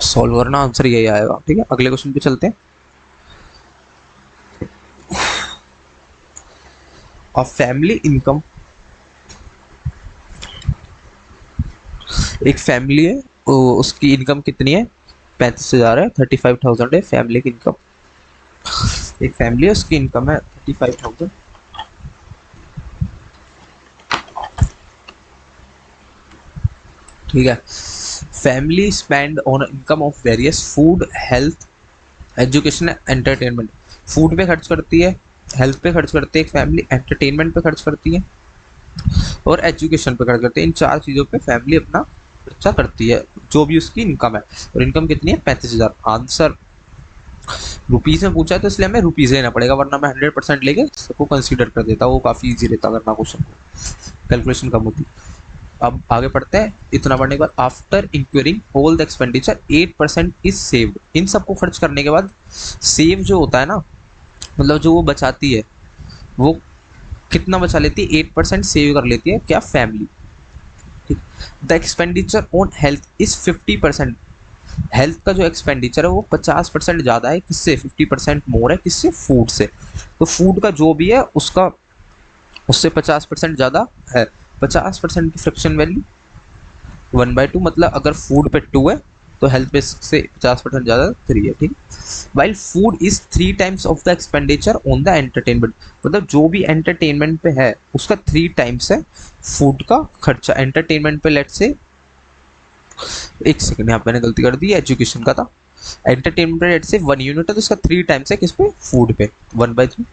सॉल्व करना, आंसर यही आएगा। ठीक है, अगले क्वेश्चन पे चलते हैं। अ फैमिली इनकम, एक फैमिली है, उसकी इनकम कितनी है? 35,000 है, 35,000 है फैमिली की इनकम। एक फैमिली है, उसकी इनकम है 35,000। ठीक है, family spend on income of various food, health, education, entertainment. Food पे खर्च करती है, हेल्थ पे खर्च करती है एक फैमिली, एंटरटेनमेंट पे खर्च करती है और एजुकेशन पे खर्च करती है। इन चार चीज़ों पे फैमिली अपना खर्चा करती है, जो भी उसकी इनकम है। और इनकम कितनी है? 35,000। आंसर रुपीज़ में पूछा है तो इसलिए हमें रुपीज़ लेना पड़ेगा, वरना मैं 100% लेके सबको कंसीडर कर देता, वो काफ़ी ईजी रहता करना क्वेश्चन को, कैलकुलेशन कम होती। अब आगे पढ़ते हैं। इतना पढ़ने के बाद after inquiring all the expenditure 8% is saved. इन सबको खर्च करने के बाद सेव जो होता है ना, मतलब जो वो बचाती है, वो कितना बचा लेती है? 8% सेव कर लेती है क्या? फैमिली। ठीक। The expenditure on health is 50%। Health का जो एक्सपेंडिचर है वो 50% ज़्यादा है, किससे? 50% मोर है, किससे? फूड से। तो फूड का जो भी है उसका उससे 50% ज़्यादा है। 50% की फ्रैक्शन वैल्यू 1/2, मतलब अगर फूड पे 2 है तो हेल्थ पे से 50% ज़्यादा 3 है। ठीक। While food is 3 times of the expenditure on the entertainment, मतलब जो भी एंटरटेनमेंट पे है उसका 3 टाइम्स है फूड का खर्चा। एंटरटेनमेंट पे लेट से, एक सेकंड यहाँ पे मैंने गलती कर दी, एजुकेशन का था। एंटरटेनमेंट रेट से 1 यूनिट है तो इसका 3 टाइम्स है किस पे? फूड पे। 1/3,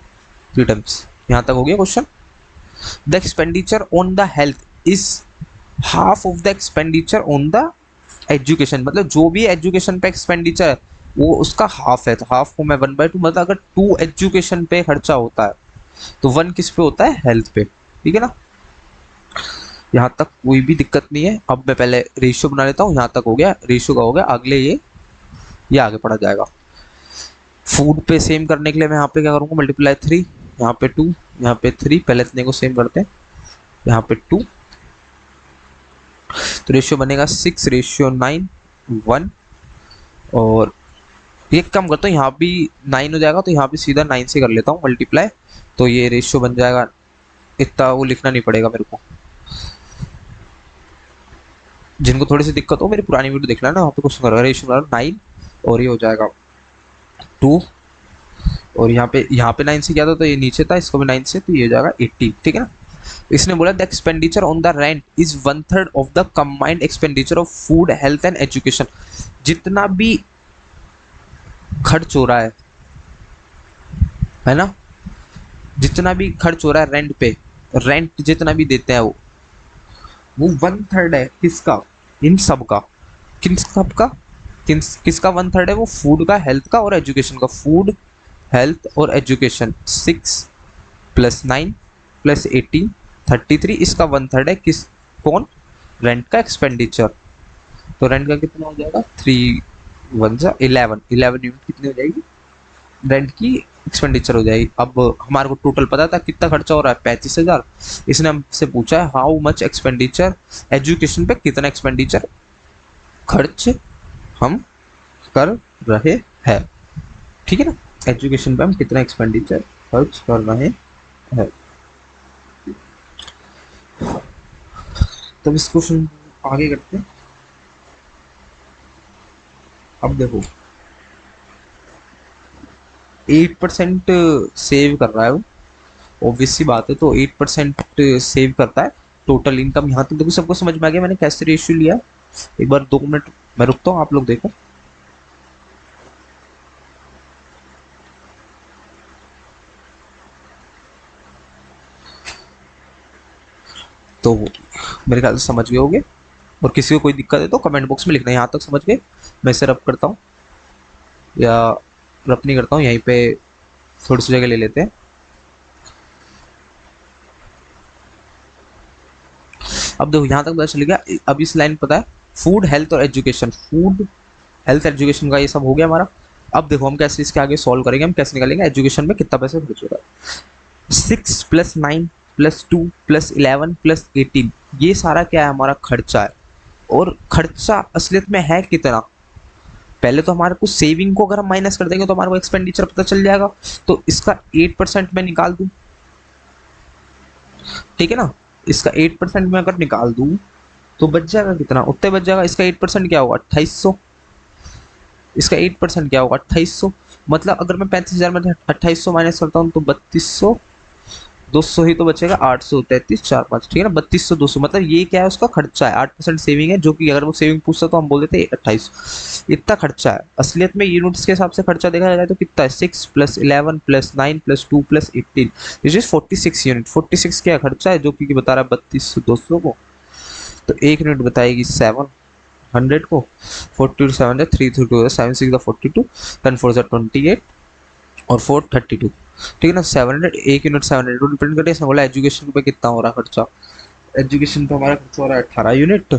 3 टाइम्स। यहाँ तक हो गया question. The expenditure on the health is half of the expenditure on the education, मतलब जो भी एजुकेशन पे एक्सपेंडिचर है वो उसका हाफ है। तो हाफ को मैं 1/2, मतलब अगर 2 एजुकेशन पे खर्चा होता है तो 1 किस पे होता है? हेल्थ पे। ठीक है ना, यहाँ तक कोई भी दिक्कत नहीं है। अब मैं पहले रेशियो बना लेता हूँ। यहाँ तक हो गया, रेशियो का हो गया। अगले ये आगे पढ़ा जाएगा। फूड पे सेम करने के लिए मैं यहाँ पे क्या करूँगा? मल्टीप्लाई 3, यहाँ पे 2, यहाँ पे 3। पहले इतने को सेम करते हैं, यहाँ पे 2, तो रेशियो बनेगा 6:9:1। और ये कम करता हूँ, यहाँ भी 9 हो जाएगा तो यहाँ भी सीधा 9 से कर लेता हूँ मल्टीप्लाई, तो ये रेशियो बन जाएगा। इतना वो लिखना नहीं पड़ेगा मेरे को। जिनको थोड़ी सी दिक्कत हो मेरी पुरानी वीडियो देख लेना, वहाँ पे क्वेश्चन करेगा। रेशियो 9 और ये हो जाएगा 2, और यहाँ पे 9 से क्या था तो ये नीचे था, इसको भी 9 से, तो ये हो जाएगा 80। ठीक है ना। इसने बोला the expenditure on the rent is 1/3 of the combined expenditure of food, health and education. जितना भी खर्च हो रहा है ना, जितना भी खर्च हो रहा है रेंट पे, रेंट जितना भी देते हैं वो 1/3 है किसका? इन सब का। किन सब का? किसका 1/3 है? वो फूड का, हेल्थ का और एजुकेशन का। फूड, हेल्थ और एजुकेशन। 6 + 9 + 18, 33। इसका 1/3 है किस? कौन? रेंट का एक्सपेंडिचर। तो रेंट का कितना हो जाएगा? 3 1 जा 11, 11 यूनिट कितनी हो जाएगी? रेंट की एक्सपेंडिचर हो जाएगी। अब हमारे को टोटल पता था कितना खर्चा हो रहा है, 35,000। इसने हमसे पूछा है हाउ मच एक्सपेंडिचर एजुकेशन पे, कितना एक्सपेंडिचर खर्च हम कर रहे हैं। ठीक है ना, एजुकेशन पे हम कितना एक्सपेंडिचर खर्च कर रहे हैं। तब इस क्वेश्चन आगे करते हैं। अब देखो 8% सेव कर रहा है वो, ऑब्वियस सी बात है, तो 8% सेव करता है टोटल इनकम। यहाँ तक देखो सबको समझ में आ गया मैंने कैसे रेशियो लिया। एक बार 2 मिनट मैं रुकता हूँ, आप लोग देखो। तो मेरे ख्याल से समझ गए होगे, और किसी को कोई दिक्कत है तो कमेंट बॉक्स में लिखना। यहाँ तक समझ गए? मैं इसे रब करता हूँ या रब नहीं करता हूँ, यहीं पे थोड़ी सी जगह ले लेते हैं। अब देखो यहाँ तक पता चल गया। अब इस लाइन पता है फूड, हेल्थ और एजुकेशन। फूड, हेल्थ, एजुकेशन का ये सब हो गया हमारा। अब देखो हम कैसे इसके आगे सॉल्व करेंगे, हम कैसे निकालेंगे एजुकेशन में कितना पैसा खर्च हो रहा है। पहले तो हमारे को सेविंग को अगर हम माइनस कर देंगे तो हमारे को एक्सपेंडिचर पता चल जाएगा। तो इसका 8% मैं निकाल दूं, ठीक है ना। इसका 8% मैं अगर निकाल दूं तो बच जाएगा कितना, उतने बच जाएगा। इसका 8% क्या होगा, 2800। इसका 8% क्या होगा, 2800। मतलब अगर मैं 35,000 में 2800 माइनस करता हूँ तो 3200, 200 ही तो बचेगा। 800, 33, 4, 5, ठीक है ना। 3200, 200, मतलब ये क्या है, उसका खर्चा है। 8% सेविंग है, जो कि अगर वो सेविंग पूछता तो हम बोल देते 2800। इतना खर्चा है। असलियत में यूनिट्स के हिसाब से खर्चा देखा जाए तो कितना है, 6 + 11 + 9 + 2 + 18, दिस इज 46 यूनिट। 46 क्या खर्चा है, जो कि बता रहा है 3200, 200 को। तो एक यूनिट बताएगी 700 को। 42 7 3 3 2 7 6 42, 10 4 28 और 4 32, ठीक है ना। 700 एक यूनिट 700 डिपेंड करते हैं। इसमें बोला एजुकेशन पे कितना हो रहा है खर्चा। एजुकेशन पे हमारा खर्चा हो रहा है 18 यूनिट।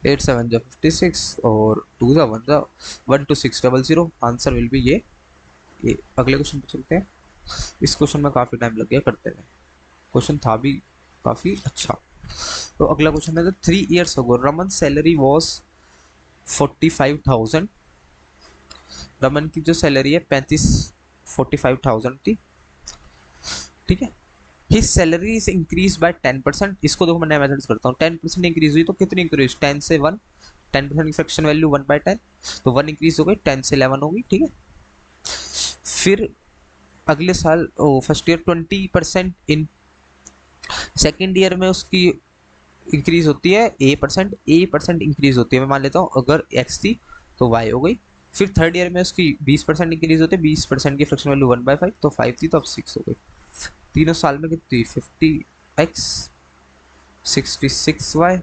8 7 56 और 2 1 1 2 6 0 0। आंसर विल बी ये। अगले क्वेश्चन पे चलते हैं। इस क्वेश्चन में काफी टाइम लग गया करते हुए, क्वेश्चन था भी काफी अच्छा। तो अगला क्वेश्चन है, 3 years ago Raman salary was 45,000। Raman की जो सैलरी है 45,000 थी, ठीक है। His salary is increase by 10%। इसको देखो मैं नया मेथड करता हूँ। 10% इंक्रीज हुई तो कितनी इंक्रीज, 10 से 1, 10% की फ्रैक्शन वैल्यू 1/10, तो 1 इंक्रीज हो गई, 10 से 11 होगी, ठीक है। फिर अगले साल फर्स्ट ईयर 20% इन, सेकेंड ईयर में उसकी इंक्रीज होती है A% इंक्रीज होती है। मैं मान लेता हूँ अगर x थी तो y हो गई। फिर थर्ड ईयर में उसकी 20% इंक्रीज होती है, 20% की फ्रैक्शन वैल्यू 1/5, तो 5 थी तो अब 6 हो गई। तीनों साल में कितनी, 50x 66y,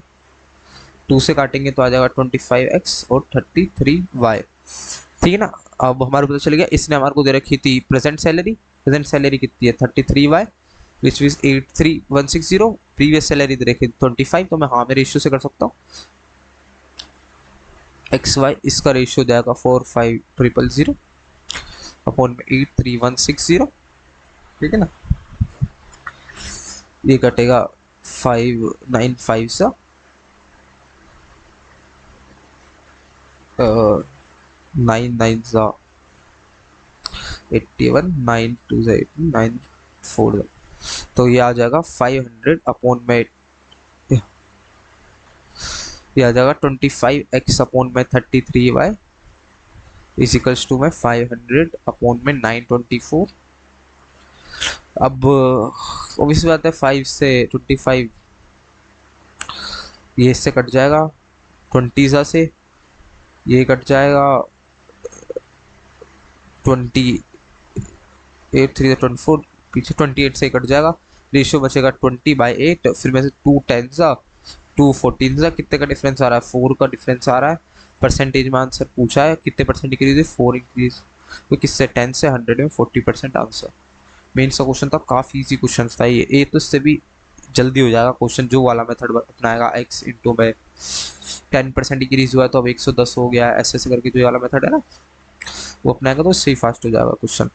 2 से काटेंगे तो आ जाएगा 25x और 33y, ठीक है ना। अब हमारे पता चल गया, इसने हमारे को दे रखी थी प्रेजेंट सैलरी। प्रेजेंट सैलरी कितनी है 33y which is 83160। Previous salary दे रखी 25, तो मैं हाँ मैं रेशियो से कर सकता हूँ। XY इसका रेशियो जाएगा 45000 अपॉन में 83160, ठीक है ना। ये कटेगा 595 सा 99 सा 81, 92 सा 18, 94, तो ये आ जाएगा 500 अपॉन में, ये आ जाएगा 25x अपॉन में 33y इज इक्वल्स टू में 500 अपॉन में 924। अब ऑब्वियस बात है 5 से 25 ये इससे कट जाएगा, 20 से ये कट जाएगा, 28 3 24, पीछे 28 से कट जाएगा। रेशियो बचेगा 20/8, फिर में से 2 10 सा 2 14 सा, कितने का डिफरेंस आ रहा है, 4 का डिफरेंस आ रहा है। परसेंटेज में आंसर पूछा है कितने परसेंट इंक्रीज है, 4 इंक्रीज, तो किससे 10 से 100 में 40% आंसर। मेन सा क्वेश्चन था, काफी इजी क्वेश्चन था ये तो इससे भी जल्दी हो जाएगा क्वेश्चन। जो वाला मेथड अपनाएगा x इंटू में 10% इंक्रीज हुआ है तो अब 110 हो गया, ऐसे ऐसे करके जो वाला मेथड है ना वो अपनाएगा तो इससे ही फास्ट हो जाएगा क्वेश्चन।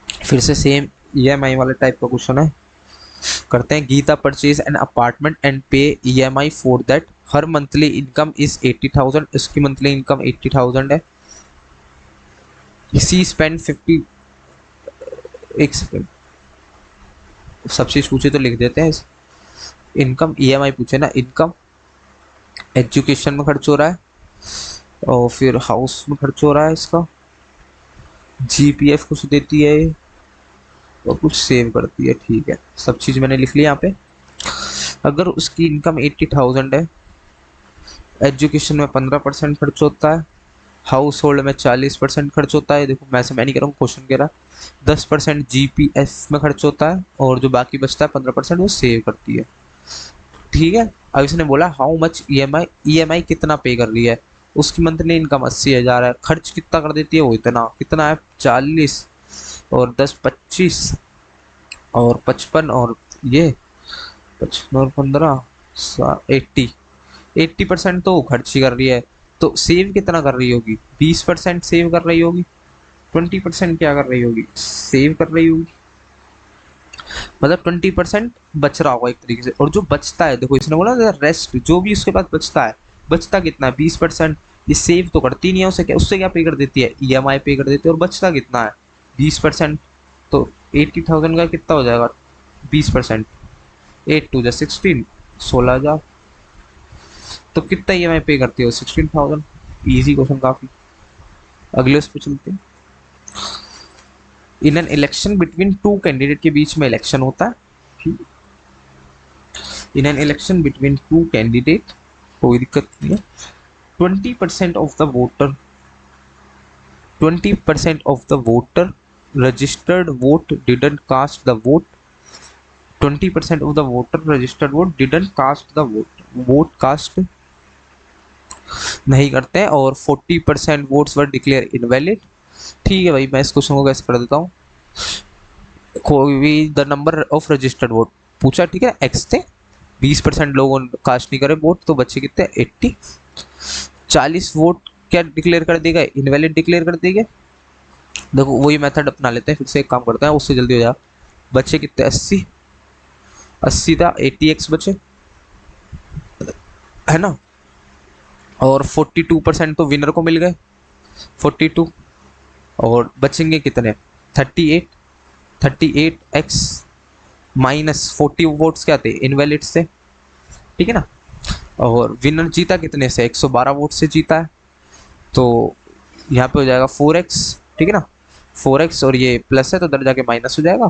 फिर से सेम EMI वाले टाइप का क्वेश्चन है, करते हैं। Geeta purchase an apartment and pay EMI for that, her monthly income is 80,000। इसकी मंथली इनकम 80,000 है। सी स्पेंड 50, एक सेकेंड सब चीज पूछे तो लिख देते हैं। इनकम EMI पूछे ना, इनकम एजुकेशन में खर्च हो रहा है और फिर हाउस में खर्च हो रहा है, इसका GPF कुछ देती है और कुछ सेव करती है, ठीक है। सब चीज मैंने लिख लिया यहाँ पे। अगर उसकी इनकम 80,000 है, एजुकेशन में 15% खर्च होता है, हाउस होल्ड में 40% खर्च होता है, देखो मैं नहीं कह रहा हूँ, क्वेश्चन कह रहा है 10% GPF में खर्च होता है और जो बाकी बचता है 15% वो सेव करती है, ठीक है। अब इसने बोला हाउ मच EMI कितना पे कर रही है, उसकी मंथली इनकम 80,000 है, खर्च कितना कर देती है वो इतना, कितना है 40 और 10 25 और 55 और ये 55 और 15 80% तो खर्च ही कर रही है। तो सेव कितना कर रही होगी, 20% सेव कर रही होगी, 20% क्या कर रही होगी, सेव कर रही होगी, मतलब 20% बच रहा होगा एक तरीके से। और जो बचता है देखो इसने बोला रेस्ट, जो भी उसके पास बचता है बचता कितना है 20%। ये सेव तो करती नहीं है, उसे क्या, उससे क्या पे कर देती है, ईएमआई पे कर देती है, और बचता कितना है 20%। तो 80,000 का कितना हो जाएगा 20%, 8 2 16, 16,000। तो कितना ईएमआई पे करती हो 16,000। इजी क्वेश्चन काफी। अगले उस पर चलते हैं। इन an election between two candidate, के बीच में इलेक्शन होता है, ठीक। इन an election between two candidate, कोई दिक्कत नहीं है। 20% of the voter, 20% of the voter registered vote didn't cast the vote, 20% of the voter registered vote didn't cast the vote, vote cast नहीं करते हैं, और 40% वोट्स वर डिक्लेयर इनवैलिड। ठीक है भाई, मैं इस क्वेश्चन को कैसे कर देता हूँ। कोई भी the number of registered vote पूछा, ठीक है, एक्स थे, 20% लोगों ने कास्ट नहीं करे वोट, तो बच्चे कितने 80, 40 वोट क्या डिक्लेयर कर देगा, इनवैलिड डिक्लेयर कर देगा। देखो वही मेथड अपना लेते हैं, फिर से एक काम करते हैं, उससे जल्दी हो जाए। बच्चे कितने 80, 80 था 80x बचे, है ना, और 42% तो विनर को मिल गए 42, और बचेंगे कितने 38, 38x माइनस 40 वोट्स क्या थे इनवैलिड से, ठीक है ना। और विनर जीता कितने से 112 वोट से जीता है, तो यहाँ पे हो जाएगा 4x, ठीक है ना, 4x, और ये प्लस है तो इधर जाके माइनस हो जाएगा,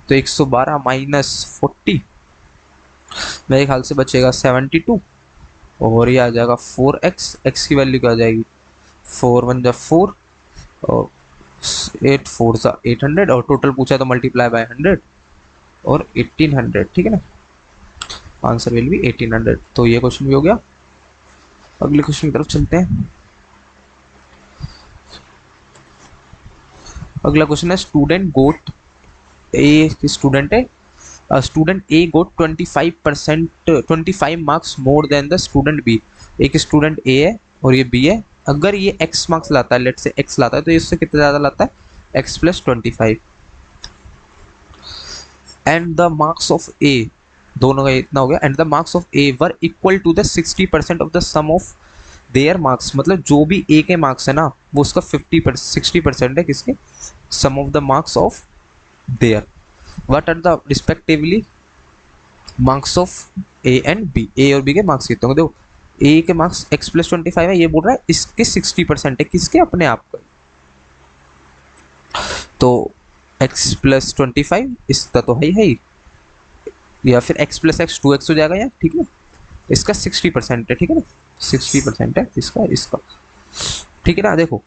तो 112 माइनस 40 मेरे ख्याल से बचेगा 72, और ये आ जाएगा 4x, x की वैल्यू क्या आ जाएगी 4 1 जा 4, और 8 4 जा 800, और टोटल पूछा तो मल्टीप्लाई बाय 100 और 1800, ठीक है ना, आंसर विल बी 1800। तो ये क्वेश्चन भी हो गया। अगले क्वेश्चन की तरफ चलते हैं। अगला क्वेश्चन है स्टूडेंट गोट ए, स्टूडेंट है, student A got 25%, 25 marks more than the student B. एक स्टूडेंट ए है और ये बी है, अगर ये x मार्क्स लाता है, लेट से x लाता है, तो इससे कितना ज्यादा लाता है x plus 25, and the marks of A, दोनों का इतना हो गया, and the marks of A were equal to the 60% of the sum of their marks, मतलब जो भी ए के मार्क्स है ना वो उसका 60% है किसके, sum of the marks of their, what are the respectively marks of A and B, A और बी के मार्क्स कितने होंगे। देखो ए के मार्क्स x प्लस 25 है, ये बोल रहा है इसके 60% है किसके, अपने आप का, तो x प्लस 25 इसका तो है ही, या फिर x प्लस x 2x हो जाएगा यार, ठीक है, इसका 60% है, ठीक है ना, 60% है इसका, इसका, ठीक है ना। देखो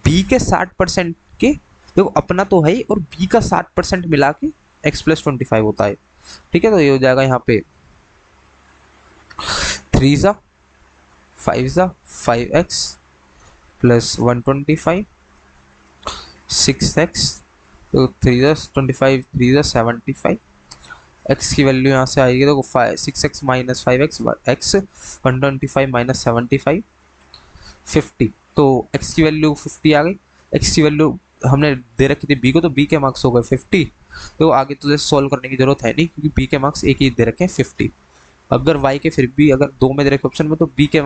b के 60% के, देखो अपना तो है ही, और b का 60% मिला के x प्लस 25 होता है, ठीक है। तो ये हो जाएगा यहाँ पे 3 जा 5 जा 5x प्लस 125 6x, तो 3 जा 25 3 जा 75, x की वैल्यू यहाँ से आएगी, देखो 6x minus 5x, x 125 minus 75 50, तो x की वैल्यू 50 आ गई। x की वैल्यू हमने दे रखी थी b को, तो b के मार्क्स हो गए 50, तो आगे तुझे सॉल्व करने की जरूरत है नहीं, क्योंकि b के मार्क्स एक ही दे रखे हैं 50। अगर y के फिर भी अगर दो में दे रखे ऑप्शन में, तो b के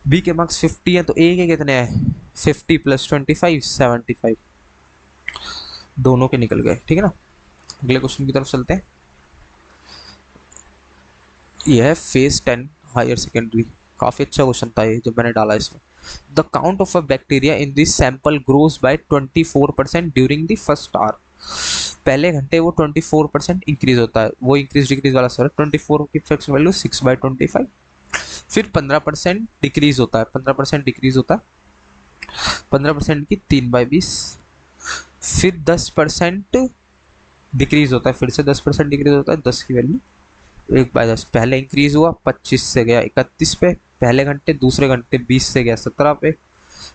b के मार्क्स 50 है, तो a के कितने हैं 50 प्लस 25 75, दोनों के निकल गए, ठीक है ना। अगले क्वेश्चन की तरफ चलते हैं। यह है फेज 10 हायर सेकेंडरी, काफी अच्छा क्वेश्चन था ये जब मैंने डाला इसमें। The count of a bacteria in this sample grows bye 24% during the first hour, पहले घंटे वो 24% इंक्रीज होता है, वो इंक्रीज डिक्रीज वाला सर 24 की फ्रैक्शन वैल्यू 6/25, फिर 15% डिक्रीज होता है, 15% डिक्रीज होता है, 15% की 3/20, फिर 10% डिक्रीज होता है, फिर से 10% डिक्रीज होता है, 10 की वैल्यू 1/10, पहले इंक्रीज हुआ 25 से गया 31 पे पहले घंटे, दूसरे घंटे 20 से गया 17 पे,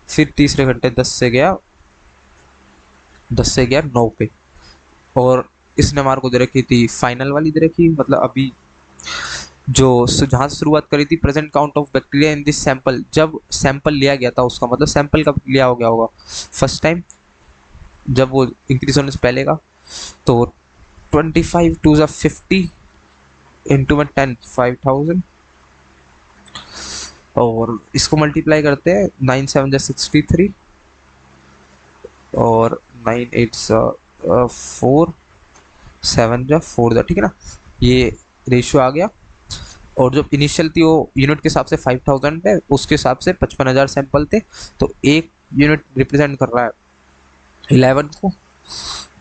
फिर तीसरे घंटे 10 से गया 9 पे, और इसने हमारे को दे रखी थी फाइनल वाली दे रखी, मतलब अभी जो जहाँ से शुरुआत करी थी, present count of bacteria in this sample, जब सैंपल लिया गया था उसका मतलब सैंपल कब लिया हो गया होगा फर्स्ट टाइम, जब वो इंक्रीज होने से पहले का, तो 25 2 50 इंटू में 10 5000, और इसको मल्टीप्लाई करते हैं, 9 7 जा 63 और 9 8 4 7 जा 4 जा, ठीक है ना, ये रेशियो आ गया। और जो इनिशियल थी वो यूनिट के हिसाब से 5000 है, उसके हिसाब से 55,000 सैंपल थे, तो एक यूनिट रिप्रेजेंट कर रहा है 11 को।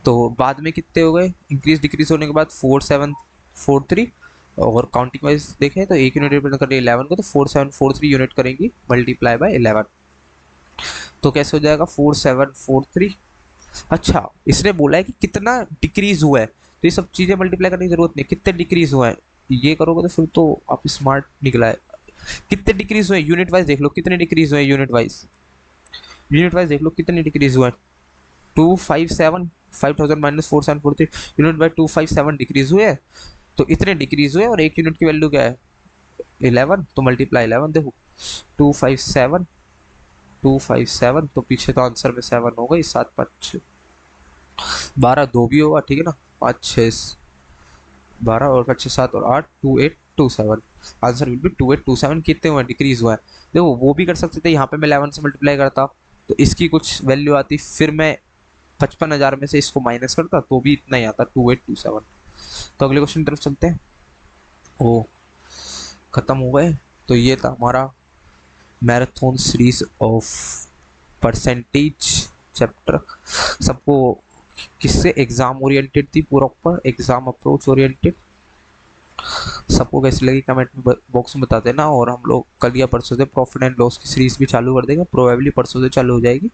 तो बाद में कितने हो गए इंक्रीज डिक्रीज होने के बाद, 4743, और काउंटिंग वाइज देखें तो एक यूनिट रिप्रेजेंट कर रही है 11 को, तो 4743 यूनिट करेंगी मल्टीप्लाई बाय 11, तो कैसे हो जाएगा 4743। अच्छा, इसने बोला है कि कितना डिक्रीज हुआ है, तो ये सब चीजें मल्टीप्लाई करने की जरूरत नहीं, कितने डिक्रीज हुआ है ये करोगे तो फिर तो आप स्मार्ट निकला है। कितने डिक्रीज हुए यूनिट वाइज देख लो, कितने डिक्रीज हुए यूनिट वाइज, यूनिट वाइज देख लो कितने डिक्रीज हुए। 257, 5000 माइनस 4743 यूनिट बाय 257 डिक्रीज हुए, तो इतने डिक्रीज हुए, और एक यूनिट की वैल्यू क्या है 11, तो मल्टीप्लाई 11, देखो 257 257, तो पीछे तो आंसर में 7 हो गई, 7 5 12, 2 भी होगा, ठीक है ना, 5 6 12 और 5 7 और 8, 2827, आंसर विल बी 2827। कितने हुए डिक्रीज हुआ है, देखो वो भी कर सकते थे, यहाँ पे मैं 11 से मल्टीप्लाई करता तो इसकी कुछ वैल्यू आती, फिर मैं 55,000 में से इसको माइनस करता तो भी इतना ही आता 2827। तो अगले क्वेश्चन की तरफ चलते हैं। ओ, खत्म हो गए। तो ये था हमारा marathon series of percentage chapter. सबको किससे एग्जाम ओरिएंटेड थी, पूरा ऊपर एग्जाम अप्रोच ओरिएंटेड। सबको कैसी लगी कमेंट में बॉक्स में बता देना, और हम लोग कल या परसों से प्रॉफिट एंड लॉस की सीरीज भी चालू कर देंगे, प्रोबेबली परसों से चालू हो जाएगी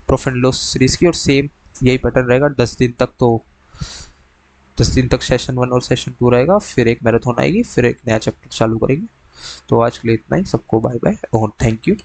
प्रॉफिट एंड लॉस सीरीज की, और सेम यही पैटर्न रहेगा 10 दिन तक। तो 10 दिन तक सेशन 1 और सेशन 2 रहेगा, फिर एक मैराथन आएगी, फिर एक नया चैप्टर चालू करेंगे। तो आज के लिए इतना ही, सबको बाय बाय और थैंक यू।